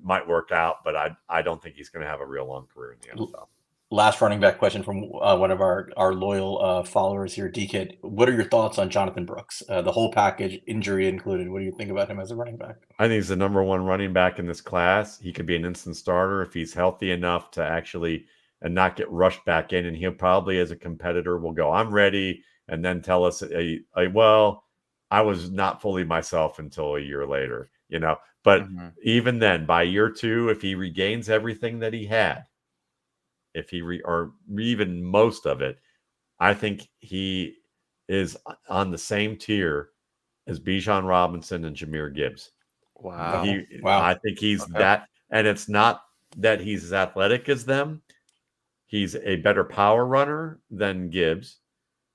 [SPEAKER 2] might work out, but I don't think he's going to have a real long career in the NFL.
[SPEAKER 1] Last running back question from one of our loyal followers here, DKIT. What are your thoughts on Jonathan Brooks? The whole package, injury included. What do you think about him as a running back?
[SPEAKER 2] I think he's the number one running back in this class. He could be an instant starter if he's healthy enough to actually and not get rushed back in. And he'll probably, as a competitor, will go, I'm ready, and then tell us, well, I was not fully myself until a year later, But even then, by year 2, if he regains everything that he had, or even most of it, I think he is on the same tier as Bijan Robinson and Jahmyr Gibbs.
[SPEAKER 3] Wow.
[SPEAKER 2] I think he's that, and it's not that he's as athletic as them. He's a better power runner than Gibbs.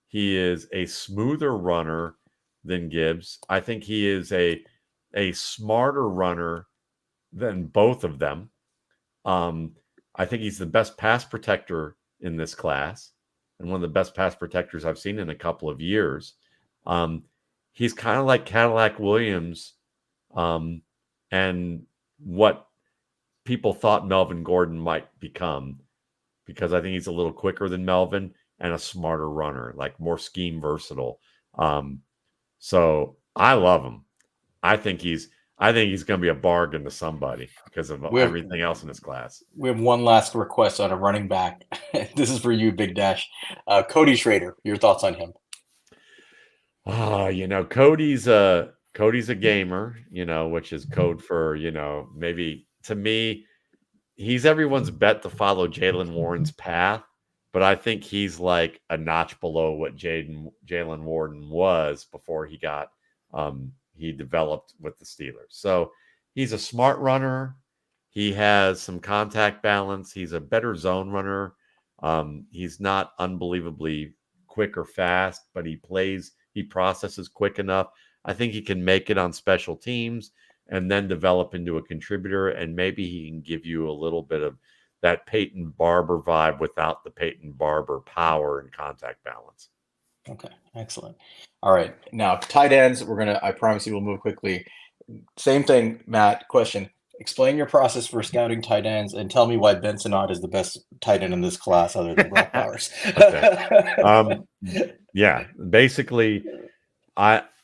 [SPEAKER 2] He is a smoother runner than Gibbs. I think he is a smarter runner than both of them. I think he's the best pass protector in this class and one of the best pass protectors I've seen in a couple of years. He's kind of like Cadillac Williams and what people thought Melvin Gordon might become, because I think he's a little quicker than Melvin and a smarter runner, like more scheme versatile. So I love him. I think he's going to be a bargain to somebody because of everything else in this class.
[SPEAKER 1] We have one last request on a running back. This is for you, Big Dash. Cody Schrader, your thoughts on him?
[SPEAKER 2] Cody's a gamer, which is code for, maybe to me, he's everyone's bet to follow Jaylen Warren's path. But I think he's like a notch below what Jaylen Warren was before he got he developed with the Steelers. So he's a smart runner. He has some contact balance. He's a better zone runner. He's not unbelievably quick or fast, but he processes quick enough. I think he can make it on special teams and then develop into a contributor, and maybe he can give you a little bit of that Peyton Barber vibe without the Peyton Barber power and contact balance.
[SPEAKER 1] Okay, excellent. All right, now tight ends. I promise you we'll move quickly. Same thing, Matt. Question: Explain your process for scouting tight ends, and tell me why Ben Sinnott is the best tight end in this class, other than Brock Bowers.
[SPEAKER 2] Yeah, basically,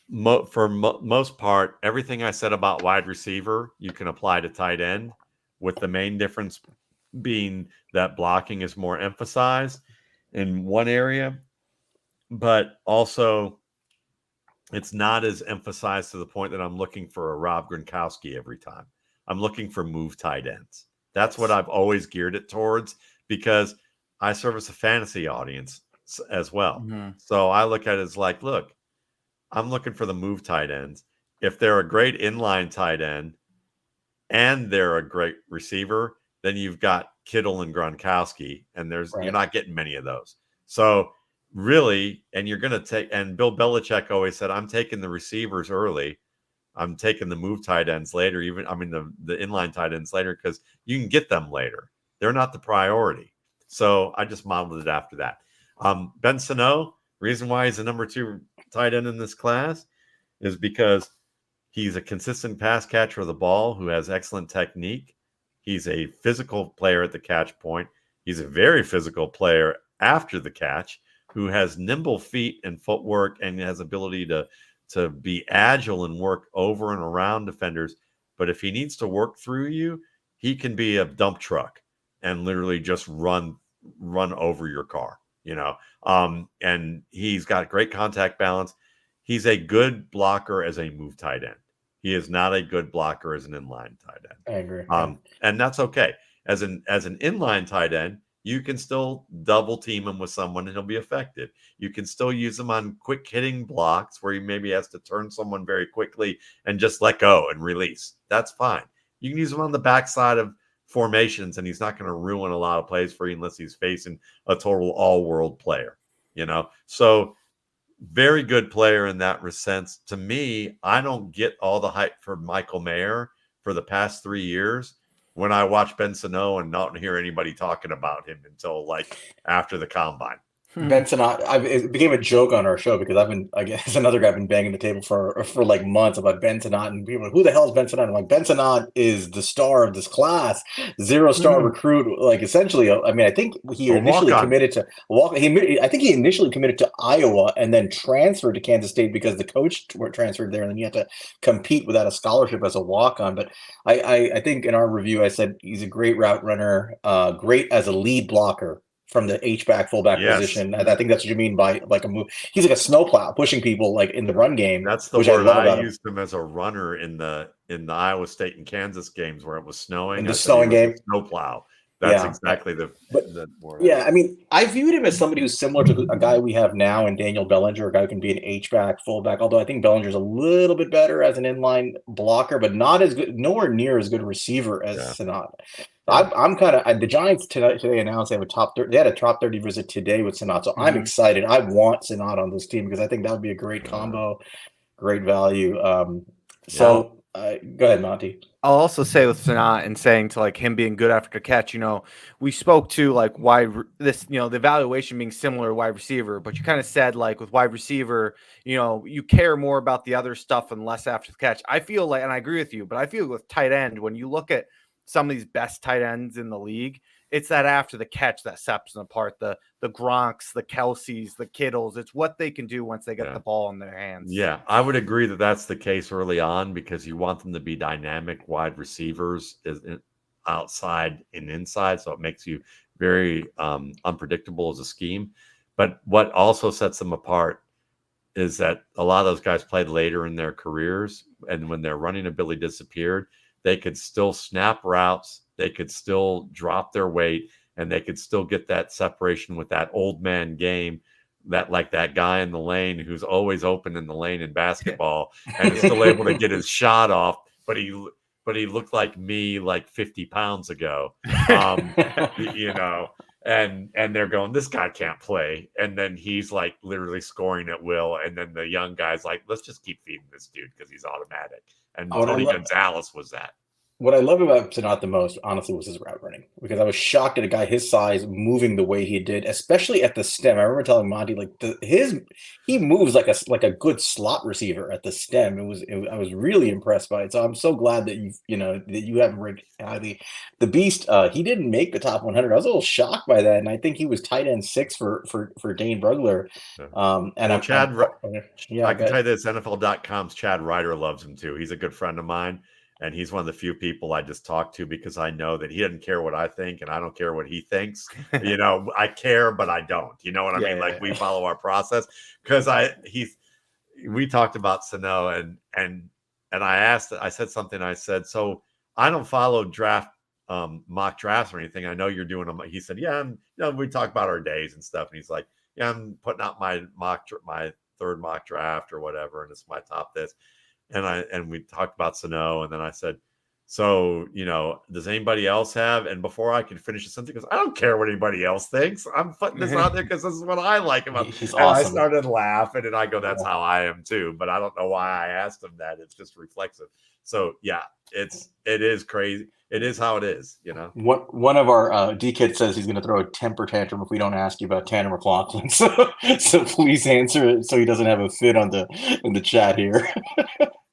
[SPEAKER 2] most part, everything I said about wide receiver, you can apply to tight end, with the main difference being that blocking is more emphasized in one area, but also it's not as emphasized to the point that I'm looking for a Rob Gronkowski every time. I'm looking for move tight ends. That's what I've always geared it towards, because I service a fantasy audience as well.
[SPEAKER 3] Mm-hmm.
[SPEAKER 2] So I look at it as like, look, I'm looking for the move tight ends. If they're a great inline tight end and they're a great receiver, then you've got Kittle and Gronkowski, and you're not getting many of those. So really, and you're going to take, and Bill Belichick always said, I'm taking the receivers early. I'm taking the move tight ends later, the inline tight ends later, because you can get them later. They're not the priority. So I just modeled it after that. Ben Sinnott, reason why he's the number 2 tight end in this class is because he's a consistent pass catcher of the ball who has excellent technique. He's a physical player at the catch point. He's a very physical player after the catch who has nimble feet and footwork and has ability to be agile and work over and around defenders. But if he needs to work through you, he can be a dump truck and literally just run over your car, and he's got great contact balance. He's a good blocker as a move tight end. He is not a good blocker as an inline tight end.
[SPEAKER 1] I agree.
[SPEAKER 2] And that's okay. As an inline tight end, you can still double team him with someone and he'll be effective. You can still use him on quick hitting blocks where he maybe has to turn someone very quickly and just let go and release. That's fine. You can use him on the backside of formations, and he's not going to ruin a lot of plays for you unless he's facing a total all-world player, So very good player in that sense. To me, I don't get all the hype for Michael Mayer for the past 3 years when I watch Ben Sinnott and not hear anybody talking about him until like after the combine.
[SPEAKER 1] Ben Sinnott, it became a joke on our show because I guess another guy I've been banging the table for like months about Ben Sinnott, and people are like, who the hell is Ben Sinnott? I'm like, Ben Sinnott is the star of this class, 0-star recruit. Like essentially, I mean, I think he initially committed to I think he initially committed to Iowa and then transferred to Kansas State because the coach transferred there, and then you had to compete without a scholarship as a walk-on. But I think in our review, I said he's a great route runner, great as a lead blocker from the H-back, fullback position. I think that's what you mean by like a move. He's like a snowplow pushing people like in the run game.
[SPEAKER 2] That's the word I used him as a runner in the Iowa State and Kansas games where it was snowing.
[SPEAKER 1] In the snowing game.
[SPEAKER 2] Snowplow. That's exactly the word.
[SPEAKER 1] Yeah, I mean, I viewed him as somebody who's similar to a guy we have now in Daniel Bellinger, a guy who can be an H-back, fullback, although I think Bellinger's a little bit better as an inline blocker, but not as good, nowhere near as good a receiver as Sinnott. I'm kind of the Giants today announced they have a top 30. They had a top 30 visit today with Sinnott, so I'm excited. I want Sinnott on this team because I think that would be a great combo, great value. Go ahead, Monty.
[SPEAKER 3] I'll also say with Sinnott and saying to like him being good after the catch, we spoke to like why this, the evaluation being similar to wide receiver, but you kind of said like with wide receiver, you care more about the other stuff and less after the catch. I feel like, and I agree with you, but I feel with tight end, when you look at some of these best tight ends in the league, it's that after the catch that sets them apart. The Gronks, the Kelseys, the Kittles. It's what they can do once they get the ball in their hands.
[SPEAKER 2] Yeah, I would agree that that's the case early on because you want them to be dynamic wide receivers outside and inside, so it makes you very unpredictable as a scheme. But what also sets them apart is that a lot of those guys played later in their careers, and when their running ability disappeared, they could still snap routes, they could still drop their weight, and they could still get that separation with that old man game, that like that guy in the lane who's always open in the lane in basketball and is still able to get his shot off, but he looked like me like 50 pounds ago, and they're going, this guy can't play, and then he's like literally scoring at will, and then the young guy's like, let's just keep feeding this dude because he's automatic. And Tony Gonzalez was that.
[SPEAKER 1] what I love about Sanat the most, honestly, was his route running, because I was shocked at a guy his size moving the way he did, especially at the stem. I remember telling Monty like he moves like a good slot receiver at the stem. I was really impressed by it. So I'm so glad that you haven't ranked highly. The Beast, he didn't make the top 100. I was a little shocked by that, and I think he was tight end 6 for Dane Brugler. And
[SPEAKER 2] Well,
[SPEAKER 1] yeah,
[SPEAKER 2] I can tell you this: NFL.com's Chad Ryder loves him too. He's a good friend of mine. And he's one of the few people I just talk to because I know that he doesn't care what I think and I don't care what he thinks. I care, but I don't. You know what I mean? Like we follow our process because we talked about Sano and I said something. I said, so I don't follow mock drafts or anything. I know you're doing them. He said, yeah, we talk about our days and stuff. And he's like, yeah, I'm putting out my third mock draft or whatever, and it's my top this. And we talked about Sano, and then I said, so, does anybody else have? And before I could finish the sentence, because I don't care what anybody else thinks. I'm putting this out there because this is what I like about it.
[SPEAKER 1] He's
[SPEAKER 2] and
[SPEAKER 1] awesome.
[SPEAKER 2] I started laughing, and I go, that's how I am too. But I don't know why I asked him that. It's just reflexive. So yeah, it is crazy. It is how it is,
[SPEAKER 1] One of our D-Kids says he's going to throw a temper tantrum if we don't ask you about Tanner McLaughlin. So please answer it so he doesn't have a fit in the chat here.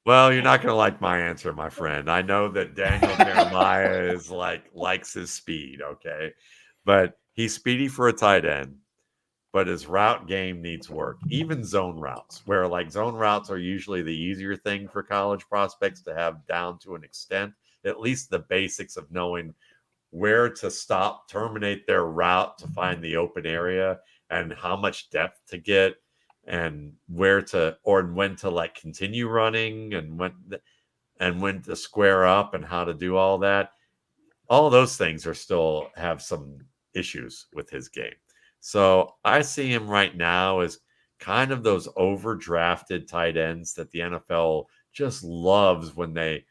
[SPEAKER 2] Well, you're not going to like my answer, my friend. I know that Daniel Jeremiah is likes his speed, okay? But he's speedy for a tight end, but his route game needs work. Even zone routes, where zone routes are usually the easier thing for college prospects to have down to an extent, at least the basics of knowing where to stop, terminate their route to find the open area and how much depth to get. And when to continue running and when to square up and how to do all that. All those things still have some issues with his game. So I see him right now as kind of those overdrafted tight ends that the NFL just loves when the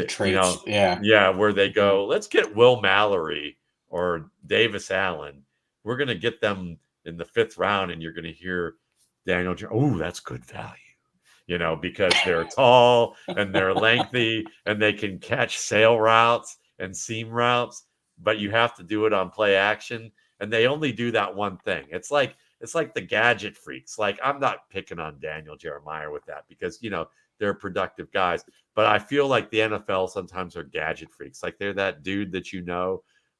[SPEAKER 2] traits, where they go, let's get Will Mallory or Davis Allen. We're going to get them in the 5th round, and you're going to hear Daniel, that's good value, because they're tall and they're lengthy and they can catch sail routes and seam routes, but you have to do it on play action. And they only do that one thing. It's like the gadget freaks. I'm not picking on Daniel Jeremiah with that because, they're productive guys, but I feel like the NFL sometimes are gadget freaks. They're that dude that,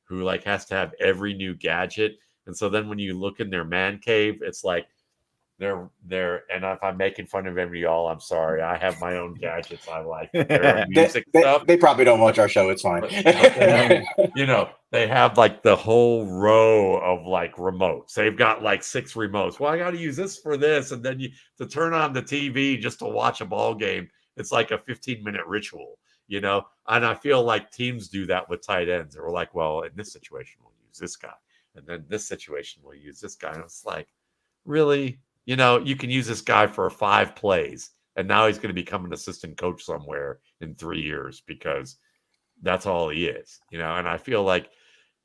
[SPEAKER 2] who has to have every new gadget. And so then when you look in their man cave, it's like, they're and if I'm making fun of any of y'all, I'm sorry. I have my own gadgets I like. Music stuff.
[SPEAKER 1] They probably don't watch our show. It's fine.
[SPEAKER 2] But they have the whole row of remotes. They've got 6 remotes. Well, I got to use this for this, and then to turn on the TV just to watch a ball game. It's like a 15-minute ritual, And I feel like teams do that with tight ends. They're like, well, in this situation we'll use this guy, and then this situation we'll use this guy. And it's like, really. You can use this guy for 5 plays, and now he's going to become an assistant coach somewhere in 3 years because that's all he is, And I feel like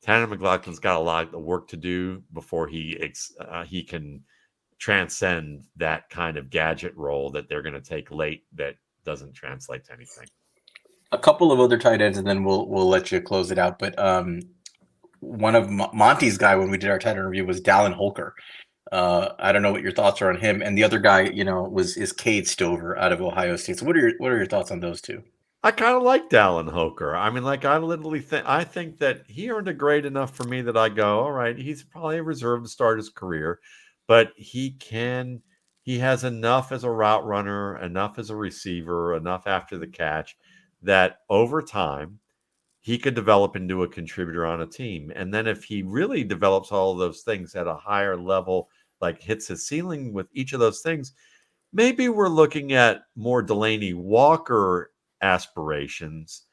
[SPEAKER 2] Tanner McLaughlin's got a lot of work to do before he can transcend that kind of gadget role that they're going to take late that doesn't translate to anything.
[SPEAKER 1] A couple of other tight ends, and then we'll let you close it out. But one of Monty's guy when we did our tight end review was Dallin Holker. I don't know what your thoughts are on him, and the other guy, is Cade Stover out of Ohio State. So what are your thoughts on those two?
[SPEAKER 2] I kind of like Dallin Holker. I mean, I think that he earned a grade enough for me that I go, all right, he's probably a reserve to start his career, but he has enough as a route runner, enough as a receiver, enough after the catch that over time he could develop into a contributor on a team. And then if he really develops all of those things at a higher level, hits his ceiling with each of those things, maybe we're looking at more Delaney Walker aspirations,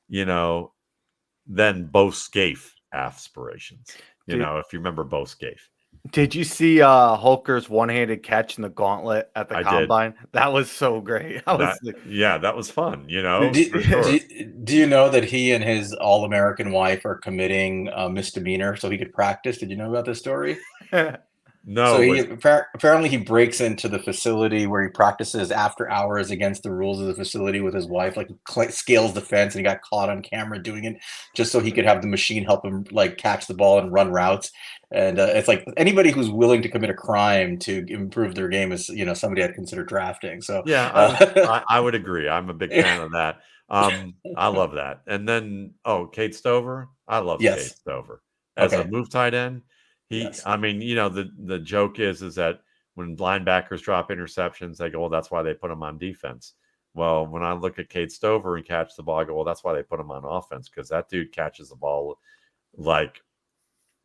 [SPEAKER 2] than Bo Scaife aspirations. If you remember Bo Scaife.
[SPEAKER 3] Did you see Holker's one-handed catch in the gauntlet at the combine? Did. That was so great.
[SPEAKER 2] That was fun.
[SPEAKER 1] Do you know that he and his All-American wife are committing a misdemeanor so he could practice? Did you know about this story?
[SPEAKER 2] No,
[SPEAKER 1] So
[SPEAKER 2] it
[SPEAKER 1] he
[SPEAKER 2] was
[SPEAKER 1] apparently he breaks into the facility where he practices after hours against the rules of the facility with his wife. Like he scales the fence, and he got caught on camera doing it just so he could have the machine help him like catch the ball and run routes. And it's like anybody who's willing to commit a crime to improve their game is, somebody I'd consider drafting. So
[SPEAKER 2] yeah, I would agree. I'm a big fan of that. I love that. And then Kate Stover, I love Kate
[SPEAKER 1] yes,
[SPEAKER 2] Stover as a
[SPEAKER 1] okay,
[SPEAKER 2] move tight end.
[SPEAKER 1] yes,
[SPEAKER 2] I mean, the joke is that when linebackers drop interceptions, they go, well, that's why they put them on defense. Well, when I look at Kate Stover and catch the ball, I go, well, that's why they put him on offense, because that dude catches the ball like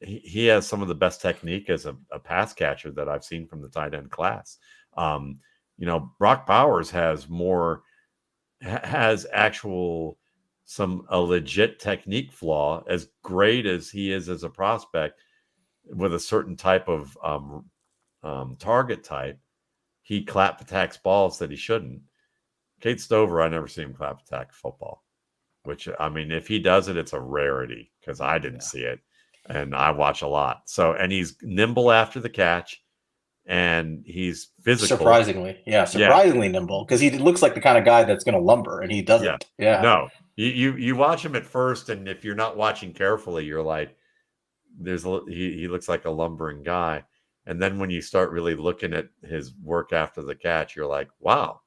[SPEAKER 2] he has some of the best technique as a pass catcher that I've seen from the tight end class. Um, Brock Bowers has actual a legit technique flaw, as great as he is as a prospect with a certain type of target type. He clap attacks balls that he shouldn't. Kate Stover, I never see him clap attack football, which, I mean, if he does it, it's a rarity because I didn't
[SPEAKER 1] yeah.
[SPEAKER 2] see it. And I watch a lot. So, and he's nimble after the catch, and he's physical.
[SPEAKER 1] Surprisingly
[SPEAKER 2] Yeah,
[SPEAKER 1] nimble, because he looks like the kind of guy that's going to lumber, and he
[SPEAKER 2] yeah.
[SPEAKER 1] doesn't. Yeah,
[SPEAKER 2] No, you watch him at first, and if you're not watching carefully, you're like, he looks like a lumbering guy. And then when you start really looking at his work after the catch, you're like, wow,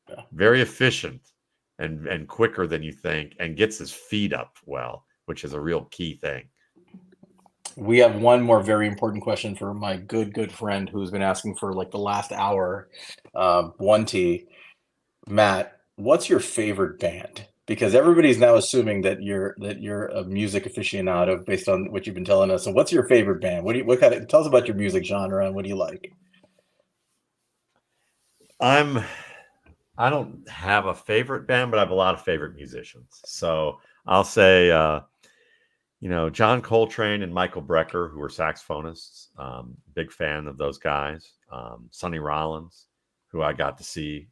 [SPEAKER 1] yeah.
[SPEAKER 2] very efficient and quicker than you think, and gets his feet up well, which is a real key thing.
[SPEAKER 1] We have one more very important question for my good friend who's been asking for like the last hour. 1T, Matt, what's your favorite band? Because everybody's now assuming that you're a music aficionado based on what you've been telling us. So, what's your favorite band? What kind of, tell us about your music genre and what do you like?
[SPEAKER 2] I don't have a favorite band, but I have a lot of favorite musicians. So I'll say, John Coltrane and Michael Brecker, who were saxophonists. Big fan of those guys. Sonny Rollins, who I got to see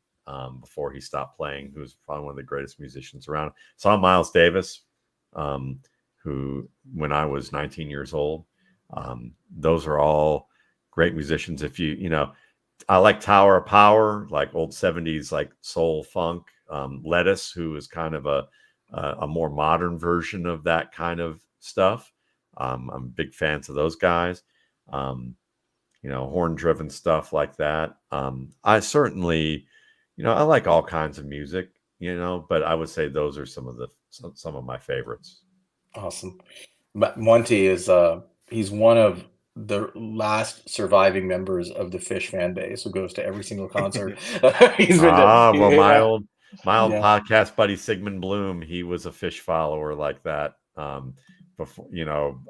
[SPEAKER 2] before he stopped playing, who's probably one of the greatest musicians around. Saw Miles Davis, who, when I was 19 years old. Those are all great musicians. I like Tower of Power, like old 70s, like soul funk. Lettuce, who is kind of a more modern version of that kind of stuff. I'm big fans of those guys. Horn driven stuff like that. I certainly, I like all kinds of music, but I would say those are some of my favorites.
[SPEAKER 1] Awesome. Monty is he's one of the last surviving members of the Fish fan base who goes to every single concert. He's been to,
[SPEAKER 2] Well, my
[SPEAKER 1] yeah,
[SPEAKER 2] old
[SPEAKER 1] yeah.
[SPEAKER 2] podcast buddy Sigmund Bloom, he was a Fish follower like that. Before,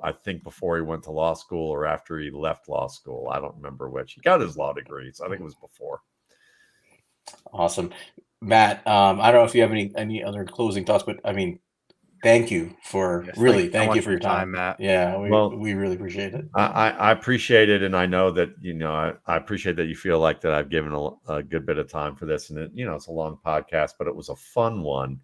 [SPEAKER 2] I think before he went to law school or after he left law school, I don't remember which. He got his law degree, so I think it was before.
[SPEAKER 1] Awesome. Matt, I don't know if you have any other closing thoughts, but I mean, thank you for
[SPEAKER 3] Yes, thank
[SPEAKER 1] really
[SPEAKER 3] you so
[SPEAKER 1] thank
[SPEAKER 3] much
[SPEAKER 1] you
[SPEAKER 3] for
[SPEAKER 1] for your
[SPEAKER 3] your time,
[SPEAKER 1] time.
[SPEAKER 3] Matt.
[SPEAKER 1] Yeah,
[SPEAKER 2] Well,
[SPEAKER 1] we really appreciate it.
[SPEAKER 2] I appreciate it, and I know that I appreciate that you feel like that I've given a good bit of time for this, and it's a long podcast, but it was a fun one,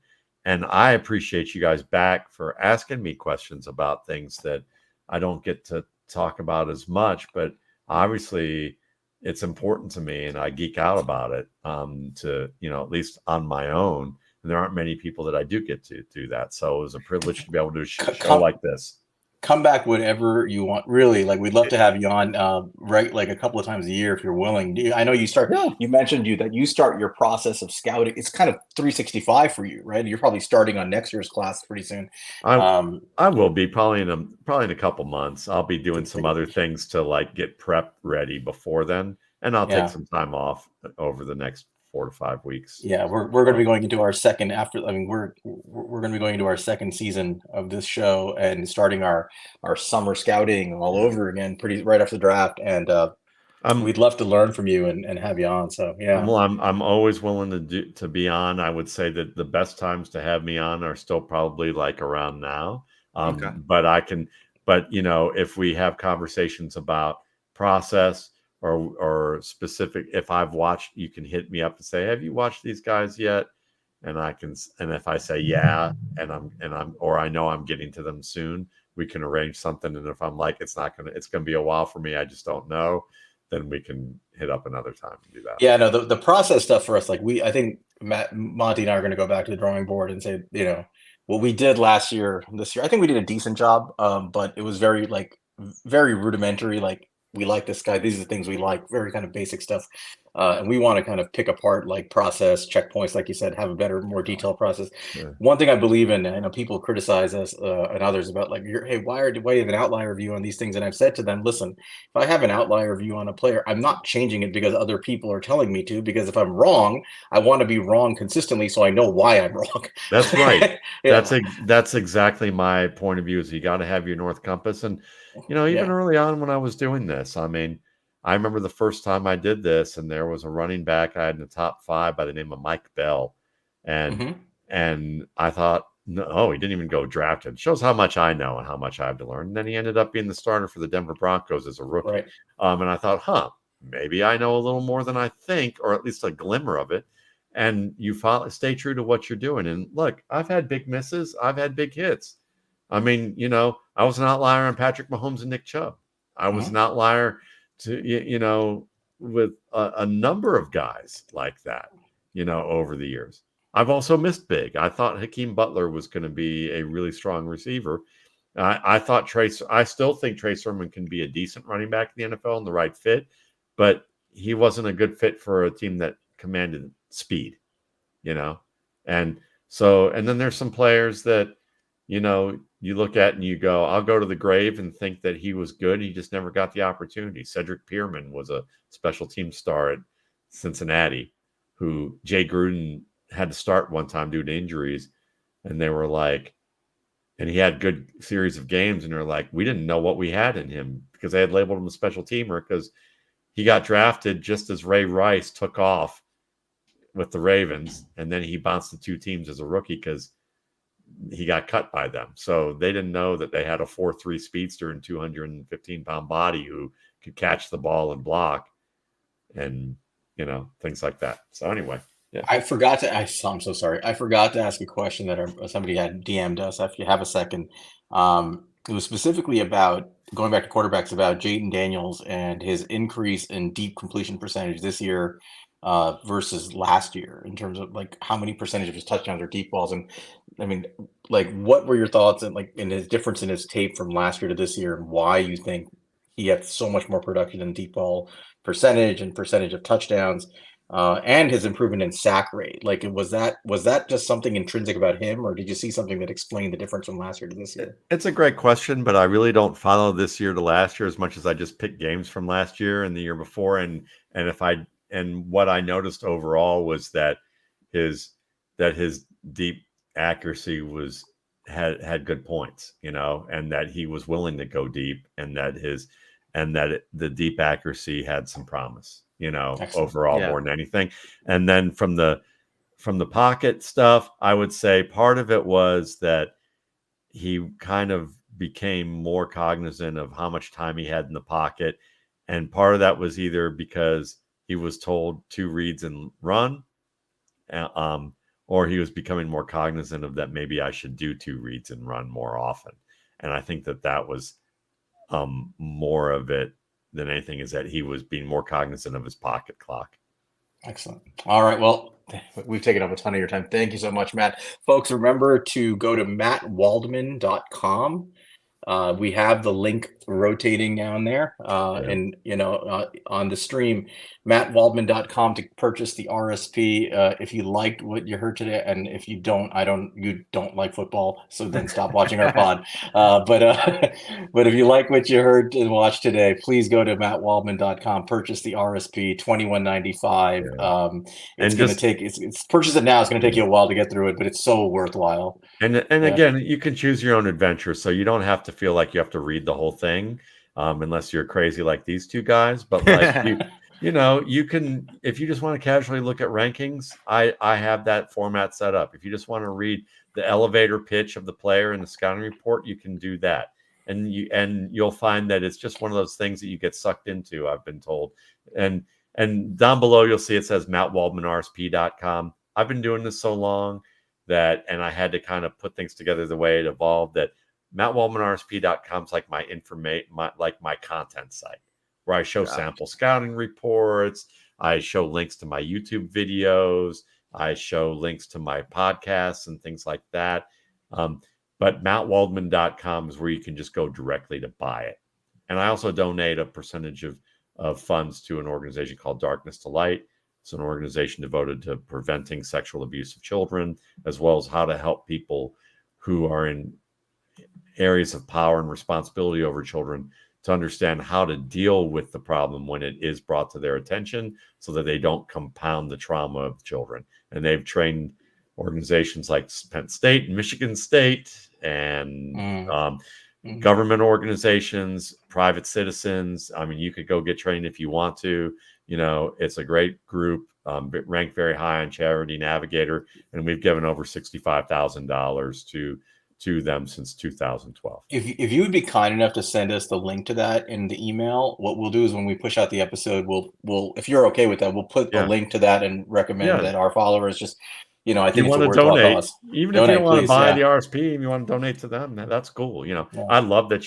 [SPEAKER 2] and I appreciate you guys back for asking me questions about things that I don't get to talk about as much, but obviously it's important to me, and I geek out about it. To at least on my own, and there aren't many people that I do get to do that, so it was a privilege to be able to do a show
[SPEAKER 1] Come
[SPEAKER 2] like this.
[SPEAKER 1] come back whenever you want. Really, like we'd love to have you on, right? Like a couple of times a year if you're willing. I know you start.
[SPEAKER 2] Yeah.
[SPEAKER 1] You mentioned that you start your process of scouting. It's kind of 365 for you, right? You're probably starting on next year's class pretty soon.
[SPEAKER 2] I
[SPEAKER 1] Um,
[SPEAKER 2] I will be probably in a couple months. I'll be doing
[SPEAKER 1] take
[SPEAKER 2] some
[SPEAKER 1] a
[SPEAKER 2] other
[SPEAKER 1] look.
[SPEAKER 2] things to like get prep ready before then, and I'll take
[SPEAKER 1] Yeah.
[SPEAKER 2] some time off over the next 4 to 5 weeks.
[SPEAKER 1] Yeah, we're going to be
[SPEAKER 2] So,
[SPEAKER 1] going into our second after. I mean, we're going to be going into our second season of this show and starting our summer scouting all over again, pretty right after the draft. And
[SPEAKER 2] I'm
[SPEAKER 1] we'd love to learn from you and have you on. So yeah,
[SPEAKER 2] I'm always willing to be on. I would say that the best times to have me on are still probably like around now.
[SPEAKER 3] Okay.
[SPEAKER 2] But if we have conversations about process or specific, if I've watched, you can hit me up and say, have you watched these guys yet? And and if I say yeah, or I know I'm getting to them soon, we can arrange something. And if I'm like, it's gonna be a while for me, I just don't know, then we can hit up another time and do that.
[SPEAKER 1] Yeah, no, the process stuff for us, like I think Monty and I are going to go back to the drawing board and say, what we did last year, this year, I think we did a decent job, but it was very very rudimentary. Like, we like this guy. These are the things we like, very kind of basic stuff. And we want to kind of pick apart like process, checkpoints, like you said, have a better, more detailed process.
[SPEAKER 2] Yeah.
[SPEAKER 1] One thing I believe in, I know people criticize us and others about like, hey, why do you have an outlier view on these things? And I've said to them, listen, if I have an outlier view on a player, I'm not changing it because other people are telling me to, because if I'm wrong, I want to be wrong consistently so I know why I'm wrong.
[SPEAKER 2] That's right.
[SPEAKER 1] Yeah.
[SPEAKER 2] That's exactly my point of view, is you got to have your North Compass. And, even early on when I was doing this, I mean, I remember the first time I did this, and there was a running back I had in the top 5 by the name of Mike Bell. And I thought, no, he didn't even go drafted. Shows how much I know and how much I have to learn. And then he ended up being the starter for the Denver Broncos as a rookie.
[SPEAKER 1] Right.
[SPEAKER 2] And I thought, maybe I know a little more than I think, or at least a glimmer of it. And you stay true to what you're doing. And look, I've had big misses. I've had big hits. I mean, I was an outlier on Patrick Mahomes and Nick Chubb. I was an outlier to, with a number of guys like that, over the years. I've also missed big. I thought Hakeem Butler was going to be a really strong receiver. I still think Trey Sermon can be a decent running back in the NFL and the right fit, but he wasn't a good fit for a team that commanded speed, and then there's some players that, you look at and you go, I'll go to the grave and think that he was good. He just never got the opportunity. Cedric Pierman was a special team star at Cincinnati, who Jay Gruden had to start one time due to injuries. And they were like, and he had good series of games, and they're like, we didn't know what we had in him, because they had labeled him a special teamer because he got drafted just as Ray Rice took off with the Ravens. And then he bounced the 2 teams as a rookie because he got cut by them. So they didn't know that they had a 4.3 speedster and 215-pound body who could catch the ball and block, and, things like that. So anyway, yeah. I'm
[SPEAKER 1] so sorry. I forgot to ask a question that somebody had DM'd us. If you have a second, it was specifically about going back to quarterbacks, about Jayden Daniels and his increase in deep completion percentage this year versus last year, in terms of like how many percentage of his touchdowns are deep balls. And I mean, like, what were your thoughts in his difference in his tape from last year to this year, and why you think he had so much more production in deep ball percentage and percentage of touchdowns, and his improvement in sack rate? Like, was that just something intrinsic about him, or did you see something that explained the difference from last year to this year?
[SPEAKER 2] It's a great question, but I really don't follow this year to last year as much as I just pick games from last year and the year before. And what I noticed overall was that his deep accuracy had good points, and that he was willing to go deep, and that the deep accuracy had some promise,
[SPEAKER 1] Excellent.
[SPEAKER 2] overall, more than anything. And then from the pocket stuff, I would say part of it was that he kind of became more cognizant of how much time he had in the pocket. And part of that was either because he was told 2 reads and run, or he was becoming more cognizant of that maybe I should do 2 reads and run more often. And I think that was more of it than anything, is that he was being more cognizant of his pocket clock.
[SPEAKER 1] Excellent. All right. Well, we've taken up a ton of your time. Thank you so much, Matt. Folks, remember to go to mattwaldman.com. We have the link rotating down there, and on the stream, mattwaldman.com, to purchase the RSP. If you liked what you heard today, and if you don't, you don't like football, so then stop watching our pod. But if you like what you heard and watched today, please go to mattwaldman.com, purchase the RSP, $21.95. It's going to take it's purchase it now. It's going to take you a while to get through it, but it's so worthwhile.
[SPEAKER 2] And again, you can choose your own adventure, so you don't have to feel like you have to read the whole thing, unless you're crazy like these 2 guys. But like you can, if you just want to casually look at rankings, I have that format set up. If you just want to read the elevator pitch of the player in the scouting report, you can do that, and you'll find that it's just one of those things that you get sucked into, I've been told. And down below you'll see it says mattwaldmanrsp.com. I've been doing this so long and I had to kind of put things together the way it evolved, that mattwaldmanrsp.com is like my content site, where I show sample scouting reports. I show links to my YouTube videos. I show links to my podcasts and things like that. But mattwaldman.com is where you can just go directly to buy it. And I also donate a percentage of funds to an organization called Darkness to Light. It's an organization devoted to preventing sexual abuse of children, as well as how to help people who are in areas of power and responsibility over children to understand how to deal with the problem when it is brought to their attention so that they don't compound the trauma of children. And they've trained organizations like Penn State and Michigan State and government organizations, private citizens. I mean, you could go get trained if you want to. You know, it's a great group, ranked very high on Charity Navigator, and we've given over $65,000 to them since 2012.
[SPEAKER 1] If you would be kind enough to send us the link to that in the email, what we'll do is when we push out the episode, we'll if you're okay with that, we'll put the link to that and recommend that our followers just, you know, I think
[SPEAKER 2] you
[SPEAKER 1] it's a
[SPEAKER 2] worthwhile
[SPEAKER 1] donate,
[SPEAKER 2] cause. Even if you don't want to buy the RSP and you want to donate to them, that's cool. You know, I'd love to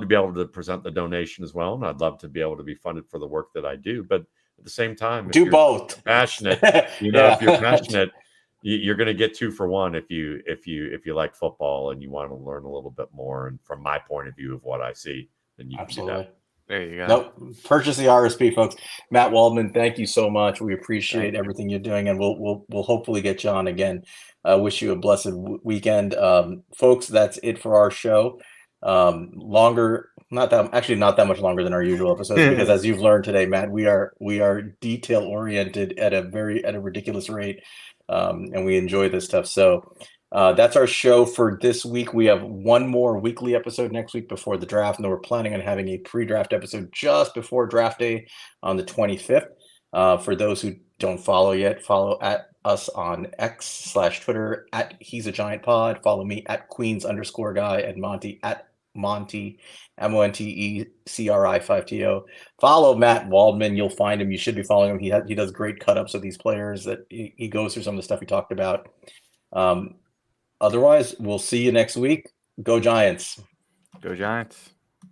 [SPEAKER 2] be able to present the donation as well, and I'd love to be able to be funded for the work that I do. But at the same time,
[SPEAKER 1] do both.
[SPEAKER 2] Passionate, you know, if you're passionate, you're going to get 2 for 1 if you like football and you want to learn a little bit more. And from my point of view of what I see, then you can do that.
[SPEAKER 3] There you go.
[SPEAKER 1] Nope. Purchase the RSP, folks. Matt Waldman, thank you so much. We appreciate everything you're doing, and we'll hopefully get you on again. Wish you a blessed weekend, folks. That's it for our show. Longer, not that much longer than our usual episodes, because as you've learned today, Matt, we are detail oriented at a ridiculous rate, and we enjoy this stuff. So. That's our show for this week. We have one more weekly episode next week before the draft, and then we're planning on having a pre-draft episode just before draft day on the 25th. For those who don't follow yet, follow at us on X/Twitter at He's a Giant Pod. Follow me at Queens_guy and Monty at Monty MONTECRI5TO. Follow Matt Waldman. You'll find him. You should be following him. He does great cut-ups of these players that he goes through some of the stuff he talked about. Otherwise, we'll see you next week. Go Giants.
[SPEAKER 3] Go Giants.